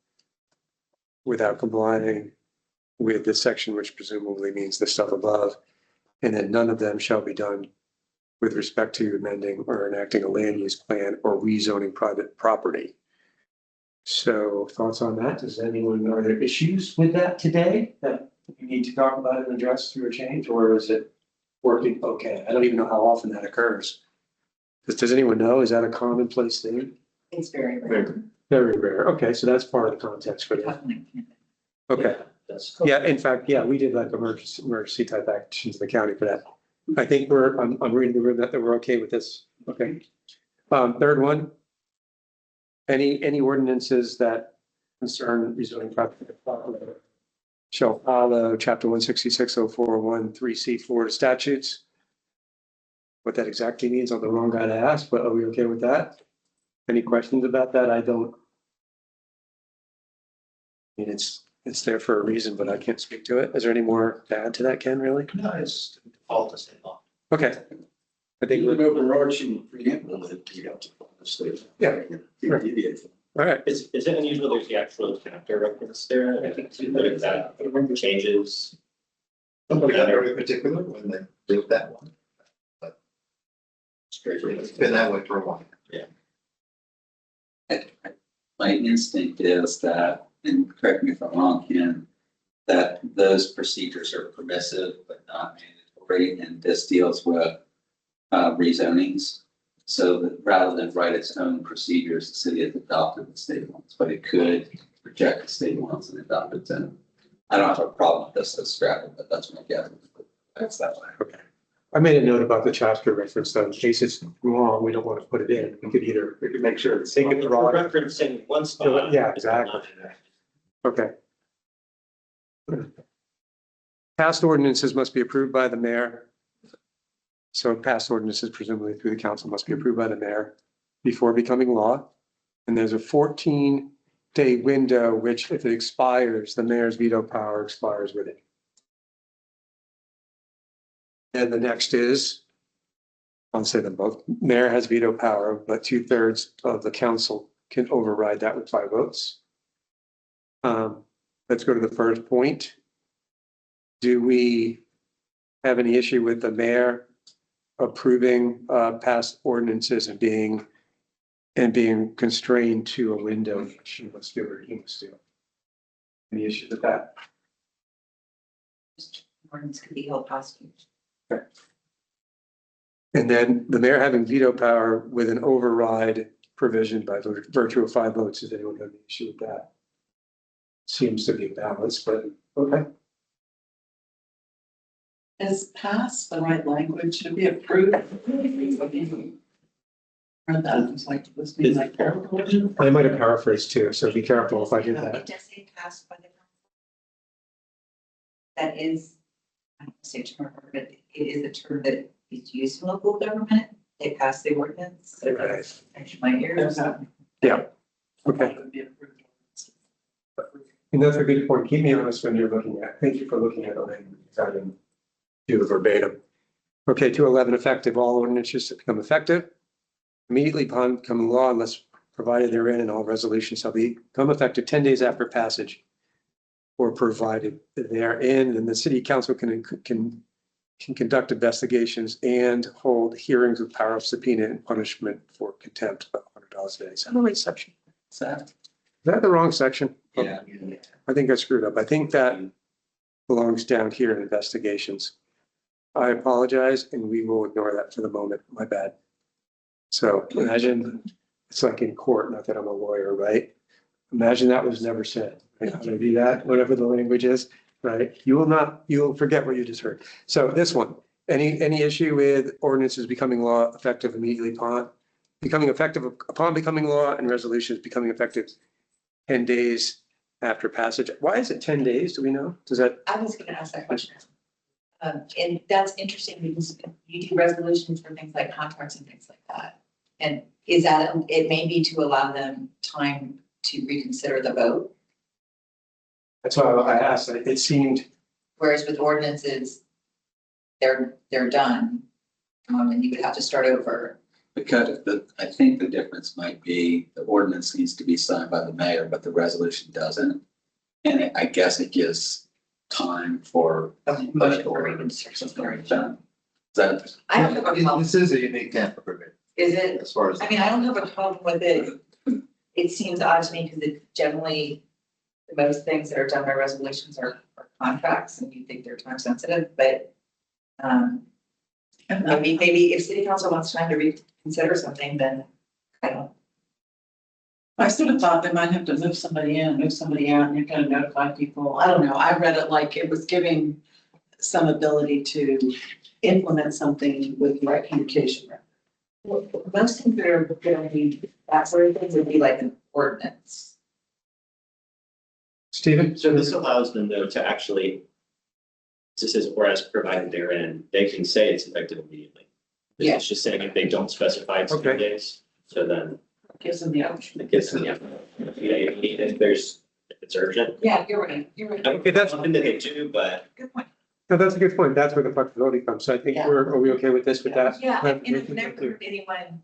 without complying with this section, which presumably means the stuff above. And then none of them shall be done with respect to amending or enacting a land use plan or rezoning private property. So thoughts on that? Does anyone, are there issues with that today that we need to talk about and address through a change, or is it working okay? I don't even know how often that occurs. Does anyone know? Is that a commonplace thing? It's very rare. Very rare. Okay, so that's part of the context for that. Okay. That's. Yeah, in fact, yeah, we did like emergency type actions in the county for that. I think I'm reading the room that we're okay with this. Okay. Third one. Any ordinances that concern rezoning property shall follow chapter 1660413C Florida statutes. What that exactly means, I'm the wrong guy to ask, but are we okay with that? Any questions about that? I don't. I mean, it's there for a reason, but I can't speak to it. Is there any more to add to that, Ken, really? No, it's default to state law. Okay. I think An we're, overarching preamble that you got to the state. Yeah. all right. Is it unusual there's the actual chapter reference there? I think too, but if that changes. Somebody got very particular when they did that one. But it's been that way for a while. My instinct is that, and correct me if I'm wrong, Ken, that those procedures are permissive but not mandatory, and this deals with rezonings. So that rather than write its own procedures, the city has adopted the state ones, but it could reject the state ones and adopt its own. I don't have a problem with this as drafted, but that's my guess. That's that way. Okay. I made a note about the chapter reference, though, in case it's wrong, we don't want to put it in. We could make sure it's taken the wrong. Referencing one spot. Yeah, exactly. Okay. Past ordinances must be approved by the mayor. So past ordinances presumably through the council must be approved by the mayor before becoming law. And there's a 14-day window, which if it expires, the mayor's veto power expires with it. And the next is, I'll say them both, mayor has veto power, but 2/3 of the council can override that with 5 votes. Let's go to the first point. Do we have any issue with the mayor approving past ordinances and being constrained to a window that she must do or he must do? Any issues with that? Ordinance could be held hostage. Okay. And then the mayor having veto power with an override provision by virtue of 5 votes. Does anyone have an issue with that? Seems to be balanced, but okay. Is pass the right language? Should be approved? Or that was like, listening like. I might have paraphrased too, so be careful if I do It that. does say passed by the council. That is, I don't say term, but it is a term that is used in local government. They pass the ordinance. Right. Actually, my ears. Yeah. Okay. And that's a good point. Keep me honest when you're looking at, thank you for looking at the language. I didn't do the verbatim. Okay, 211 effective, all ordinances that become effective immediately upon becoming law unless provided therein, and all resolutions shall become effective 10 days after passage or provided therein. And the city council can conduct investigations and hold hearings with power of subpoena and punishment for contempt of $100 a day. Is that the right section? Is that the wrong section? Yeah. I think I screwed up. I think that belongs down here in investigations. I apologize, and we will ignore that for the moment. My bad. So imagine it's like in court, not that I'm a lawyer, right? Imagine that was never said. Right? How do I do that? Whatever the language is, right? You will forget what you just heard. So this one, any issue with ordinances becoming law effective immediately upon becoming law and resolutions becoming effective 10 days after passage? Why is it 10 days? Do we know? Does that? I was gonna ask that question. And that's interesting because you do resolutions for things like contracts and things like that. And is that, it may be to allow them time to reconsider the vote, That's why I asked. It seemed, whereas with ordinances, they're done. And you would have to start over. Because I think the difference might be the ordinance needs to be signed by the mayor, but the resolution doesn't. And I guess it gives time for. Motion for reconsideration. That, I don't have a problem. This is a unique Tampa provision Is it? as far as. I mean, I don't have a problem with it. It seems odd to me because it generally, most things that are done by resolutions are contracts and you think they're time sensitive, but I mean, maybe if city council wants time to reconsider something, then I don't. I sort of thought they might have to move somebody in, move somebody out, and you're gonna notify people. I don't know. I read it like it was giving some ability to implement something with right communication. Most things that are gonna be, that sort of things would be like an ordinance. Stephen? So this allows them though to actually, this says, or as provided therein, they can say it's effective immediately. Yeah. It's just saying if they don't specify it's 10 days, so then Gives them the option. it gives them the, if it's urgent. Yeah, you're right, you're right. Okay, that's- Something that they do, but Good point. No, that's a good point. That's where the flexibility comes. So I think Yeah. are we okay with this, with that? Yeah, and We I've can never go through. heard anyone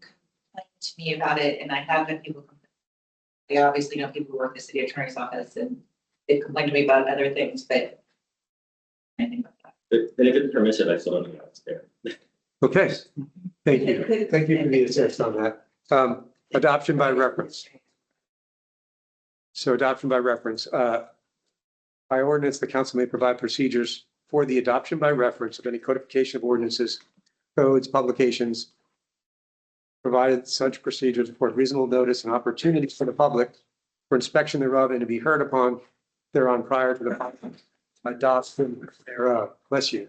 complain to me about it, and I have had people complain. I obviously know people who work in the city attorney's office, and they've complained to me about other things, but anything about that. but if it's permissive, I still don't think that's there. Okay, thank you. Thank you for the assist on that. Adoption by reference. So adoption by reference, by ordinance, the council may provide procedures for the adoption by reference of any codification of ordinances, codes, publications, provided such procedures afford reasonable notice and opportunity for the public for inspection thereof and to be heard upon thereon prior to the adoption thereof. Bless you.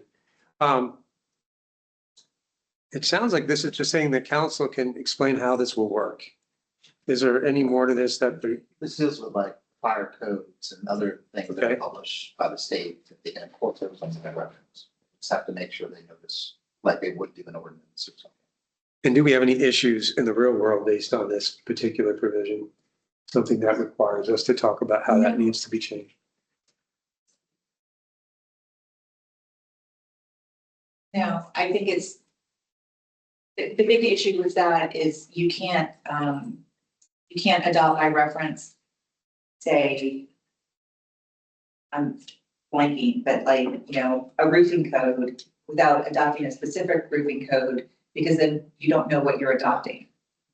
It sounds like this is just saying the council can explain how this will work. Is there any more to this that This deals with like fire codes and other things that are Okay. published by the state, that they can incorporate something by reference. Just have to make sure they know this, like they would do an ordinance or something. and do we have any issues in the real world based on this particular provision? Something that requires us to talk about how that needs to be changed. No, I think it's, the big issue with that is you can't adopt by reference, say, I'm blanking, but like, you know, a roofing code without adopting a specific roofing code, because then you don't know what you're adopting.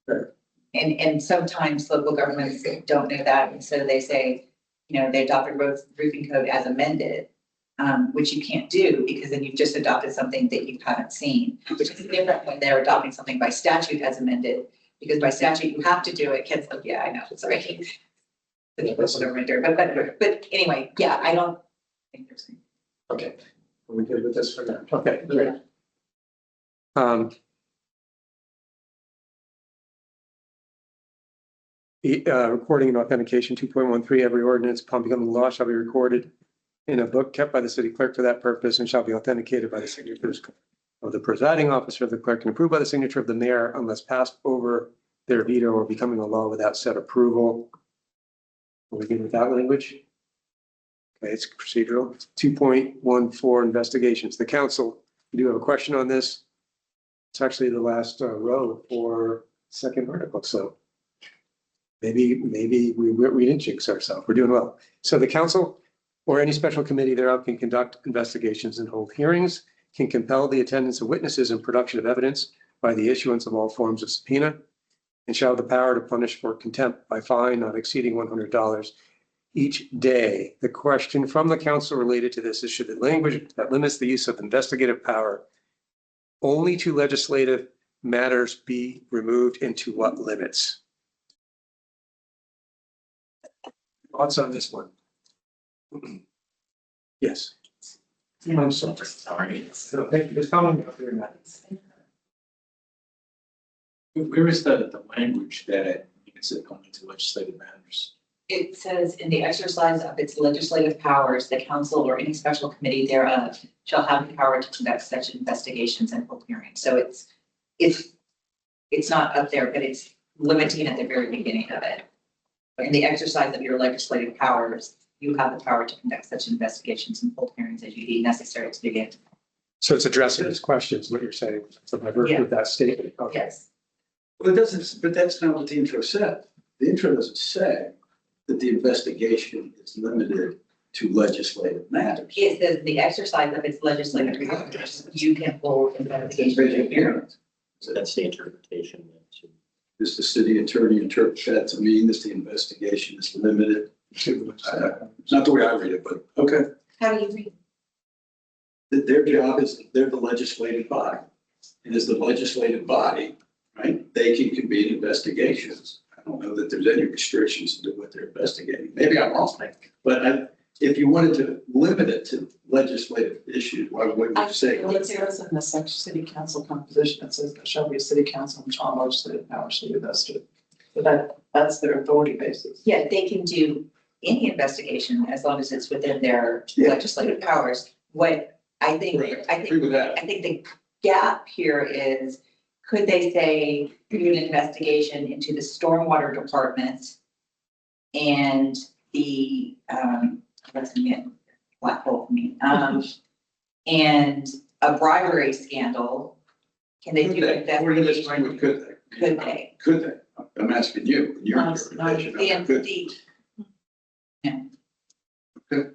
Sure. And sometimes local governments don't know that, and so they say, you know, they adopt a roofing code as amended, which you can't do because then you've just adopted something that you haven't seen, which is different when they're adopting something by statute as amended, because by statute you have to do it. Kids, like, yeah, I know, sorry. But anyway, yeah, I don't think there's. Okay. Are we good with this for now? Okay. Yeah. Recording and authentication 2.13, every ordinance upon becoming law shall be recorded in a book kept by the city clerk for that purpose and shall be authenticated by the signatures of the presiding officer of the clerk and approved by the signature of the mayor unless passed over their veto or becoming a law without said approval. Are we good with that language? Okay, it's procedural. 2.14, investigations. The council, we do have a question on this. It's actually the last row for second article, so maybe we didn't jinx ourselves. We're doing well. So the council or any special committee thereof can conduct investigations and hold hearings, can compel the attendance of witnesses and production of evidence by the issuance of all forms of subpoena, and shall have the power to punish for contempt by fine not exceeding $100 each day. The question from the council related to this is, should the language that limits the use of investigative power only to legislative matters be removed, and to what limits? Thoughts on this one? Yes. I'm sorry. Sorry. So thank you for coming up here, Matt. Where is the language that makes it only to legislative matters? It says in the exercise of its legislative powers, the council or any special committee thereof shall have the power to conduct such investigations and hold hearings. So it's not up there, but it's limiting at the very beginning of it. But in the exercise of your legislative powers, you have the power to conduct such investigations and hold hearings as you deem necessary to begin. So it's addressing his questions, what you're saying, so by virtue of that statement. Okay. Yes. Well, it doesn't, but that's not what the intro said. The intro doesn't say that the investigation is limited to legislative matters. It says the exercise of its legislative powers, you can hold investigations and hearings. So that's the interpretation. Does the city attorney interpret that to mean that the investigation is limited to, not the way I read it, but okay. How do you read? That their job is, they're the legislative body. is the legislative body, right? They can convene investigations. I don't know that there's any restrictions to what they're investigating. Maybe I'm wrong, but if you wanted to limit it to legislative issues, why wouldn't you say? Well, it says in the section city council composition, it says there shall be a city council which all legislative powers shall be vested. So that's their authority basis. Yeah, they can do any investigation as long as it's within their Yeah. legislative powers. What I think, Right. Agree with that. I think the gap here is, could they say, do an investigation into the stormwater department and the, what's the name? Black hole for me, and a bribery scandal? Can they do an Or you just, investigation? could they? Could they? Could they? I'm asking you, in your Not- interpretation. The, Could- the,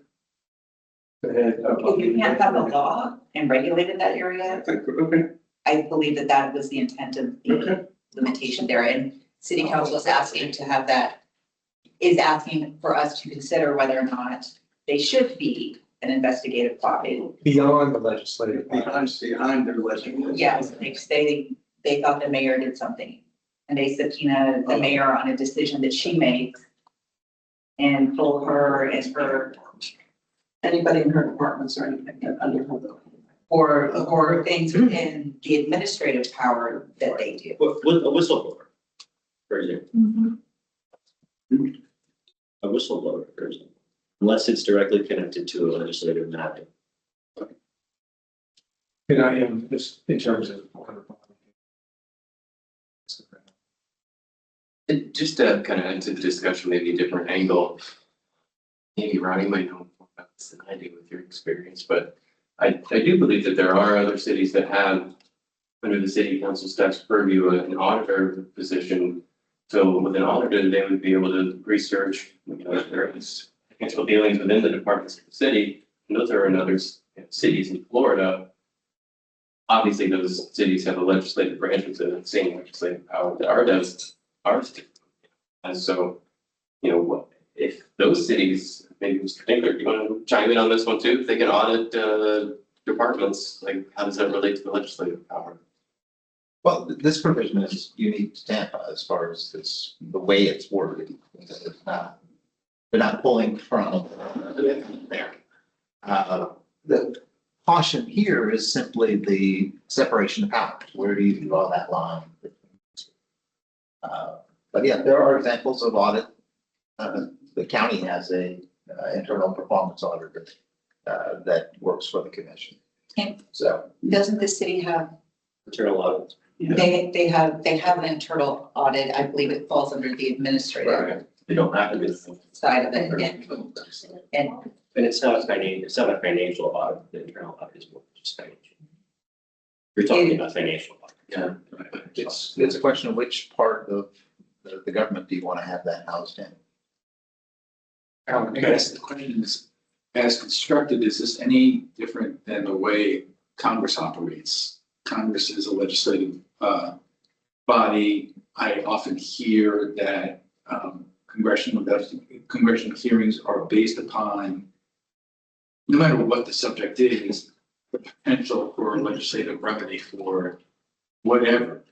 Go ahead. if you can't have a law and regulate in that area, Okay, I believe that that was the intent of the okay. limitation there, and city council is asking to have that, is asking for us to consider whether or not they should be an investigative body. Beyond the legislative. Behind their legislation. Yes, they thought the mayor did something, and they subpoena the mayor on a decision that she makes and pull her and her, Anybody in her departments or anything that under her. or things within the administrative power that they do. With a whistleblower, for example, Mhm. a whistleblower, for example, unless it's directly connected to a legislative matter. And I am just in terms of. And just to kind of into the discussion, maybe a different angle. Maybe Ronnie might know more about this than I do with your experience, but I do believe that there are other cities that have, under the city council staff's purview, an auditor position. So with an auditor, they would be able to research, if there is potential dealings within the departments of the city. And those are in other cities in Florida. Obviously, those cities have a legislative branch with the same legislative power that ours do. And so, what, if those cities, maybe Mr. Tinkler, do you want to chime in on this one too? If they can audit departments, like how does that relate to the legislative power? Well, this provision is unique to Tampa as far as this, the way it's worded. It's not, they're not pulling from there. The caution here is simply the separation of powers. Where do you draw that line? But yeah, there are examples of audit. The county has a internal performance auditor that works for the commission. And So doesn't the city have, Internal audit. they have an internal audit, I believe it falls under the administrative They don't have to be. side of it, and And it's not a financial audit, the internal audit is more just financial. You're talking about financial audit. Yeah. it's a question of which part of the government do you want to have that housed in? I guess the question is, as constructed, is this any different than the way Congress operates? Congress is a legislative body. I often hear that congressional hearings are based upon, no matter what the subject is, the potential for legislative remedy for whatever.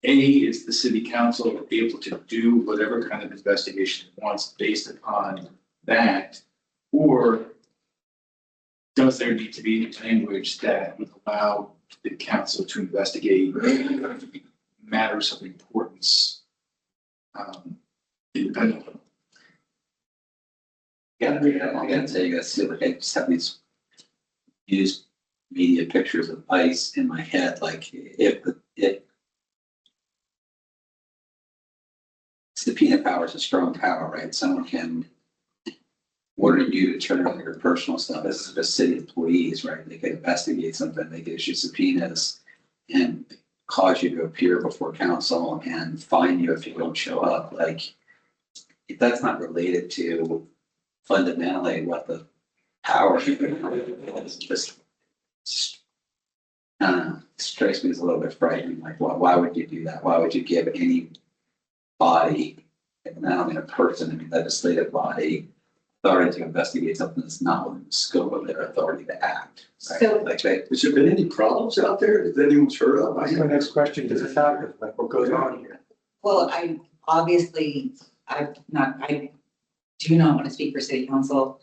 Is the city council able to do whatever kind of investigation it wants based upon that? Or does there need to be language that would allow the council to investigate matters of importance independently? Yeah, I gotta tell you, I just have these used media pictures of ice in my head, like if subpoena power is a strong power, right? Someone can order you to turn over your personal stuff. This is just city employees, right? They can investigate something, they can issue subpoenas and cause you to appear before council and fine you if you don't show up. Like, if that's not related to fundamentally what the power is, just strikes me as a little bit frightening. Like, why would you do that? Why would you give any body, and I don't mean a person, I mean legislative body, authority to investigate something that's not within the scope of their authority to act. Right? So- Like they, Has there been any problems out there that anyone's heard of? My next question, does it happen, like what goes on here? Well, I do not want to speak for city council.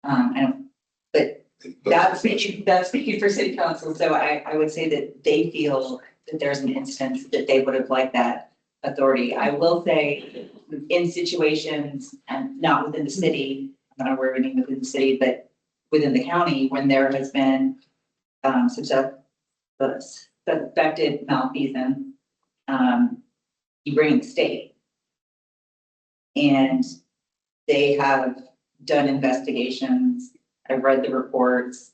I don't, but that's speaking for city council, so I would say that they feel that there's an instance that they would have liked that authority. I will say, in situations, and not within the city, I'm not aware of any within the city, but within the county, when there has been suspected malfeasance, you bring in the state. And they have done investigations. I've read the reports.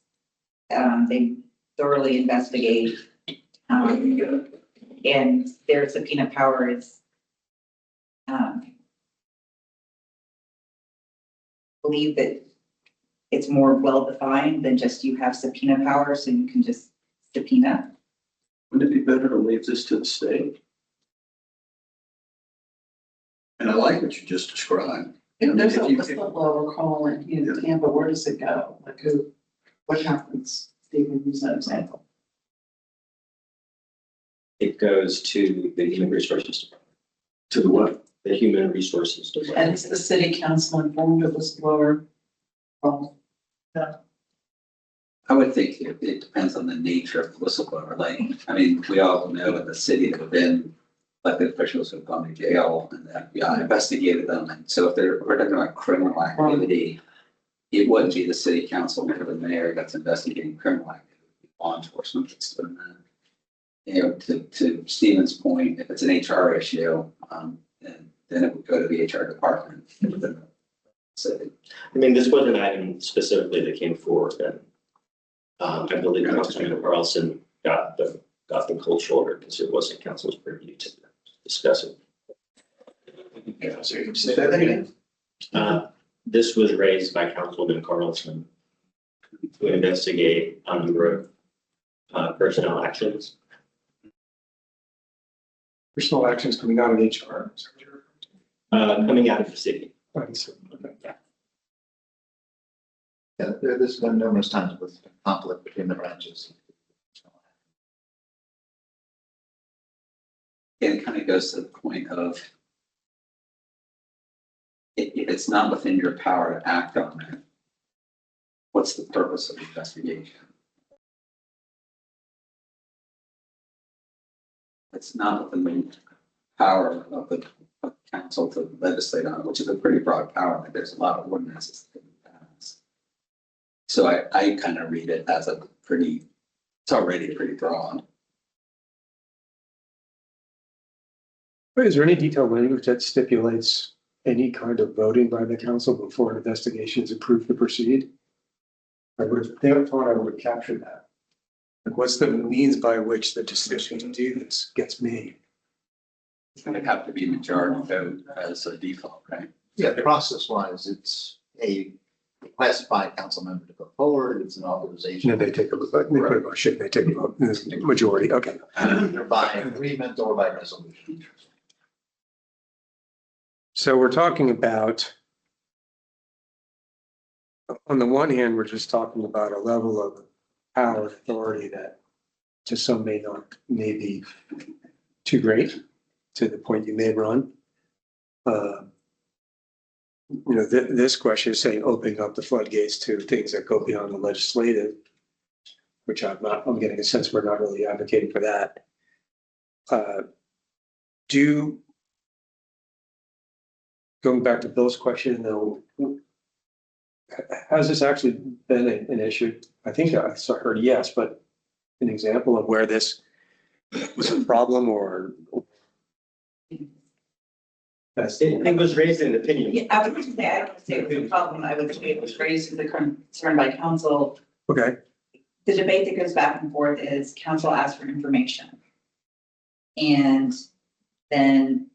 They thoroughly investigate. And their subpoena power is, believe that it's more well-defined than just you have subpoena power, so you can just subpoena. Wouldn't it be better to leave this to the state? And I like what you just described. If there's a If you- whistleblower call in Tampa, where does it go? Like who, what happens? Stephen, use that example. It goes to the Human Resources Department. To the what? The Human Resources Department. And is the city council informed of whistleblower call? I would think it depends on the nature of the whistleblower. Like, I mean, we all know in the city there have been elected officials who've gone to jail and the FBI investigated them. And so if we're talking about criminal activity, it wouldn't be the city council or the mayor that's investigating criminal activity. Law enforcement that's doing that. You know, to Stephen's point, if it's an HR issue, then it would go to the HR department within the city. I mean, this was an item specifically that came forward and I believe Councilman Carlson got the cold shoulder because it wasn't council's purview to discuss it. Say that again. This was raised by Councilman Carlson to investigate a number of personnel actions. Personal actions coming out of HR. Coming out of the city. Yeah, there's been numerous times with conflict between the branches. It kind of goes to the point of if it's not within your power to act on it, what's the purpose of the investigation? It's not within the power of the council to legislate on it, which is a pretty broad power. Like there's a lot of ordinances that can pass. So I kind of read it as it's already pretty broad. Is there any detailed language that stipulates any kind of voting by the council before an investigation is approved to proceed? I would have thought I would have captured that. Like, what's the means by which the decision to do this gets made? It's going to have to be majority vote as a default, right? Yeah, process wise, it's a request by a council member to go forward, it's an authorization. And then they take a vote, they put a motion, they take a vote, majority, okay. Either by agreement or by resolution. So we're talking about, on the one hand, we're just talking about a level of power and authority that to some may be too great, to the point you may run. This question is saying opening up the floodgates to things that go beyond the legislative, which I'm getting a sense we're not really advocating for that. Going back to Bill's question, though, has this actually been an issue? I think I heard yes, but an example of where this was a problem or. It was raised in opinion. Yeah, I would say, I don't say it was a problem, I would say it was raised as a concern by council. Okay. The debate that goes back and forth is council asks for information. And then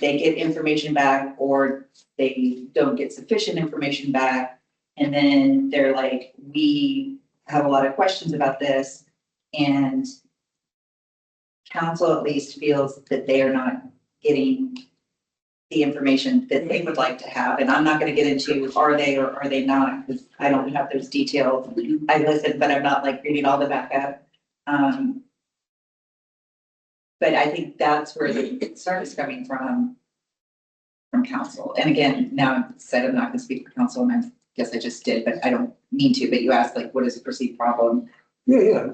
they get information back or they don't get sufficient information back. And then they're like, we have a lot of questions about this. And council at least feels that they are not getting the information that they would like to have. And I'm not gonna get into are they or are they not, because I don't have those details. I listen, but I'm not like reading all the backup. But I think that's where the concern is coming from council. And again, now I've said I'm not gonna speak for council, and I guess I just did, but I don't mean to, but you asked like, what is a perceived problem? Yeah.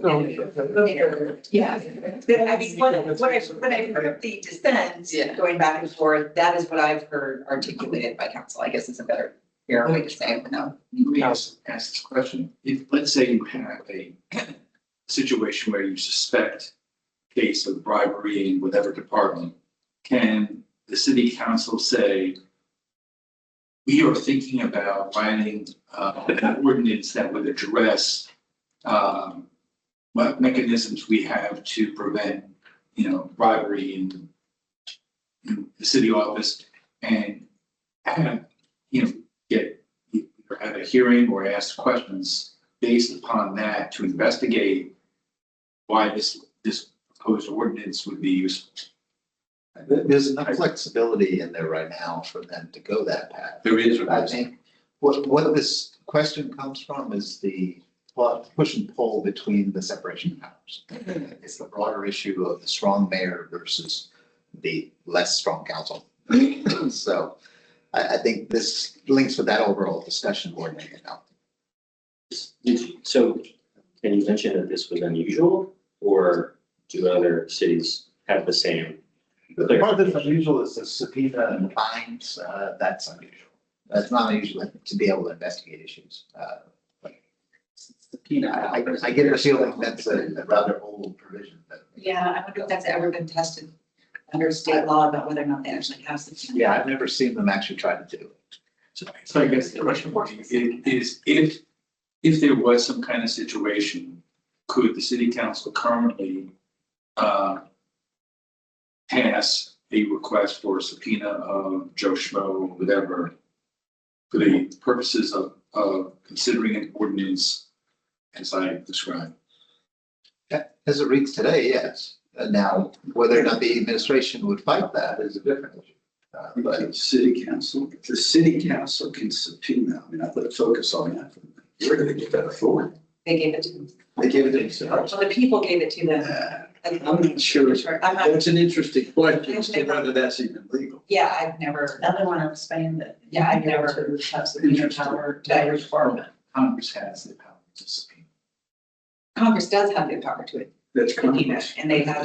Yeah, I mean, when I heard the dissent, going back and forth, that is what I've heard articulated by council, I guess is a better, fair way to say it, but no. Let me ask this question. If, let's say you have a situation where you suspect case of bribery in whatever department, can the city council say, we are thinking about writing an ordinance that would address what mechanisms we have to prevent, bribery in the city office, and have, get either have a hearing or ask questions based upon that to investigate why this proposed ordinance would be useful. There's enough flexibility in there right now for them to go that path. There is. I think what this question comes from is the push and pull between the separation of powers. It's the broader issue of the strong mayor versus the less strong council. So I think this links with that overall discussion we're making now. So can you mention that this was unusual, or do other cities have the same? The part that's unusual is the subpoena and fines. That's unusual. That's not unusual to be able to investigate issues. Subpoena, I get the feeling that's a rather old provision. Yeah, I wonder if that's ever been tested under state law about whether or not they actually have subpoena. Yeah, I've never seen them actually try to do it. So I guess the question is if there was some kind of situation, could the city council currently pass a request for a subpoena of Joe Schmo or whatever for the purposes of considering an ordinance as I described? As it reads today, yes. Now, whether or not the administration would fight that is a different issue. But the city council can subpoena, let's focus on that. Where do they get that authority? They gave it to them. They gave it to themselves. Well, the people gave it to them. I'm not sure. I'm not, That's an interesting question as to whether that's even legal. yeah, I've never, Another one of Spain that. yeah, I've never. Have subpoena power to every department. Congress has the power to subpoena. Congress does have the power to it. That's subpoena, Congress. and they have.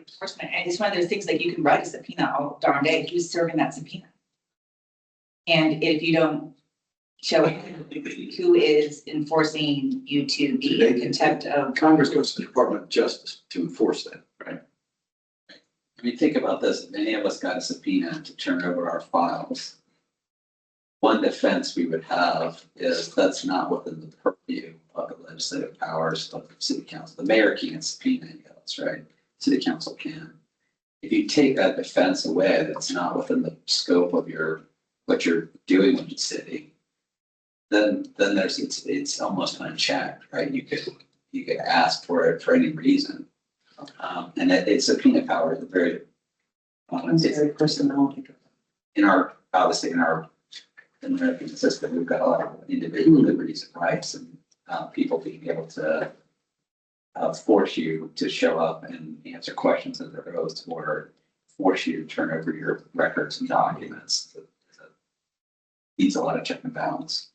Enforcement, and it's one of those things like you can write a subpoena all darn day, who's serving that subpoena? And if you don't show who is enforcing you to be in contempt of. Congress goes to the Department of Justice to enforce that, right? Think about this, if any of us got a subpoena to turn over our files, one defense we would have is that's not within the purview of the legislative powers of the city council. The mayor can't subpoena any of us, right? City council can. If you take that defense away, that's not within the scope of what you're doing with the city, then it's almost unchecked, right? You could ask for it for any reason. And it's subpoena power is very. It's very personality. In our American system, we've got a lot of individual liberties and rights, and people being able to force you to show up and answer questions as they're posed, or force you to turn over your records and documents. Needs a lot of check and balance.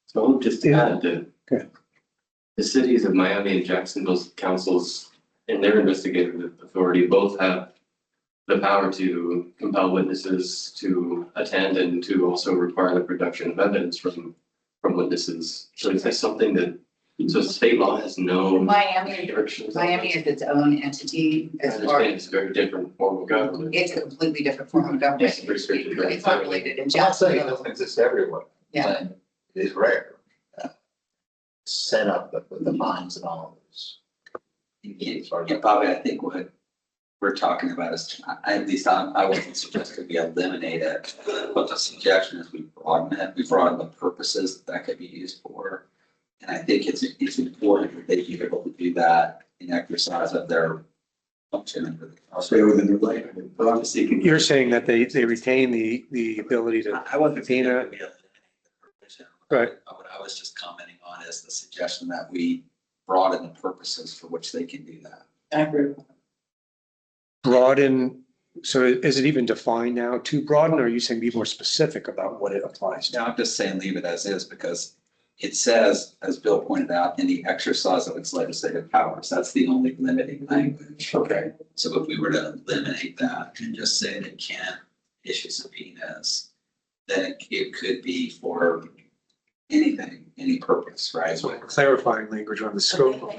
So just to add that the cities of Miami and Jacksonville's councils and their investigative authority both have the power to compel witnesses to attend and to also require the production of evidence from witnesses. So is that something that, so state law has no Miami restrictions? is its own entity I as far understand as, it's a very different form of government. it's a completely different form of government. It's restricted. It's not related in I'm not saying it Jacksonville. doesn't exist everywhere. Yeah. It is rare. Set up with the fines and all of this. Yeah, Bobby, I think what we're talking about is, I wasn't suggesting we eliminate it, but the suggestion is we broaden it, we broaden the purposes that could be used for. And I think it's important that they be able to do that in exercise of their function under the. I'll stay within the lane, but I'm just seeking. You're saying that they retain the ability to, I wasn't saying Tina. that we eliminated the provision. Right. What I was just commenting on is the suggestion that we broaden the purposes for which they can do that. I agree. broaden, so is it even defined now to broaden, or are you saying be more specific about what it applies to? Now, I'm just saying leave it as is because it says, as Bill pointed out, in the exercise of its legislative powers, that's the only limiting language. Okay. So if we were to eliminate that and just say they can't issue subpoenas, then it could be for anything, any purpose, right? So clarifying language on the scope.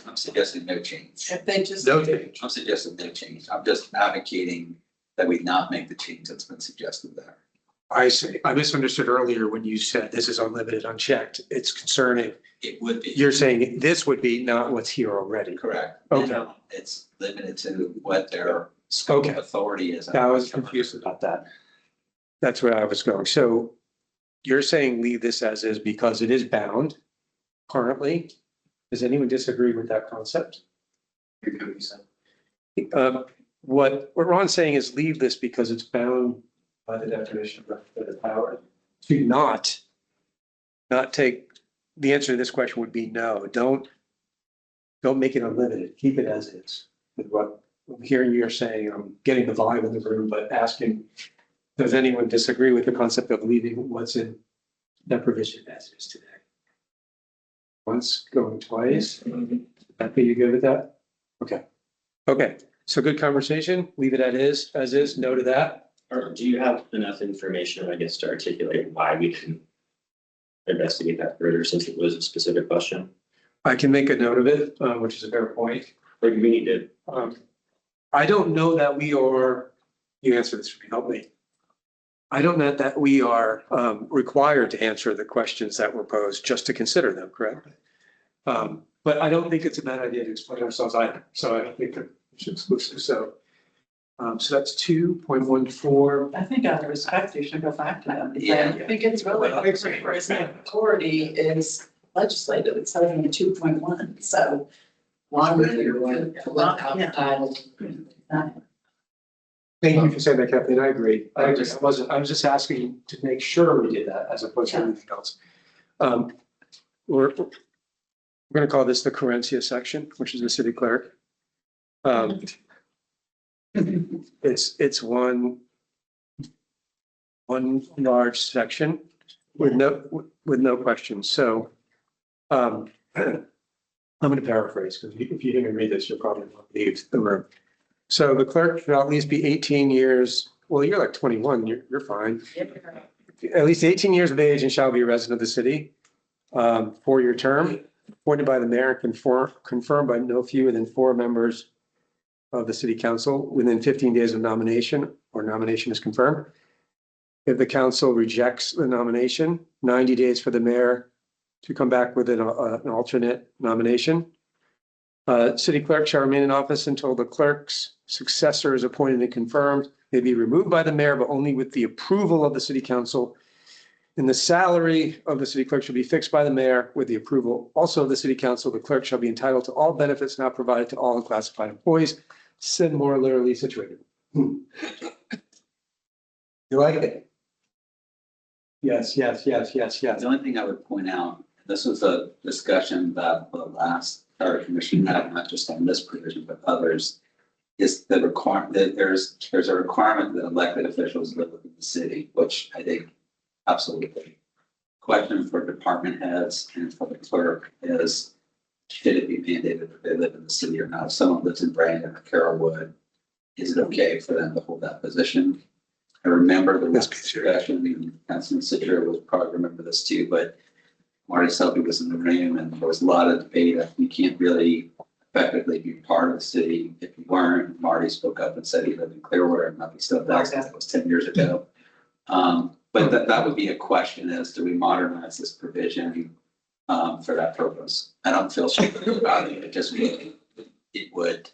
I'm suggesting no change. If they just. No change. I'm suggesting no change. I'm just advocating that we not make the change that's been suggested there. I see. I misunderstood earlier when you said this is unlimited, unchecked. It's concerning. It would be. You're saying this would be not what's here already. Correct. Okay. No, it's limited to what their scope of authority is. I was confused about that. That's where I was going. So you're saying leave this as is because it is bound currently. Does anyone disagree with that concept? What Ron's saying is leave this because it's bound by the definition of the power to not take, the answer to this question would be no, don't make it unlimited, keep it as is. With what I'm hearing you're saying, I'm getting the vibe in the room, but asking, does anyone disagree with the concept of leaving what's in that provision as is today? Once, going twice, Becca, you good with that? Okay. Okay, so good conversation, leave it as is, no to that. Or do you have enough information, I guess, to articulate why we can investigate that further since it was a specific question? I can make a note of it, which is a fair point. Or do we need to? I don't know that we are, you answer this for me, help me. I don't know that we are required to answer the questions that were posed, just to consider them, correct? But I don't think it's a bad idea to explain ourselves either. So I don't think that it's exclusive. So that's 2.14. I think out of respect, you should go back to them. Yeah. I think it's really, Well, where his authority is legislative, it's says in 2.1, so. Why would you? Thank you for saying that, Kathleen. I agree. I was just asking to make sure we did that as opposed to anything else. We're going to call this the Querencia section, which is the city clerk. It's one large section with no questions. So I'm going to paraphrase because if you hear me read this, you'll probably leave the room. So the clerk shall at least be 18 years. Well, you're like 21. You're fine. At least 18 years of age and shall be a resident of the city for your term, appointed by the mayor and confirmed by no fewer than 4 members of the city council within 15 days of nomination or nomination is confirmed. If the council rejects the nomination, 90 days for the mayor to come back with an alternate nomination. City clerk shall remain in office until the clerk's successor is appointed and confirmed. May be removed by the mayor, but only with the approval of the city council. And the salary of the city clerk shall be fixed by the mayor with the approval also of the city council. The clerk shall be entitled to all benefits now provided to all unclassified employees, similarly situated. You like it? Yes. The only thing I would point out, this was a discussion that the last Charter Commission had, not just on this provision, but others, is the requirement that there's a requirement that elected officials live within the city, which I think absolutely. Question for department heads and for the clerk is, should it be mandated that they live in the city or not? If someone lives in Brandon or Carrollwood, is it okay for them to hold that position? I remember the discussion, I mean, Councilman Citro will probably remember this too, but Marty Selby was in the room and there was a lot of debate that you can't really effectively be part of the city if you weren't. Marty spoke up and said he lived in Clearwater and he still does. That was 10 years ago. But that would be a question is, do we modernize this provision for that purpose? I don't feel strongly about it. It just would,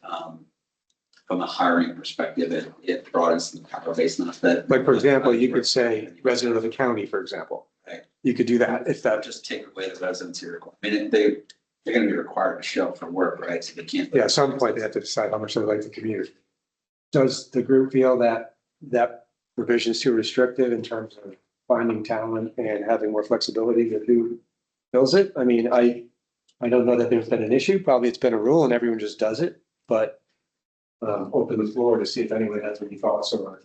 from a hiring perspective, it broadens the power base enough that. Like, for example, you could say resident of the county, for example. Right. You could do that if that. Just take away the residency requirement. I mean, they're gonna be required to show up for work, right? So they can't. Yeah, at some point they have to decide how much they like to commute. Does the group feel that that provision is too restrictive in terms of finding talent and having more flexibility with who fills it? I mean, I don't know that there's been an issue. Probably it's been a rule and everyone just does it, but open the floor to see if anyone has any thoughts or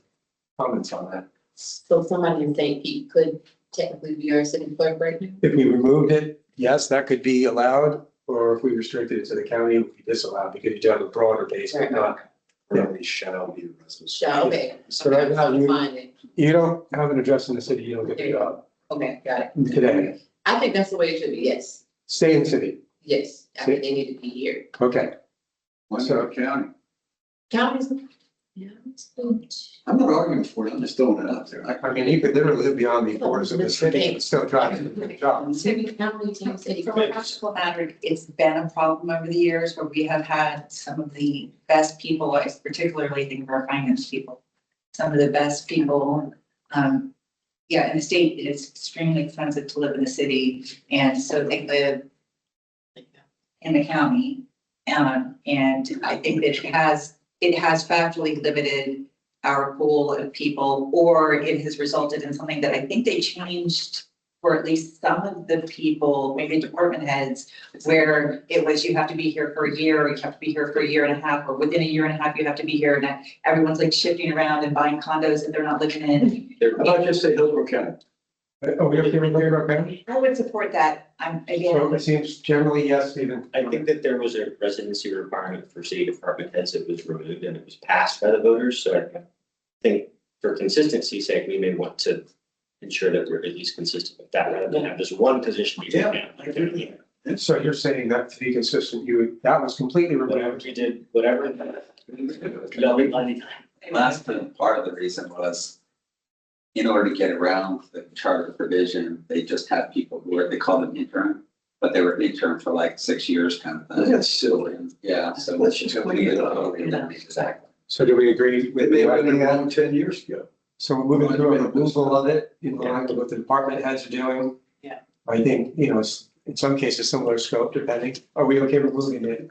comments on that. So somebody in St. Pete could technically be our city clerk right now? If we removed it, yes, that could be allowed, or if we restricted it to the county, it would be disallowed because you have a broader base, but not. They shall be residents. Shall, okay. So right now, I'm trying to find it. you don't have an address in the city, you don't get the job Okay, got it. today. I think that's the way it should be, yes, Stay in the city. yes. I think they need to be here. Okay. What's county? Counties, yeah. I'm not arguing for it, I'm just throwing it out there. I mean, you could literally live beyond the borders of the city and still drive to the job. City, county, team, city. From a practical matter, it's been a problem over the years where we have had some of the best people, I particularly think of our finance people. Some of the best people, yeah, in the state, it's extremely expensive to live in the city, and so they live in the county. And I think that it has factually limited our pool of people, or it has resulted in something that I think they changed for at least some of the people, maybe department heads, where it was, you have to be here for a year, or you have to be here for a year and a half, or within a year and a half, you have to be here, and everyone's like shifting around and buying condos that they're not living in. How about just say Hillsborough County? Are we okay with Hillsborough County? I would support that. So it seems generally yes, Stephen. I think that there was a residency requirement for city department heads that was removed and it was passed by the voters, so I think for consistency's sake, we may want to ensure that we're at least consistent with that, rather than have just one position be taken out. So you're saying that to be consistent, that was completely Whatever removed. we did, whatever. Last part of the reason was, in order to get around the charter provision, they just had people who were, they called them intern, but they were intern for like 6 years kind of thing. That's silly. Yeah, so. Let's just clean it up. Exactly. So do we agree with Maybe the I been idea? wrong 10 years ago. So we're moving through a removal of it in line with what the department heads are doing. Yeah. I think, it's in some cases similar scope depending. Are we okay removing it?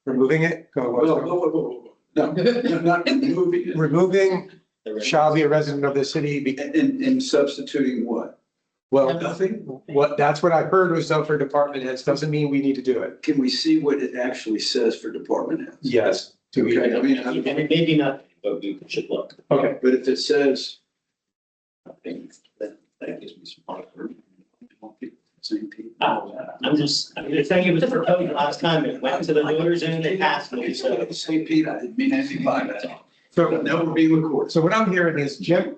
Removing it? Go. Whoa. No, not moving it. Removing shall be a resident of the city. And substituting what? Well, Nothing? that's what I heard was done for department heads. Doesn't mean we need to do it. Can we see what it actually says for department heads? Yes. Do we? Okay, I mean, Maybe not, but we should look. Okay. but if it says, I think that gives me some comfort. Same people. I'm just saying it was proposed last time, it went to the voters and they passed it, so. St. Pete, I didn't mean anything by that. So, Now we're being recorded. so what I'm hearing is, Jim,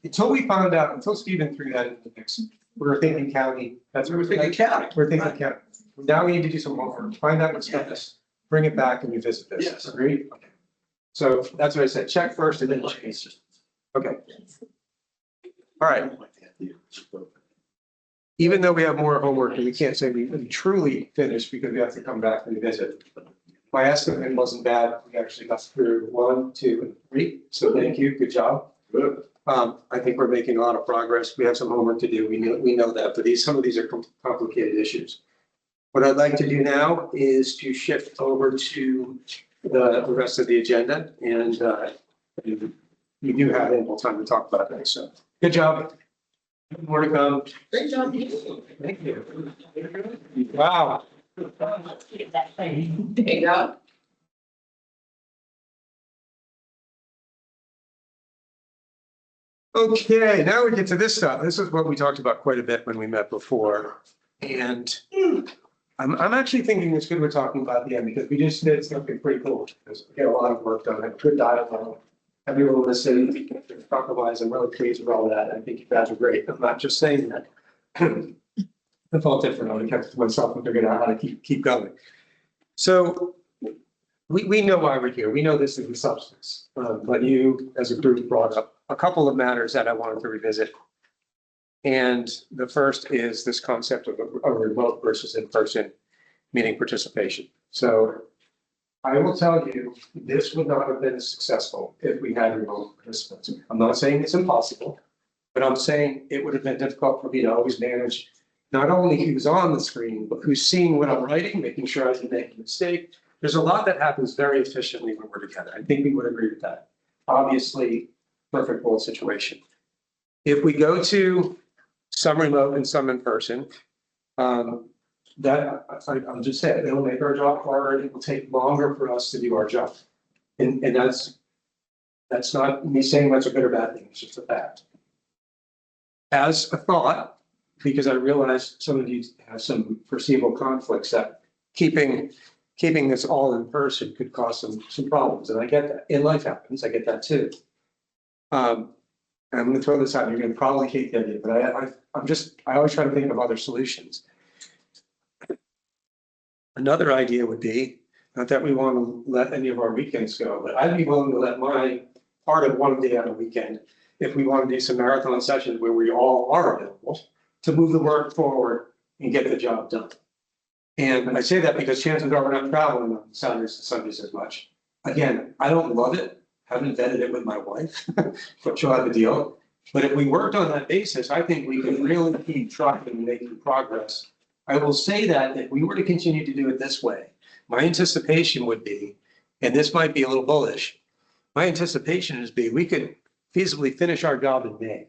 until Stephen threw that in the mix, we were thinking county. That's what We're thinking county. We're thinking county. Now we need to do some homework, find out what stuff is, bring it back and revisit this. Yes. Agreed? Okay. So that's what I said, check first and then change. Okay. All right. Even though we have more homework, and we can't say we truly finished because we have to come back and revisit. My estimate wasn't bad. We actually got through 1, 2, and 3. So thank you. Good job. Good. I think we're making a lot of progress. We have some homework to do. We know that, but some of these are complicated issues. What I'd like to do now is to shift over to the rest of the agenda, and you do have ample time to talk about that. So good job. More to come. Great job. Thank you. Wow. There you go. Okay, now we get to this stuff. This is what we talked about quite a bit when we met before. And I'm actually thinking it's good we're talking about the end because we just did something pretty cool. We get a lot of work done, had good dialogue. Everyone in the city, otherwise, I'm really pleased with all that. I think you guys are great. I'm not just saying that. I felt different. I kept it to myself and figured out how to keep going. So we know why we're here. We know this is the substance. But you, as a group, brought up a couple of matters that I wanted to revisit. And the first is this concept of a remote versus in-person meeting participation. So I will tell you, this would not have been as successful if we had remote participants. I'm not saying it's impossible, but I'm saying it would have been difficult for me to always manage not only who's on the screen, but who's seeing what I'm writing, making sure I didn't make a mistake. There's a lot that happens very efficiently when we're together. I think we would agree with that. Obviously, perfect world situation. If we go to some remote and some in person, I'll just say, it'll make our job harder. It will take longer for us to do our job. And that's not me saying that's a good or bad thing. It's just a fact. As a thought, because I realize some of you have some foreseeable conflicts, that keeping this all in person could cause some problems. And I get that. And life happens. I get that too. I'm going to throw this out. You're going to probably hate the idea, but I always try to think of other solutions. Another idea would be, not that we want to let any of our weekends go, but I'd be willing to let my part of one day on a weekend, if we want to do some marathon sessions where we all are available, to move the work forward and get the job done. And I say that because chances are we're not traveling on Saturdays and Sundays as much. Again, I don't love it. Haven't vetted it with my wife, but she'll have a deal. But if we worked on that basis, I think we could really keep trucking and making progress. I will say that if we were to continue to do it this way, my anticipation would be, and this might be a little bullish, my anticipation is we could feasibly finish our job in May.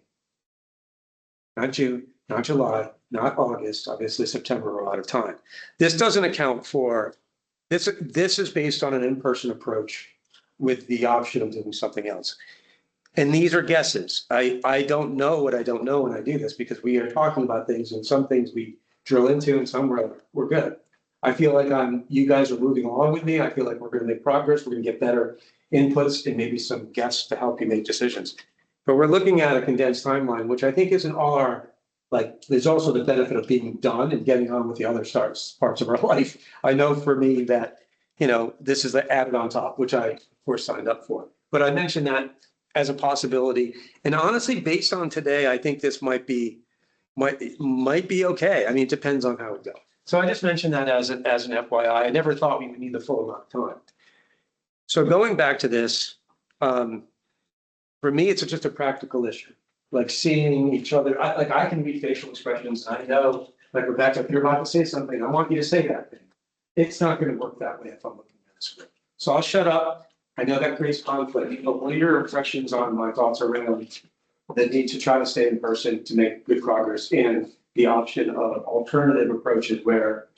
Not June, not July, not August, obviously September, we're out of time. This doesn't account for, this is based on an in-person approach with the option of doing something else. And these are guesses. I don't know what I don't know when I do this, because we are talking about things, and some things we drill into and some we're good. I feel like you guys are moving along with me. I feel like we're going to make progress. We're going to get better inputs and maybe some guests to help you make decisions. But we're looking at a condensed timeline, which I think isn't all our, there's also the benefit of being done and getting on with the other parts of our life. I know for me that, this is the added on top, which I, of course, signed up for. But I mentioned that as a possibility. And honestly, based on today, I think this might be okay. I mean, it depends on how it goes. So I just mentioned that as an FYI. I never thought we would need the full amount of time. So going back to this, for me, it's just a practical issue. Like seeing each other, I can read facial expressions. I know, like Rebecca, if you're about to say something, I want you to say that thing. It's not going to work that way if I'm looking at a script. So I'll shut up. I know that creates conflict, but what are your impressions on my thoughts around the need to try to stay in person to make good progress, and the option of alternative approaches where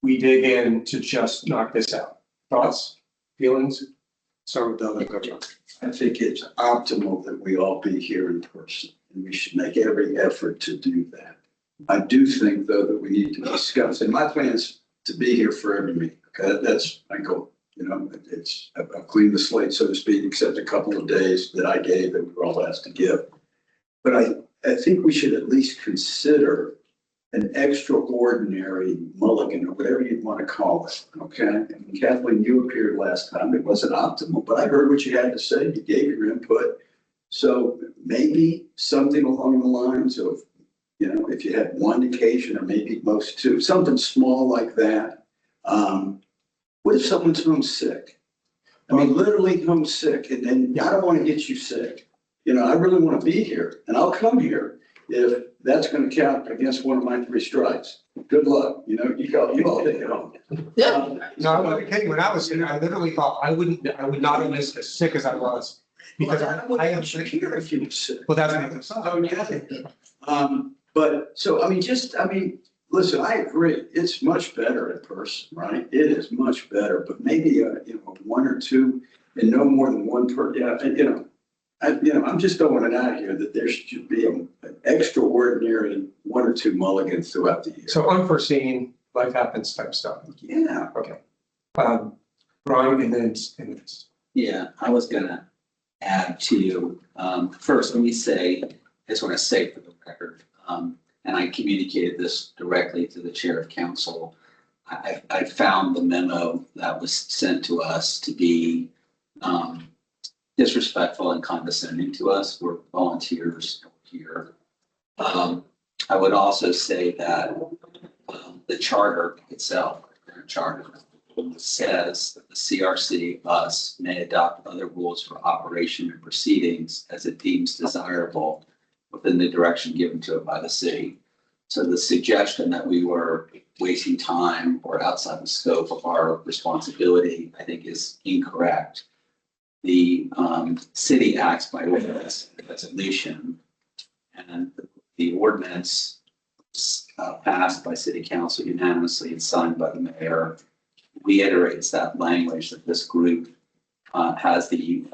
we dig in to just knock this out? Thoughts, feelings? Start with the other coach. I think it's optimal that we all be here in person, and we should make every effort to do that. I do think, though, that we need to discuss, and my plan is to be here for every meeting. Okay, that's my goal. I've cleaned the slate, so to speak, except a couple of days that I gave that we were all asked to give. But I think we should at least consider an extraordinary mulligan, or whatever you want to call it, okay? And Kathleen, you appeared last time. It wasn't optimal, but I heard what you had to say. You gave your input. So maybe something along the lines of, if you had one occasion, or maybe most two, something small like that. What if someone's homesick? I mean, literally homesick, and then I don't want to get you sick. I really want to be here, and I'll come here if that's going to count against one of my 3 strikes. Good luck. You all take it home. No, I'm not kidding. When I was here, I literally thought I would not have been as sick as I was, because I am here if you were sick. Well, that's listen, I agree. It's much better in person, right? It is much better, but maybe one or two, and no more than one per. I'm just throwing it out here that there should be an extraordinary 1 or 2 mulligans throughout the year. So unforeseen, life happens type stuff. Yeah. Okay. Brian, and then. Yeah, I was gonna add to, first, let me say, I just want to say for the record, and I communicated this directly to the chair of council. I found the memo that was sent to us to be disrespectful and condescending to us. We're volunteers here. I would also say that the charter itself, the charter, says that the CRC, us, may adopt other rules for operation and proceedings as it deems desirable within the direction given to it by the city. So the suggestion that we were wasting time or outside the scope of our responsibility, I think is incorrect. The city acts by ordinance, resolution, and the ordinance passed by city council unanimously and signed by the mayor reiterates that language that this group has the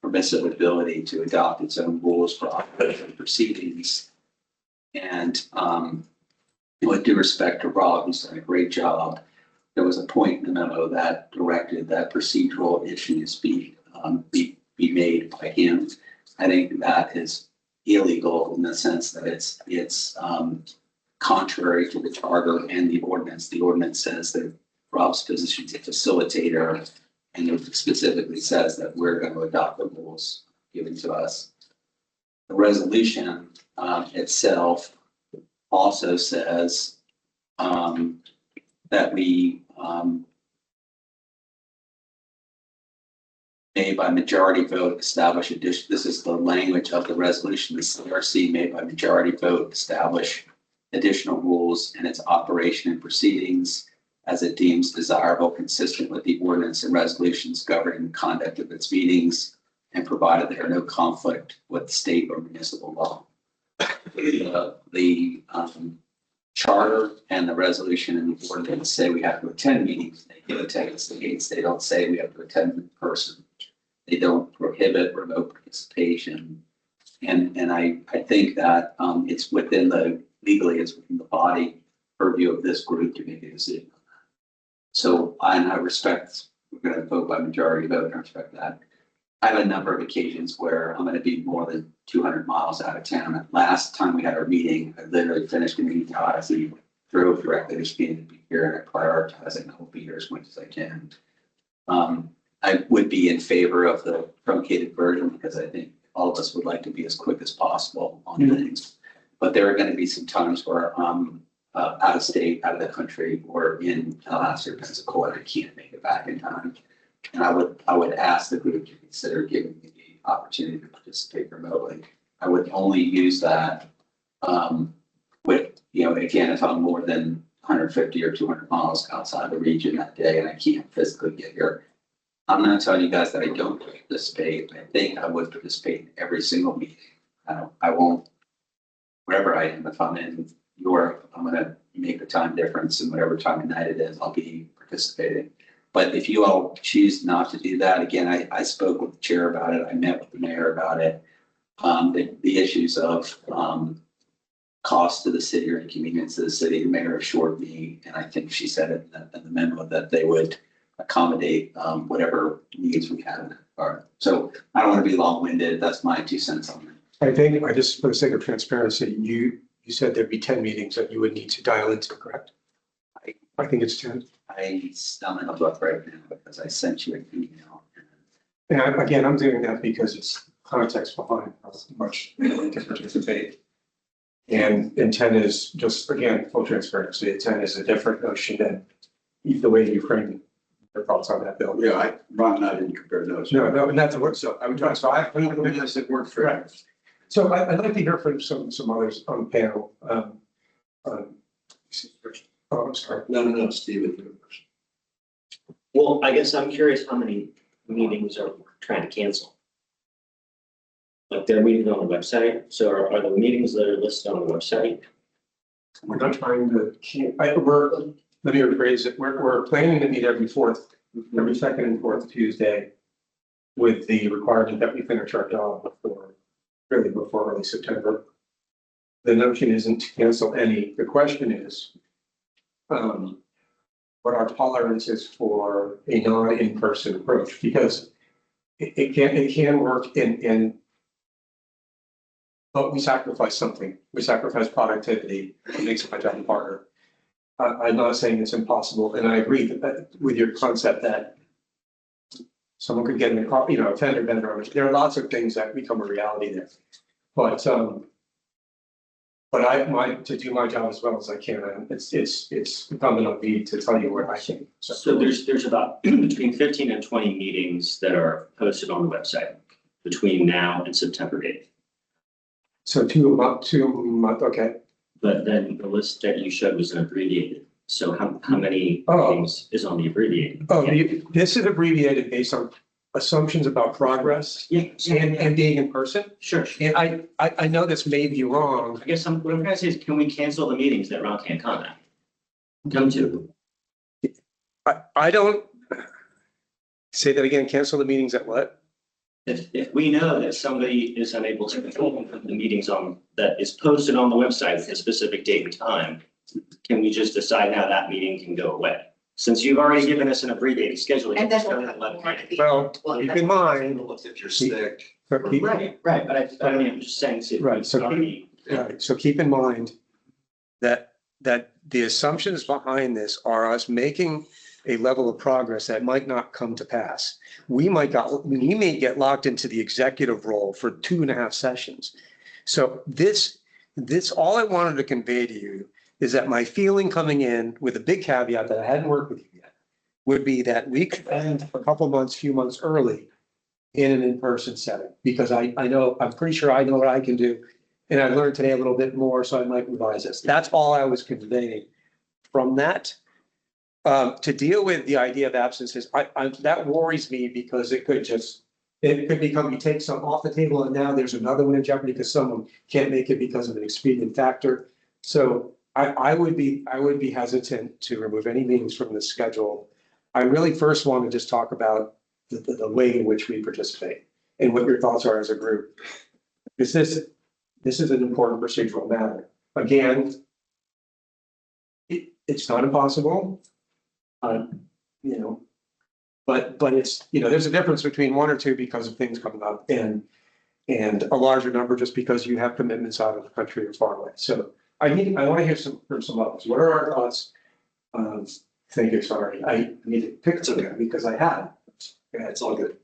permissive ability to adopt its own rules for operation proceedings. And with due respect to Rob, who's done a great job, there was a point in the memo that directed that procedural issues be made by him. I think that is illegal in the sense that it's contrary to the charter and the ordinance. The ordinance says that Rob's position is a facilitator, and it specifically says that we're going to adopt the rules given to us. The resolution itself also says that we may by majority vote establish addition. This is the language of the resolution. The CRC may by majority vote establish additional rules in its operation and proceedings as it deems desirable, consistent with the ordinance and resolutions governing the conduct of its meetings, and provided there are no conflict with state or municipal law. The charter and the resolution and the ordinance say we have to attend meetings. They give attendance dates. They don't say we have to attend in person. They don't prohibit remote participation. And I think that it's within the, legally, it's within the body purview of this group to make a decision. So I respect, we're going to vote by majority vote, and I respect that. I have a number of occasions where I'm going to be more than 200 miles out of town. Last time we had our meeting, I literally finished the meeting, I drove directly to Spain to be here, and I prioritize it, and I'll be here as much as I can. I would be in favor of the truncated version because I think all of us would like to be as quick as possible on things. But there are going to be some times where I'm out of state, out of the country, or in Tallahassee or Pensacola, I can't make it back in time. And I would ask the group to consider giving me the opportunity to participate remotely. I would only use that with, again, if I'm more than 150 or 200 miles outside the region that day and I can't physically get here. I'm not telling you guys that I don't participate. I think I would participate in every single meeting. I won't, wherever I am, if I'm in Europe, I'm going to make the time difference, and whatever time of night it is, I'll be participating. But if you all choose not to do that, again, I spoke with the chair about it. I met with the mayor about it. The issues of cost to the city or inconvenience to the city, the mayor assured me, and I think she said it in the memo, that they would accommodate whatever needs we have. So I don't want to be long-winded. That's my 2 cents on it. I think, I just, for the sake of transparency, you said there'd be 10 meetings that you would need to dial into, correct? I think it's 10. I'm in a book right now because I sent you an email. And again, I'm doing that because it's context behind how much to participate. And 10 is just, again, full transparency. 10 is a different notion than the way you frame your thoughts on that bill. Yeah, Ron and I didn't compare those. No, and that's the word. So I would try. So I Yes, it worked for right. So I'd like to hear from some others on the panel. Oh, I'm sorry. No, Stephen. Well, I guess I'm curious how many meetings are we trying to cancel? Like they're meeting on the website, so are the meetings that are listed on the website? We're not trying to, let me rephrase it. We're planning to meet every second and fourth Tuesday with the requirement that we finish our job before early September. The notion isn't to cancel any. The question is, what our tolerance is for a non-in-person approach, because it can work but we sacrifice something. We sacrifice productivity. It makes my job harder. I'm not saying it's impossible, and I agree with your concept that someone could get in a car, a fender bender. There are lots of things that become a reality there. But to do my job as well as I can, it's incumbent on me to tell you what I think. So there's about between 15 and 20 meetings that are posted on the website between now and September 8th. So 2 months, okay. But then the list that you showed was an abbreviated. So how many Oh. meetings is on the abbreviated? Oh, this is abbreviated based on assumptions about progress Yeah. and being in person. Sure. And I know this may be wrong. I guess what I'm trying to say is, can we cancel the meetings that Ron can't come to? I don't, say that again, cancel the meetings at what? If we know that somebody is unable to control the meetings on, that is posted on the website at a specific date and time, can we just decide how that meeting can go away? Since you've already given us an abbreviated schedule. And that's just what don't let it be. Well, keep in mind. If you're sick. Right, but I mean, I'm just saying. See, Right, so already- Right, so keep in mind that the assumptions behind this are us making a level of progress that might not come to pass. We may get locked into the executive role for 2.5 sessions. So this, all I wanted to convey to you is that my feeling coming in with a big caveat that I hadn't worked with you yet would be that we could end a couple months, few months early in an in-person setting, because I'm pretty sure I know what I can do. And I learned today a little bit more, so I might revise this. That's all I was conveying from that. To deal with the idea of absences, that worries me because it could become, you take some off the table and now there's another one in jeopardy because someone can't make it because of an expedient factor. So I would be hesitant to remove any meetings from the schedule. I really first want to just talk about the way in which we participate and what your thoughts are as a group. Because this is an important procedural matter. Again, it's not impossible. But it's, there's a difference between 1 or 2 because of things coming up and a larger number just because you have commitments out of the country or far away. So I want to hear from some others. What are our thoughts? Thank you, sorry. I need to pick something because I have. It's all good.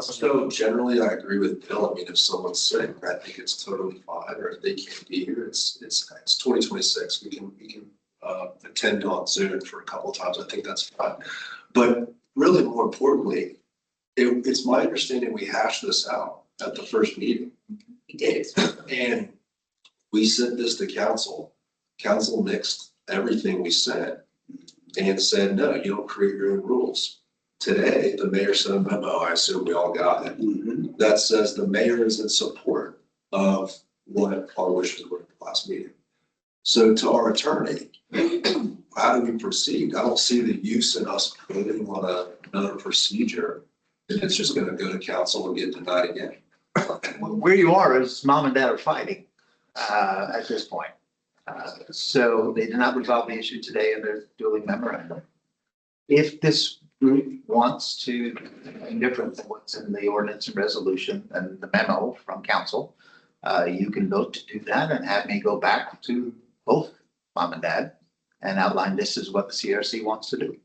So generally, I agree with Bill. I mean, if someone's sick, I think it's totally fine, or if they can't be here, it's 2026. We can attend on Zoom for a couple of times. I think that's fine. But really more importantly, it's my understanding we hashed this out at the first meeting. We did. And we sent this to council. Council mixed everything we sent and said, no, you don't create your own rules. Today, the mayor sent a memo, I assume we all got it, that says the mayor is in support of what our wishes were at the last meeting. So to our attorney, how do we proceed? I don't see the use in us putting on another procedure. And it's just gonna go to council and get denied again. Where you are is mom and dad are fighting at this point. So they did not resolve the issue today in their dueling memorandum. If this group wants to do something different than what's in the ordinance and resolution and the memo from council, you can vote to do that and have me go back to both mom and dad and outline this is what the CRC wants to do.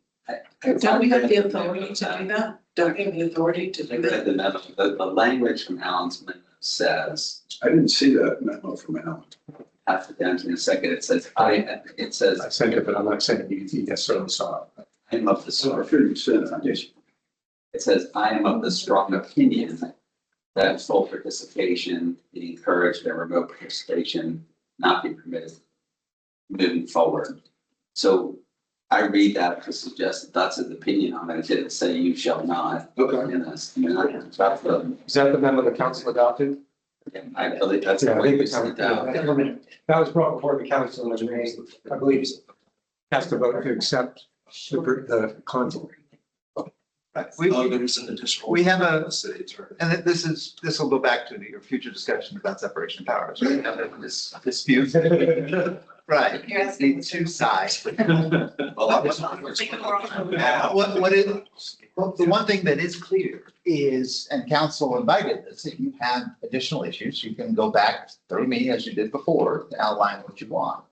Don't we have the authority to do that? Don't we have the authority to do that? The memo, the language from Alan's memo says, I didn't see that memo from Alan. half down to the second, it says, I sent it, but I'm not saying you necessarily saw it. I am of the So I strong, figured you said it. it says, I am of the strong opinion that full participation be encouraged and remote participation not be permitted moving forward. So I read that to suggest that that's his opinion on it. It didn't say you shall not. Okay. In this, I mean, that's the, Is that the memo the council adopted? I believe that's Yeah, the I way think we it's, sent it out. that was brought before the council and made, I believe, has to vote to accept the content. There's an additional. We have a, City attorney. and this will go back to your future discussion about separation of powers. We have this dispute. Right, You're asking the two sides. Well, that was not. The one thing that is clear is, and council invited this, if you have additional issues, you can go back through me as you did before to outline what you want.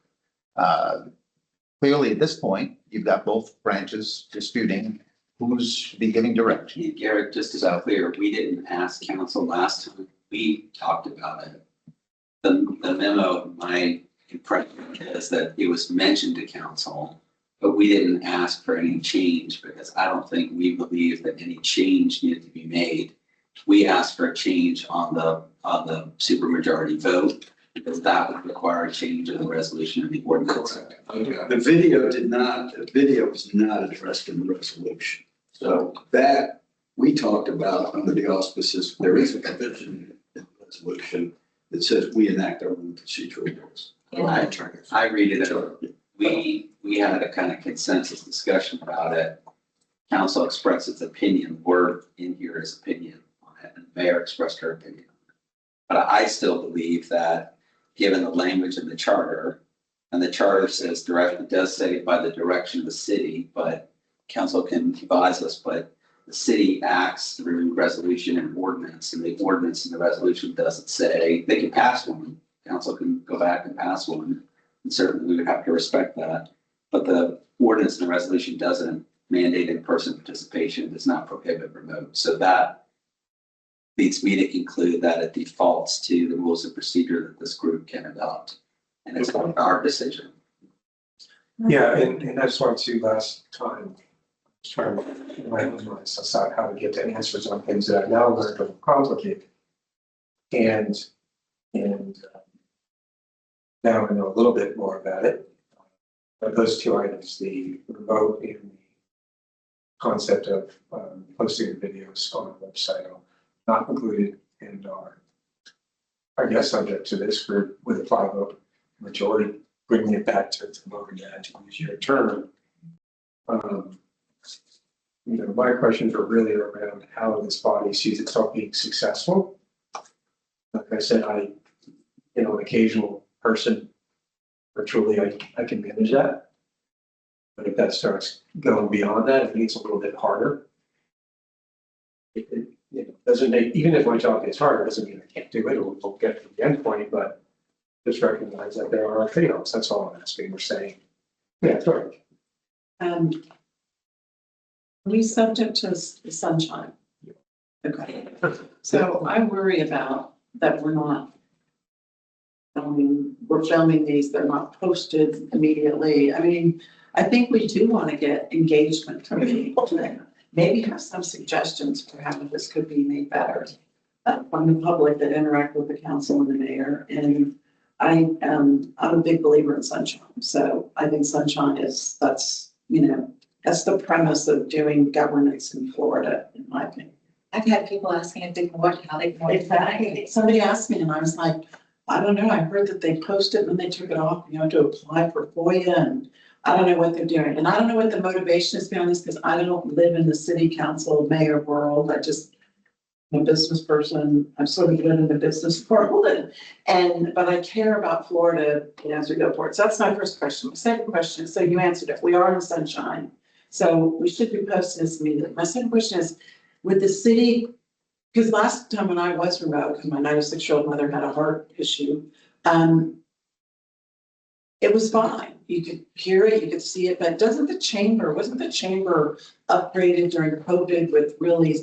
Clearly, at this point, you've got both branches disputing who's should be giving direction. Garrett, just to be clear, we didn't ask council last time. We talked about it. The memo, my impression is that it was mentioned to council, but we didn't ask for any change because I don't think we believe that any change needed to be made. We asked for a change on the supermajority vote, Because that would require a change in the resolution and the ordinance. The video was not addressed in the resolution. So that, we talked about under the auspices, there is a provision in the resolution that says we enact our own procedural rules. I read it, we had a kind of consensus discussion about it. Council expressed its opinion, we're in here as opinion on it, and the mayor expressed her opinion. But I still believe that, given the language in the charter, and the charter says it does say by the direction of the city, but council can advise us, but the city acts through resolution and ordinance, and the ordinance and the resolution doesn't say, they can pass one, council can go back and pass one, and certainly we would have to respect that. But the ordinance and the resolution doesn't mandate in-person participation, does not prohibit remote. So that leads me to conclude that it defaults to the rules of procedure that this group can adopt. And it's not our decision. Yeah, and that's why too, last time, I was trying to remind myself how to get to answers on things that I've now learned are complicated. And now I know a little bit more about it. But those two items, the remote and the concept of posting the videos on the website are not included and are, I guess, subject to this group with a 5-vote majority, bringing it back to voting that, to use your term. My questions are really around how this body sees itself being successful. Like I said, an occasional person, virtually, I can manage that. But if that starts going beyond that, it gets a little bit harder. It doesn't make, even if my job gets harder, it doesn't mean I can't do it or we'll get to the end point, but just recognize that there are trade-offs. That's all I'm asking. We're saying, yeah, sorry. We subject to the sunshine. Okay. So I worry about that we're not. We're filming these, they're not posted immediately. I mean, I think we do want to get engagement from people today. Maybe have some suggestions for how this could be made better from the public that interact with the council and the mayor. And I'm a big believer in sunshine. So I think sunshine that's the premise of doing governance in Florida, in my opinion. I've had people asking if they can watch, how they can watch. Exactly. Somebody asked me and I was like, I don't know. I heard that they posted and then they took it off, to apply for FOIA and I don't know what they're doing. And I don't know what the motivation is behind this because I don't live in the city council mayor world. I'm a business person. I'm sort of living in the business world but I care about Florida, as we go forward. So that's my first question. My second question, so you answered it. We are in the sunshine. So we should be posting this immediately. My second question is, with the city, because last time when I was remote, because my 96-year-old mother had a heart issue, it was fine. You could hear it, you could see it, but wasn't the chamber upgraded during COVID with really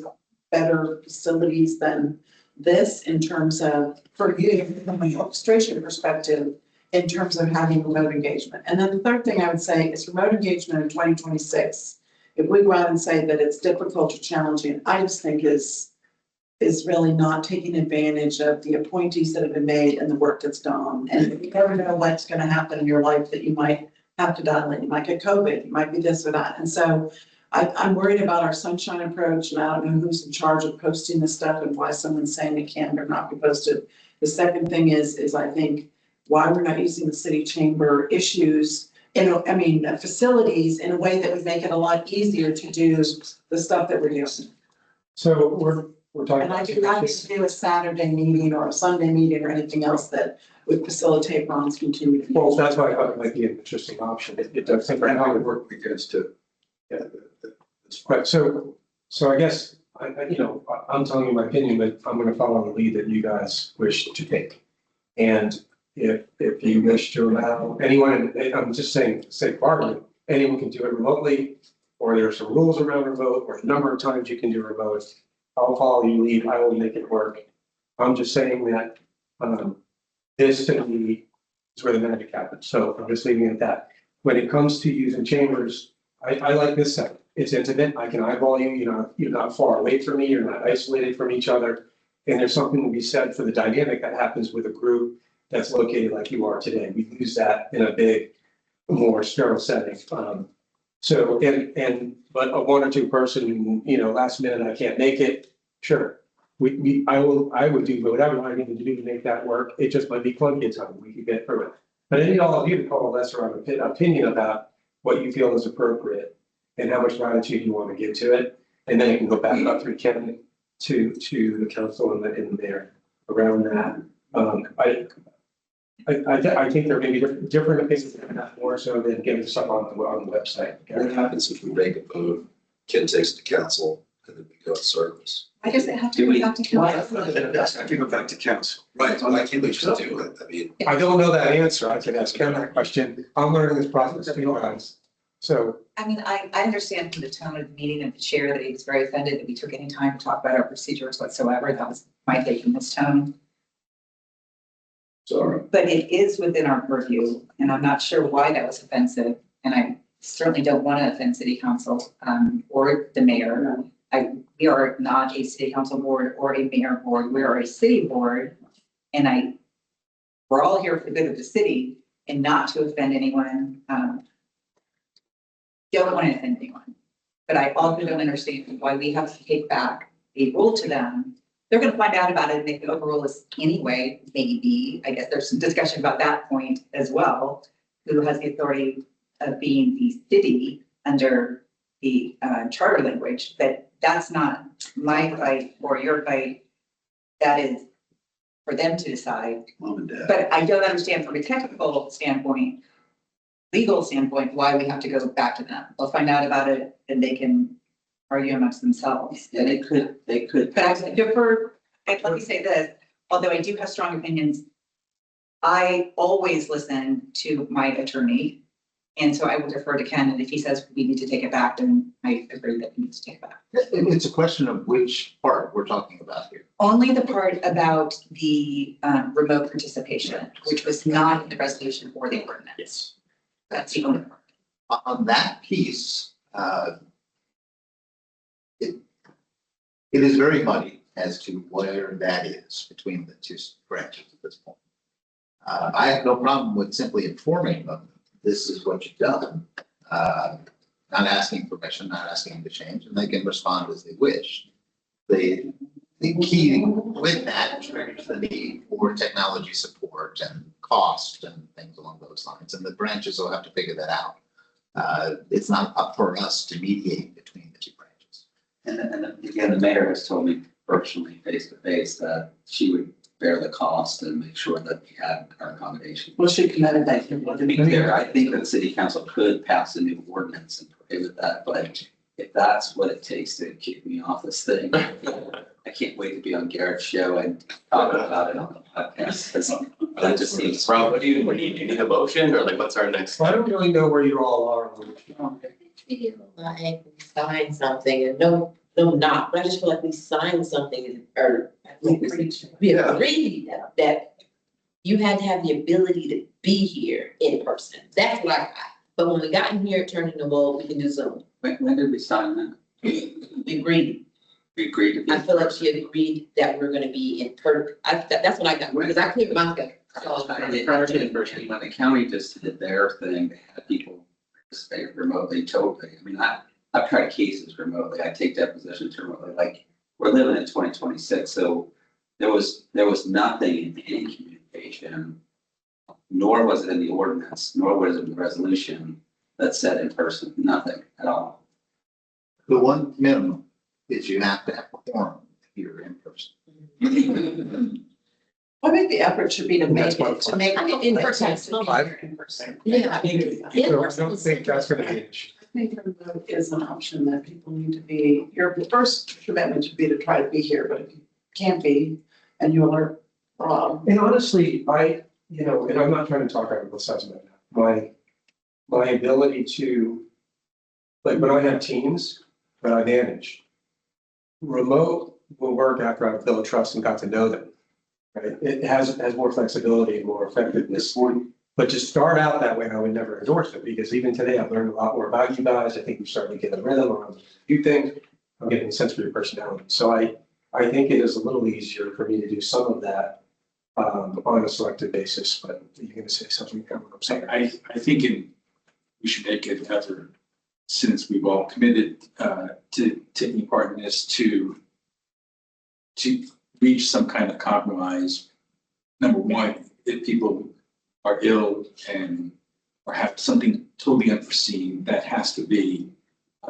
better facilities than this in terms of, for you, from an orchestration perspective, in terms of having remote engagement? And then the third thing I would say is remote engagement in 2026. If we go out and say that it's difficult or challenging, I just think is really not taking advantage of the appointees that have been made and the work that's done. And you never know what's going to happen in your life that you might have to dial in. You might get COVID, you might be this or that. And so I'm worried about our sunshine approach, and I don't know who's in charge of posting this stuff and why someone's saying it can or not be posted. The second thing is I think why we're not using the city chamber issues, facilities in a way that would make it a lot easier to do the stuff that we're doing. So we're talking And I about. do not need to do a Saturday meeting or a Sunday meeting or anything else that would facilitate Ron's continued. Well, that's why I thought it might be an interesting option. It does seem like how it would work. Against it. Yeah. Right, so I guess, I'm telling you my opinion, but I'm gonna follow the lead that you guys wish to take. And if you wish to allow anyone, I'm just saying, Barbara, anyone can do it remotely, or there's some rules around remote, or the number of times you can do remote. I'll follow your lead, I will make it work. I'm just saying that, this to me is where the magic happens. So I'm just leaving it at that. When it comes to using chambers, I like this setup. It's intimate. I can eyeball you. You're not far away from me. You're not isolated from each other. And there's something to be said for the dynamic that happens with a group that's located like you are today. We lose that in a big, more sterile setting. So, but a one or two person, last minute, I can't make it, sure. I would do whatever I needed to do to make that work. It just might be clunky at times. We could get through it. But I need all of you to call a lesser opinion about what you feel is appropriate and how much latitude you want to give to it. And then it can go back up through Kevin to the council and the mayor around that. I think there may be different opinions more so than getting stuff on the website. What happens if we make a vote, Ken takes it to council, and then we go in circles? I guess they have to go back to council. It does have to go back to council. Right, why can't we just do it? I mean, I don't know that answer. I can ask Ken that question. I'm learning this process too, guys. So, I mean, I understand from the tone of the meeting and the chair that he was very offended that we took any time to talk about our procedures whatsoever. That was my take from his tone. sorry. But it is within our purview, and I'm not sure why that was offensive. And I certainly don't want to offend city council, or the mayor. We are not a city council board or a mayor board. We are a city board. And we're all here for the good of the city and not to offend anyone. Don't want to offend anyone. But I also don't understand why we have to take back a rule to them. They're going to find out about it and they can overrule us anyway, maybe. I guess there's some discussion about that point as well. Who has the authority of being the city under the charter language, but that's not my fight or your fight. That is for them to decide. Mom and dad. But I don't understand from a technical standpoint, legal standpoint, why we have to go back to them. They'll find out about it and they can argue amongst themselves. Yeah, they could. But I defer, and let me say this, although I do have strong opinions, I always listen to my attorney. And so I will defer to Ken, and if he says we need to take it back, then I agree that we need to take it back. It's a question of which part we're talking about here. Only the part about the remote participation, which was not in the resolution or the ordinance. Yes. That's the only part. On that piece, it is very muddy as to where that is between the two branches at this point. I have no problem with simply informing them, this is what you've done. Not asking permission, not asking them to change, and they can respond as they wish. The key with that triggers the need for technology support and cost and things along those lines, and the branches will have to figure that out. It's not up for us to mediate between the two branches. And again, the mayor has told me personally, face to face, that she would bear the cost and make sure that we had our accommodation. Well, she committed that. To be clear, I think that the city council could pass a new ordinance and prohibit that, but if that's what it takes to kick me off this thing, I can't wait to be on Garrett's show and talk about it on the podcast. That just seems. Rob, what do you need? Do you need a motion or like what's our next? I don't really know where you all are. I feel like we signed something and no, not, but I just feel like we signed something or we agreed that you had to have the ability to be here in person. That's what I got. But when we got in here, it turned into, well, we can do Zoom. When did we sign that? We agreed. We agreed to be. I feel like she had agreed that we're gonna be in person. That's what I got, because I cleared my schedule. Prior to the first meeting, when the county just did their thing, they had people participate remotely totally. I mean, I've tried cases remotely. I take depositions remotely. Like, we're living in 2026, so there was nothing in any communication, nor was it in the ordinance, nor was it in the resolution that said in person, nothing at all. The one minimum is you have to have a quorum if you're in person. I think the effort should be to make it, To make it in person. in person. Yeah. I don't think that's gonna be an issue. I think remote is an option that people need to be, your first commitment should be to try to be here, but if you can't be and you alert Rob. And honestly, and I'm not trying to talk out of both sides of that. My ability to, like when I have teams that I manage, remote will work after I've built trust and got to know them. Right? It has more flexibility and more effectiveness. But to start out that way, I would never endorse it because even today I've learned a lot more about you guys. I think we're starting to get a rhythm around a few things. I'm getting a sense for your personality. So I think it is a little easier for me to do some of that on a selected basis, but you're gonna say something, I'm sorry. I think we should make it effort, since we've all committed to taking part in this, to reach some kind of compromise. Number one, if people are ill and or have something totally unforeseen, that has to be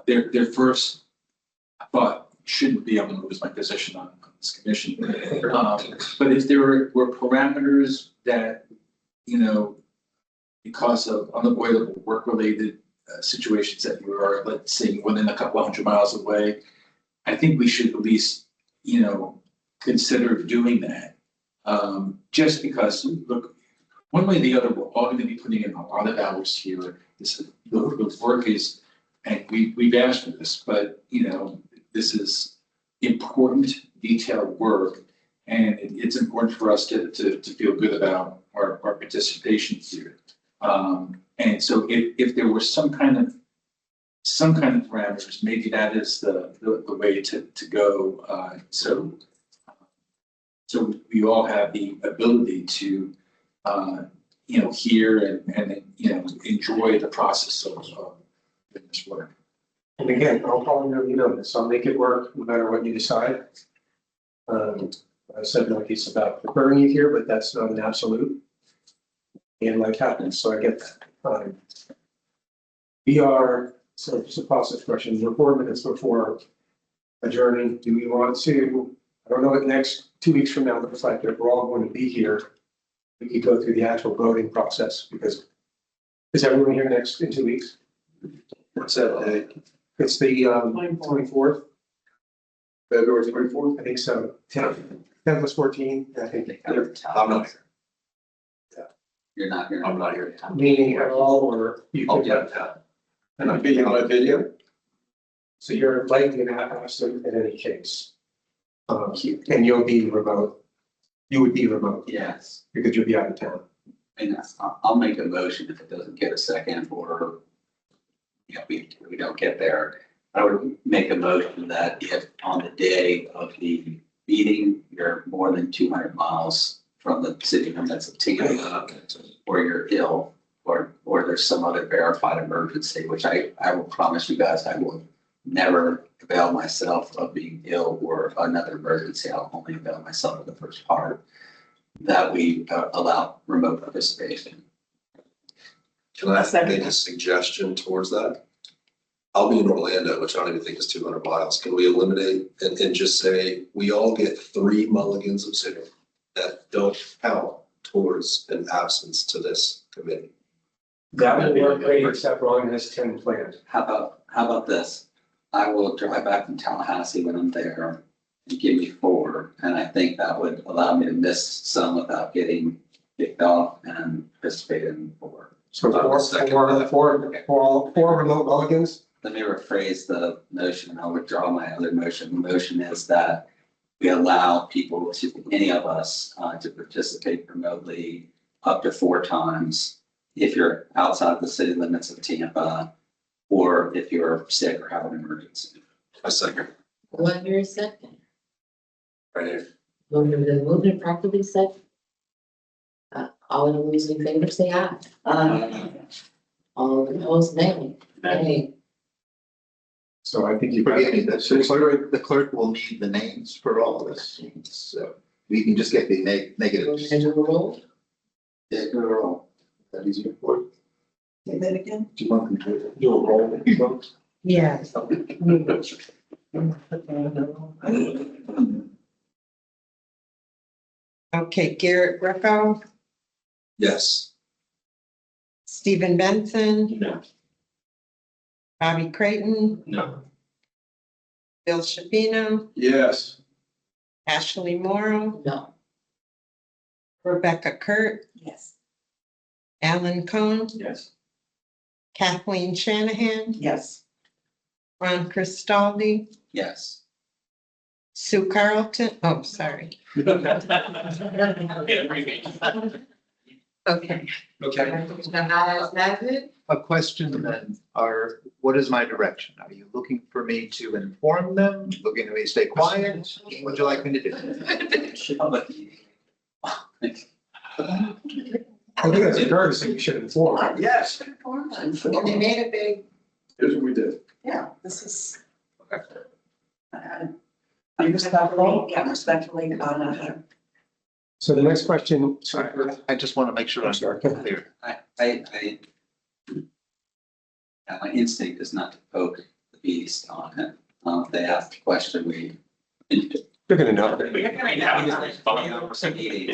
their first thought shouldn't be, I'm gonna lose my position on this commission. But if there were parameters that, you know, because of unavoidable work-related situations that you are, let's say, within a couple 100 miles away, I think we should at least, you know, consider doing that. Just because, look, one way or the other, we're all going to be putting in a lot of hours here. The work is, and we've asked for this, but, you know, this is important, detailed work. And it's important for us to feel good about our participation here. And so if there were some kind of parameters, maybe that is the way to go. So we all have the ability to, you know, hear and, you know, enjoy the process of this work. And again, I'll call you notice, I'll make it work no matter what you decide. I said no piece about preferring you here, but that's not an absolute. And life happens, so I get that. We are, so just a process question, we're 4 minutes before adjourning. Do we want to, I don't know what next 2 weeks from now looks like, if we're all going to be here. We could go through the actual voting process, because is everyone here next in 2 weeks? What's that day? It's the 24th. February 24th? I think so. 10 plus 14, I think. I'm not here. You're not here. I'm not here. Meeting at all, or you I'll can, be out of town. And I'm being on my video. so you're likely to have us in any case. And you'll be remote. You would be remote Yes. because you'll be out of town. And I'll make a motion if it doesn't get a second, or, you know, we don't get there. I would make a motion that if on the day of the meeting, you're more than 200 miles from the city limits of Tampa, or you're ill, or there's some other verified emergency, which I will promise you guys, I will never avail myself of being ill or another emergency. I'll only avail myself of the first part, that we allow remote participation. Can I make a suggestion towards that? I'll be in Orlando, which I don't even think is 200 miles. Can we eliminate and just say, we all get 3 mulligans of Zoom that don't count towards an absence to this committee? That would work great, except Ron has 10 planned. How about this? I will drive back from Tallahassee when I'm there and give me 4. And I think that would allow me to miss some without getting kicked off and participate in 4. So four remote mulligans? Let me rephrase the motion. I'll withdraw my other motion. The motion is that we allow people any of us, to participate remotely up to 4 times if you're outside the city limits of Tampa, or if you're sick or have an emergency. A second. One year second. Right here. Moving it properly second. All of those in favor say aye. All opposed, nay. Nay. So I think you. Forgive me, the clerk will need the names for all this, so we can just get the negatives. And the roll? Yeah, go roll. That easier for you? Say that again? Do you want them to do a roll with these votes? Yes. Okay, Garrett Greco, Yes. Stephen Benson, No. Bobby Creighton, No. Bill Shapino, Yes. Ashley Morrow, No. Rebecca Kurt, Yes. Alan Cohn, Yes. Kathleen Shanahan, Yes. Ron Cristaldi, Yes. Sue Carlton, oh, sorry. Okay. Okay. That's it? A question then, what is my direction? Are you looking for me to inform them, looking for me to stay quiet? What would you like me to do? I think that's a courtesy, you should inform. Yes. And they made it big, Here's what we did. yeah, this is. I'm respectful, yeah, respectfully, So the next question. Sorry, I just want to make sure I'm clear. My instinct is not to poke the beast on it. If they ask the question, You're gonna know. it's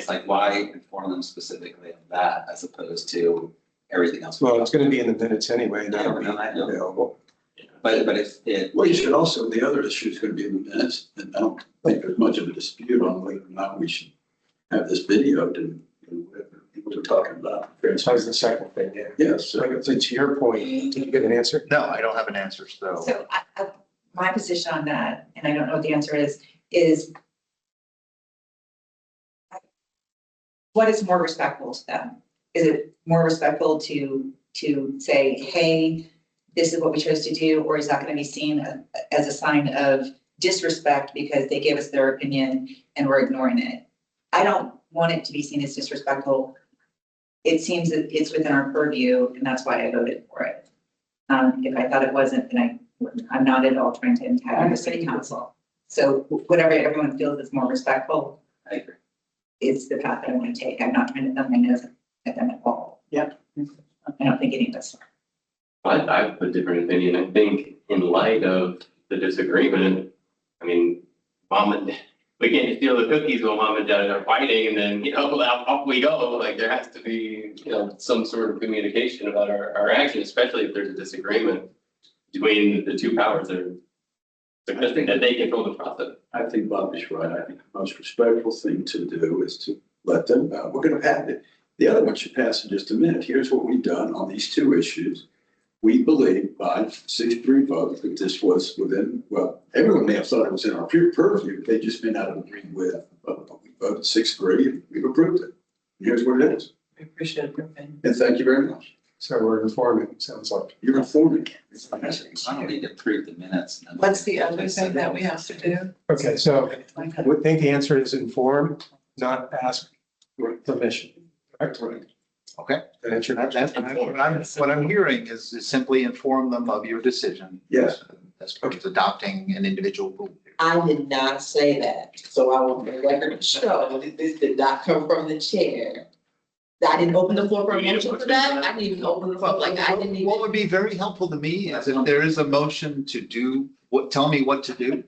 like, why inform them specifically of that as opposed to everything else? Well, it's gonna be in the minutes anyway, Yeah, that'll be I know. available. But if it. Well, you should also, the other issue is gonna be in the minutes, and I don't think there's much of a dispute on whether or not we should have this videoed and whatever people are talking about. That was the second thing, yeah. Yes, So to your point, did you get an answer? No, I don't have an answer, so. So my position on that, and I don't know what the answer is what is more respectful to them? Is it more respectful to say, hey, this is what we chose to do, or is that gonna be seen as a sign of disrespect because they gave us their opinion and we're ignoring it? I don't want it to be seen as disrespectful. It seems that it's within our purview, and that's why I voted for it. If I thought it wasn't, then I'm not at all trying to attack the city council. So whatever everyone feels is more respectful. I agree. Is the path that I want to take. I'm not trying to thumb my nose at them at all. Yep. I don't think any of us are. I have a different opinion. I think in light of the disagreement, I mean, we can't steal the cookies while mom and dad are fighting and then, off we go. Like there has to be, some sort of communication about our action, especially if there's a disagreement between the two powers that are suggesting that they control the process. I think Bob is right. I think the most respectful thing to do is to let them know. We're gonna pass it. The other one should pass in just a minute. Here's what we've done on these two issues. We believe by 6-3 vote that this was within, well, everyone may have thought it was in our purview. They just may not have agreed with, but we voted 6-3 and we've approved it. Here's what it is. I appreciate it. And thank you very much. So we're informing, sounds like. You're informing. I don't need to approve the minutes. and then- What's the other thing that we have to do? Okay, so I would think the answer is inform, not ask for permission. Correct? Okay. That answer. What I'm hearing is simply inform them of your decision. Yes. As far as adopting an individual rule. I did not say that, so I want the record to show that this did not come from the chair. I didn't open the floor for a motion for that, I didn't even open the floor, like, I didn't even. What would be very helpful to me is if there is a motion to do, tell me what to do.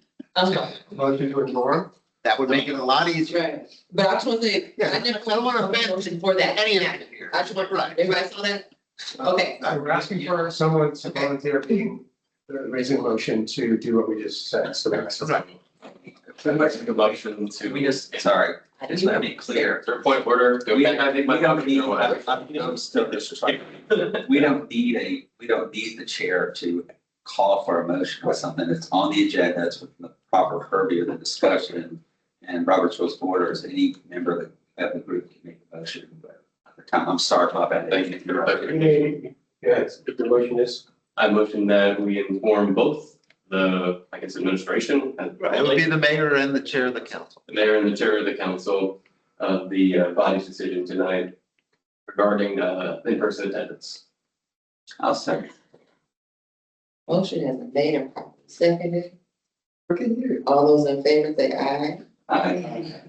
Motion to inform. That would make it a lot easier. Right, but I just want to say, Yeah, I never. I don't wanna offend motion for that. any of it here. I just want, Right. everybody saw that? Okay. We're asking for someone to volunteer being, raising a motion to do what we just said, so that's. I'd like to make a motion to. We just, sorry, just let me clear. Third point order. We I think my don't need, motion. we don't need the chair to call for a motion or something. It's on the agenda. It's with the proper purview of the discussion. And Robert's Rules of Order is any member of the group can make a motion. But at the time, I'm sorry about that. Thank you for the clarification. Yes, if the motion is. I motion that we inform both the, administration. It would be the mayor and the chair of the council. The mayor and the chair of the council of the body's decision tonight regarding in-person attendance. I'll second. Motion has been made and properly seconded. Okay, here. All those in favor say aye. Aye.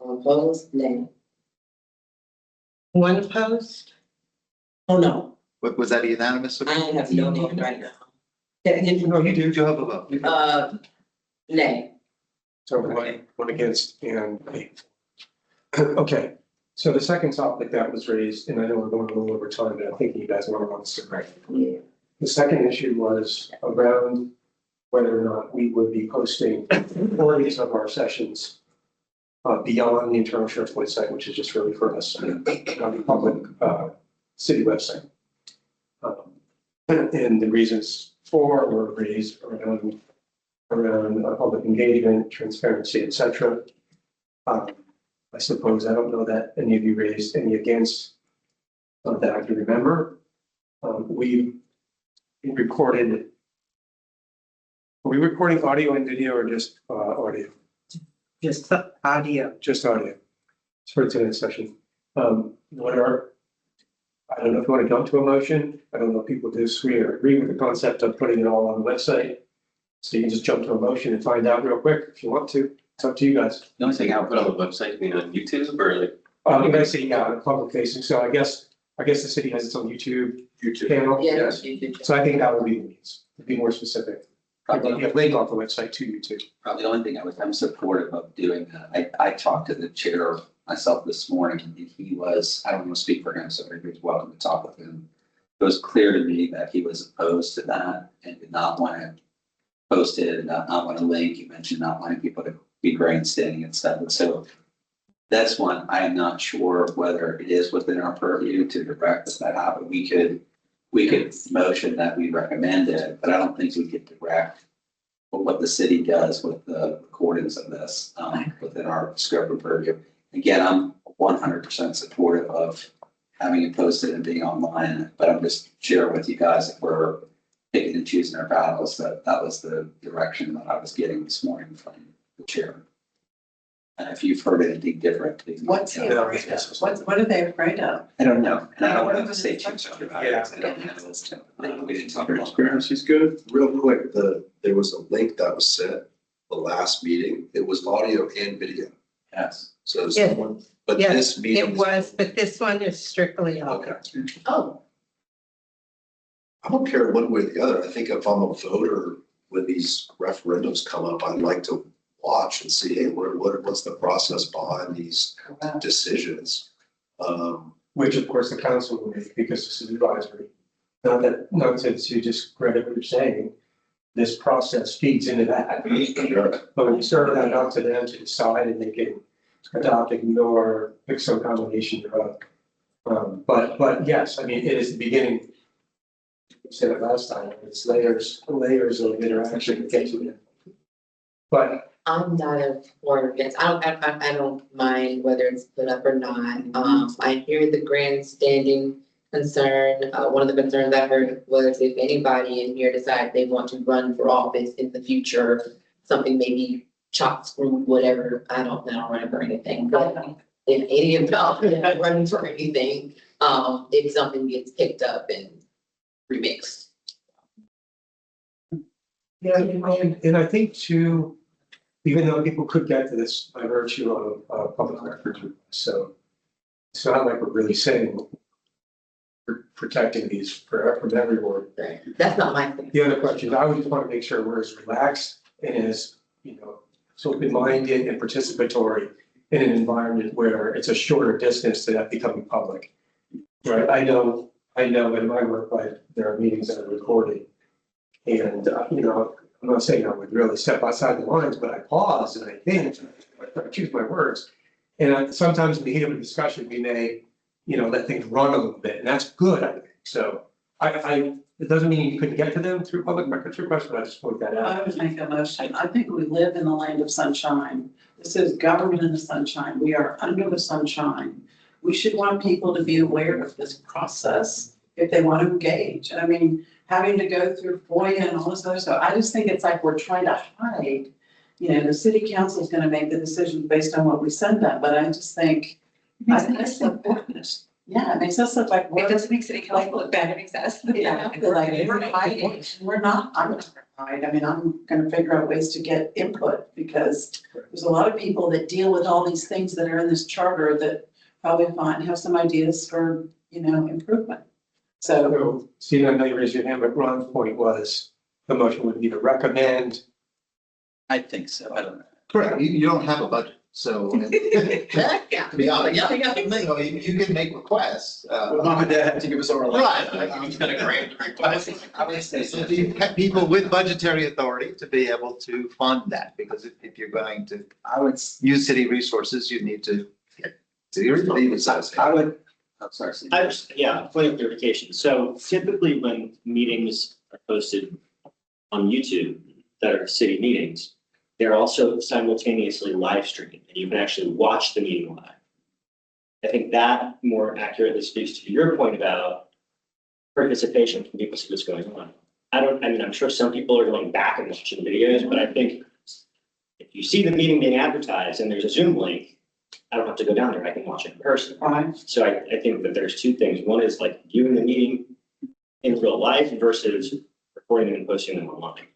All opposed, nay. One opposed? Oh, no, Was that unanimous? I have no name right now. No, you do, you have a vote. Nay. So one against and eight. Okay, so the second topic that was raised, and I know we're going a little over time, but I'm thinking you guys want to run this right. Yeah. The second issue was around whether or not we would be posting recordings of our sessions beyond the internal sheriff's website, which is just really for us, on the public city website. And the reasons for were raised around public engagement, transparency, et cetera. I suppose, I don't know that any of you raised any against that I can remember. We recorded, are we recording audio and video or just audio? Just audio. Just audio. for today's session. What are, I don't know if you want to jump to a motion. I don't know if people disagree or agree with the concept of putting it all on the website. So you can just jump to a motion and find out real quick if you want to. It's up to you guys. The only thing I would put on the website, on YouTube or like. I'm gonna say, yeah, public facing. So I guess the city has its own YouTube channel. Yes. So I think that would be the means, to be more specific. Probably have link off the website to YouTube. Probably the only thing I'm supportive of doing that. I talked to the chair myself this morning and he was, I don't want to speak for him, so everybody's welcome to talk with him. It was clear to me that he was opposed to that and did not want to post it and not want to link. You mentioned not wanting people to be grandstanding and stuff. And so that's one, I am not sure whether it is within our purview to direct that happen. We could motion that we recommend it, but I don't think we could direct what the city does with the recordings of this within our scope of purview. Again, I'm 100% supportive of having it posted and being online, but I'm just sharing with you guys if we're picking and choosing our battles, that was the direction that I was getting this morning from the chair. And if you've heard anything different, please. What's he afraid of? What are they afraid of? I don't know, and I don't want to say too much about it. I don't know this too. We didn't talk about it. She's good. Real quick, there was a link that was sent the last meeting. It was audio and video. Yes. So Yes. someone, but Yes, this meeting. It was, but this one is strictly audio. Okay. Oh, I don't care one way or the other. I think if I'm a voter, when these referendums come up, I'd like to watch and see, hey, what's the process behind these decisions? Which of course the council will make because this is advisory. Not to discredit what you're saying, this process feeds into that. But when you serve that out to them to decide and they can adopt, ignore, pick some combination thereof. But yes, I mean, it is the beginning. You said it last time, it's layers of interaction to get to it. But I'm not a for or against. I don't mind whether it's put up or not. I hear the grandstanding concern. One of the concerns I heard was if anybody in here decides they want to run for office in the future, something maybe chopped, screwed, whatever. I don't run for anything, but if any of y'all are running for anything, if something gets picked up and remixed. yeah, and I think too, even though people could get to this by virtue of public records, so it's not like we're really saying we're protecting these from everyone. That's not my thing. The other question, I would just want to make sure we're as relaxed and as, so open-minded and participatory in an environment where it's a shorter distance to that becoming public. Right, I know in my work life, there are meetings that are recorded. And, I'm not saying I would really step outside the lines, but I pause and I think, I choose my words. And sometimes in the heat of a discussion, we may, let things run a little bit, and that's good, I think. So it doesn't mean you couldn't get to them through public records requests, but I just point that out. I would make a motion. I think we live in the land of sunshine. This is government in the sunshine. We are under the sunshine. We should want people to be aware of this process if they want to engage. I mean, having to go through FOIA and all this other stuff, I just think it's like we're trying to hide. The city council is gonna make the decision based on what we send them, but I just think. That's important. Yeah, it makes us look like. It doesn't make city council look bad, it makes us. Yeah, like we're hiding. We're not, I'm not gonna hide. I mean, I'm gonna figure out ways to get input because there's a lot of people that deal with all these things that are in this charter that probably have some ideas for, improvement. So, Steve, I know you raised your hand, but Ron's point was the motion would be to recommend. I think so. I don't know. Correct, you don't have a budget, so. To be honest, you can make requests. Mom and dad had to give us our. Right. We've got a grant request. I would say So you have people with budgetary authority to be able to fund that, because if you're going to use city resources, you need to get city resources. I would, I'm sorry. Steve. Point of clarification. So typically when meetings are posted on YouTube that are city meetings, they're also simultaneously live streamed and you can actually watch the meeting live. I think that more accurately speaks to your point about participation from people see what's going on. I'm sure some people are going back and watching videos, but I think if you see the meeting being advertised and there's a Zoom link, I don't have to go down there, I can watch it in person. Right. So I think that there's two things. One is like viewing the meeting in real life versus recording them and posting them online.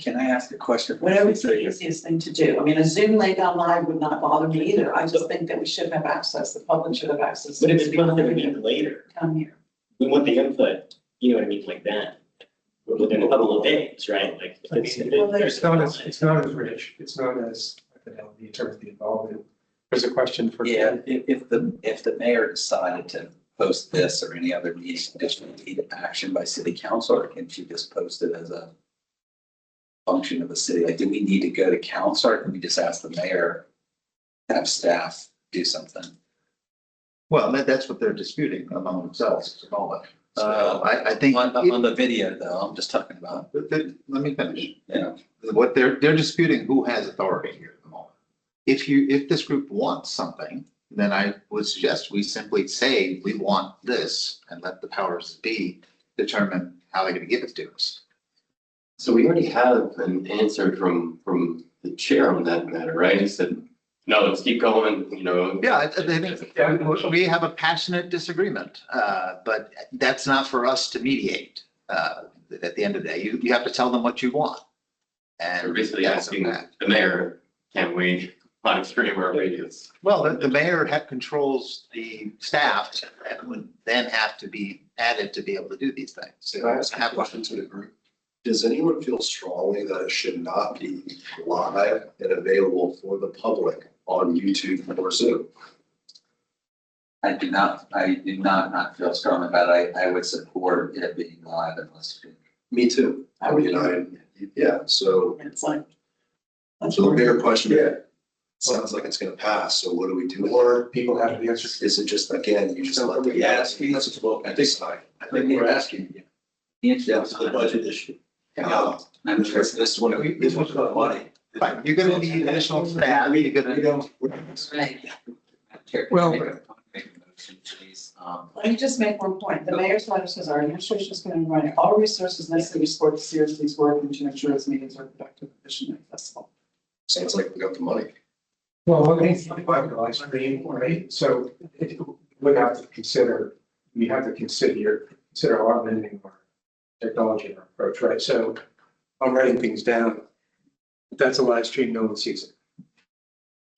Can I ask a question? Whatever's the easiest thing to do. I mean, a Zoom laid down live would not bother me either. I just think that we should have access, the public should have access. But if it's to going to be later, come here. we want the input, you know what I mean, like that. Within a couple of days, right? Like if it's. It's not as rich, it's not as, in terms of the involvement. There's a question for. Yeah, if the mayor decided to post this or any other meeting, does it need action by city council, or can she just post it as a function of the city? Like, do we need to go to council, or can we just ask the mayor, have staff do something? Well, that's what they're disputing among themselves at the moment. I think. On the video though, I'm just talking about. Let me finish. Yeah. What they're disputing who has authority here at the moment. If this group wants something, then I would suggest we simply say, we want this, and let the powers that be determine how they're gonna give it to us. So we already have an answer from the chair on that matter, right? He said, no, let's keep going, you know. Yeah, I think we have a passionate disagreement, but that's not for us to mediate. At the end of the day, you have to tell them what you want. We're And basically that's asking that. the mayor, can we live stream our videos? Well, the mayor controls the staff and would then have to be added to be able to do these things. So I ask a question to the group. Does anyone feel strongly that it should not be live and available for the public on YouTube or Zoom? I do not feel strong about it. I would support it being live unless. Me too. I mean, yeah, so. It's like. So the bigger question, sounds like it's gonna pass, so what do we do? Or people have the answer. Is it just, again, you just let them ask, that's what I decide. I think we're asking you. The answer is the budget issue. Yeah. I'm sure this one, This one's about money. Right, you're gonna need additional staff, you're gonna. Right. Well- Let me just make one point. The mayor's letter says our administration is going to run all resources necessary to support the CRC's work and to ensure its meetings are productive, efficient, and accessible. Sounds like we got the money. Well, one thing's the live stream, right? So it would have to consider, we have to consider augmenting our technology and our approach, right? So I'm writing things down. If that's a live stream, no one sees it.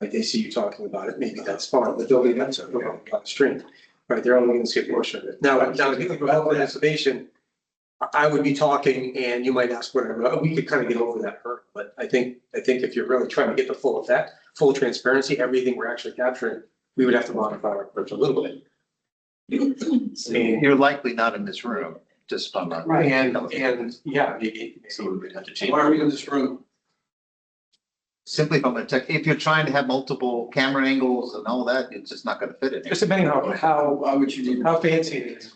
Like they see you talking about it, maybe that's fine, but they'll be that's a live stream, right? They're only gonna see a portion of it. Now, if you think about estimation, I would be talking and you might ask whatever, we could kind of get over that hurdle, but I think if you're really trying to get the full effect, full transparency, everything we're actually capturing, we would have to modify our approach a little bit. I mean, You're likely not in this room, just from a. right, and yeah, maybe we would have to change. Why are we in this room? Simply from a tech, if you're trying to have multiple camera angles and all that, it's just not gonna fit in here. Just depending on Why would you need? how fancy it is.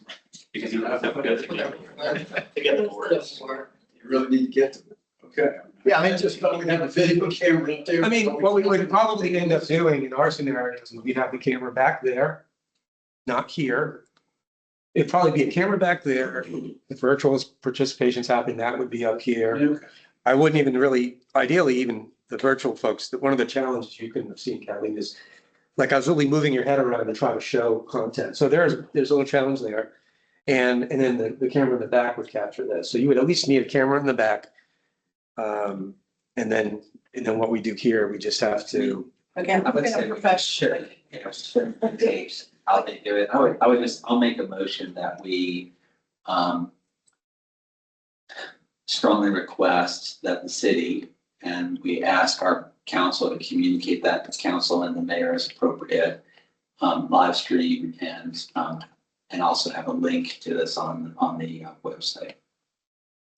Because you have to put it together. To get the boards. You really need to get to it. Okay. Yeah, I mean, Just thought we'd have a video camera up there. I mean, what we would probably end up doing in our scenario is we'd have the camera back there, not here. It'd probably be a camera back there. If virtual participation's happening, that would be up here. Okay. I wouldn't even really, ideally, even the virtual folks, that one of the challenges you couldn't have seen, Kathleen, is like I was really moving your head around to try to show content. So there's a little challenge there. And then the camera in the back would capture this. So you would at least need a camera in the back. And then what we do here, we just have to. Again, I would say professional. I'll make a motion that we strongly request that the city, and we ask our council to communicate that to council and the mayor as appropriate, live stream and also have a link to this on the website.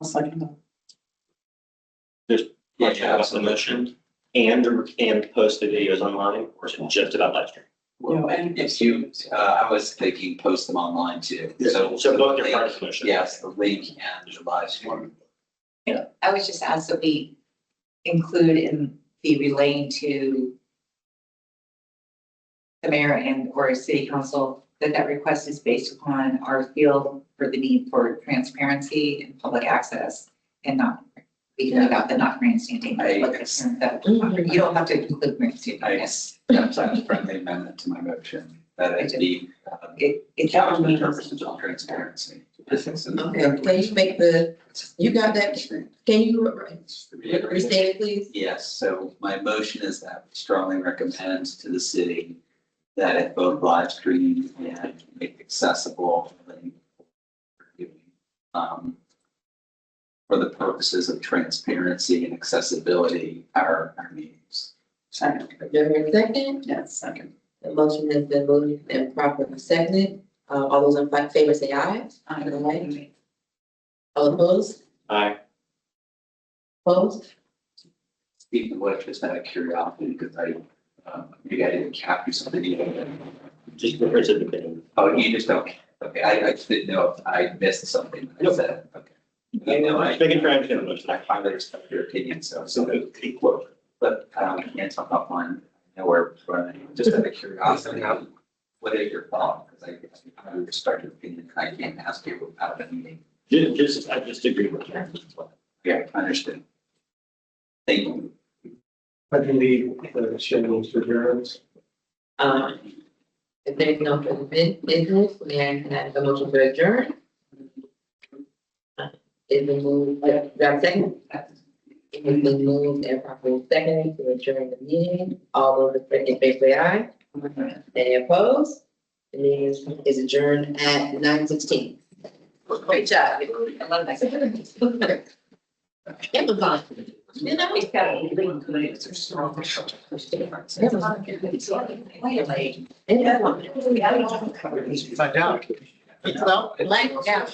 I'll second that. Yeah, about the motion and post the videos online, or is it just about live stream? No, and If you, I was thinking post them online too. So both are part of the motion. Yes, the link and the live stream. I would just ask that we include in the relaying to the mayor and or city council that request is based upon our feel for the need for transparency and public access and not we can leave out the not grandstanding. I- But it's- that- You don't have to include grandstanding, yes. That's a friendly amendment to my motion, that it be, It's couched for purposes of transparency. Okay, can you make you got that? Can you restate it, please? Yes, so my motion is that we strongly recommend to the city that it both live stream and make accessible for the purposes of transparency and accessibility, our meetings. Do you hear a second? Yes, second. The motion has been moved and properly seconded. All those in favor say aye. Aye. All opposed? Aye. Opposed? Speaking of which, just out of curiosity, because maybe I didn't capture something. Just refer to the bidding. Oh, you just don't, okay, I just didn't know if I missed something. I said, okay. I know, Making sure I understand the motion. I finally respect your opinion, so take quote, but can't talk offline. I know we're running, just out of curiosity, what is your thought? Because I respect your opinion, and I can't ask you about the meeting. I just agree with you. Yeah, I understand. Thank you. I believe the schedules for adjournments. If there's no further business, may I have a motion to adjourn? It's been moved, do I have a second? It has been moved and properly seconded to adjourn the meeting. All those in favor say aye. Any opposed? The meeting is adjourned at 9:16. Great job. Amazon. You know, it's got a link to it. It's a strong. Find out. Like, yeah.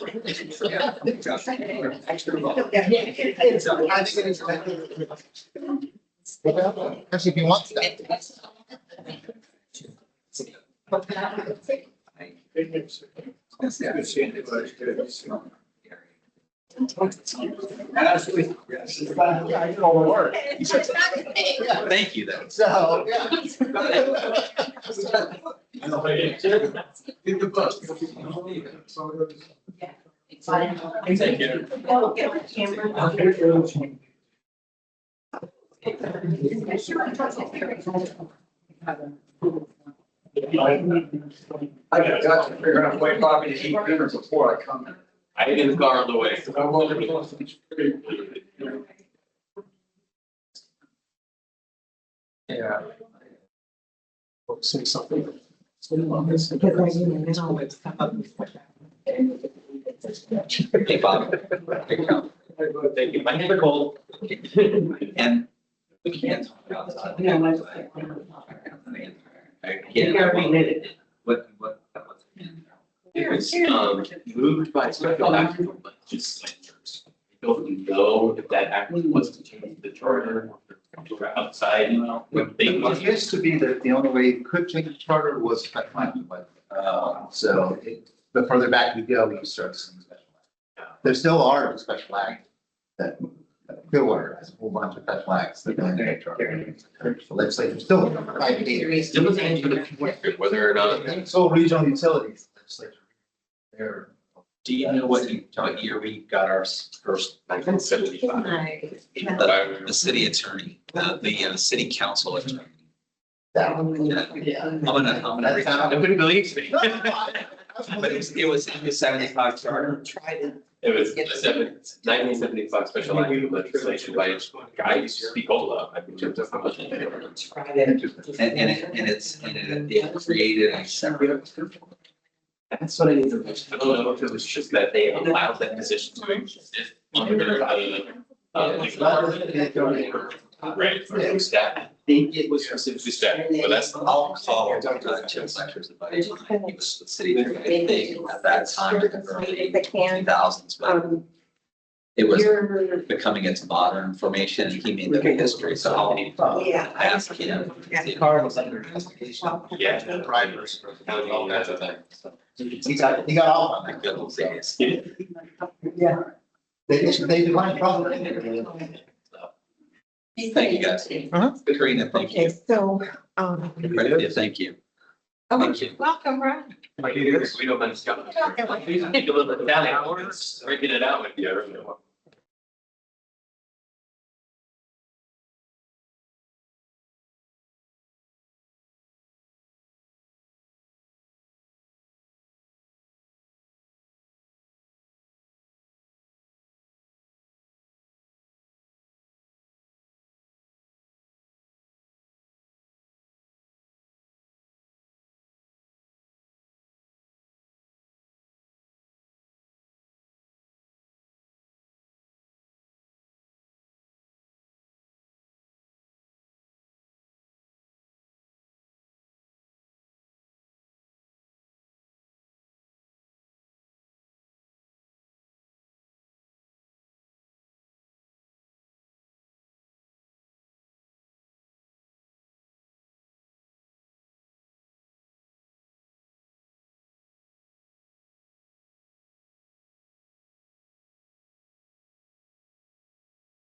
Especially if you want stuff. Thank you, though. So, yeah. Thank you. I got to figure out a way Bobby to eat dinner before I come. I ate in the car on the way. Yeah. Say something. Hey, Bob. Thank you. My hands are cold. And we can't talk about that. Yeah, my- What? It was, moved by special act of legislatures. I don't know if that act was to change the charter or outside, what they It want. used to be that the only way you could change the charter was by plan, but, so the further back you go, you start seeing special act. There still are special acts that Clearwater has a whole bunch of special acts that don't make charter. The legislature still. Still looking into the point whether or not. So regional utilities, legislature. They're. Do you know what year we got our first? 1975. The city attorney, the city council attorney. That I'm gonna reach out. Nobody believes me. But it was in the 75 charter. It was 1975 special act of legislation by a guy who used to speak Ola. I think Jim took how much. And it created a separate. That's what I need to mention. I don't know if it was just that they allowed that position to exist under right, or staff. I think it was specifically staff, but that's. I'll call Jim Fletcher's advice. He was the city attorney, I think, at that time, in the early 2000s, but it was becoming its modern formation, and he made the history, so I'll ask him. Car was under investigation. Yeah. Drivers. All kinds of things. He got off on that. Good days. Yeah. They define property. Thank you, guys. Katrina, thank you. So, Yeah, thank you. Thank you. welcome, Ryan. We don't mind. Take a little bit down, breaking it out with you.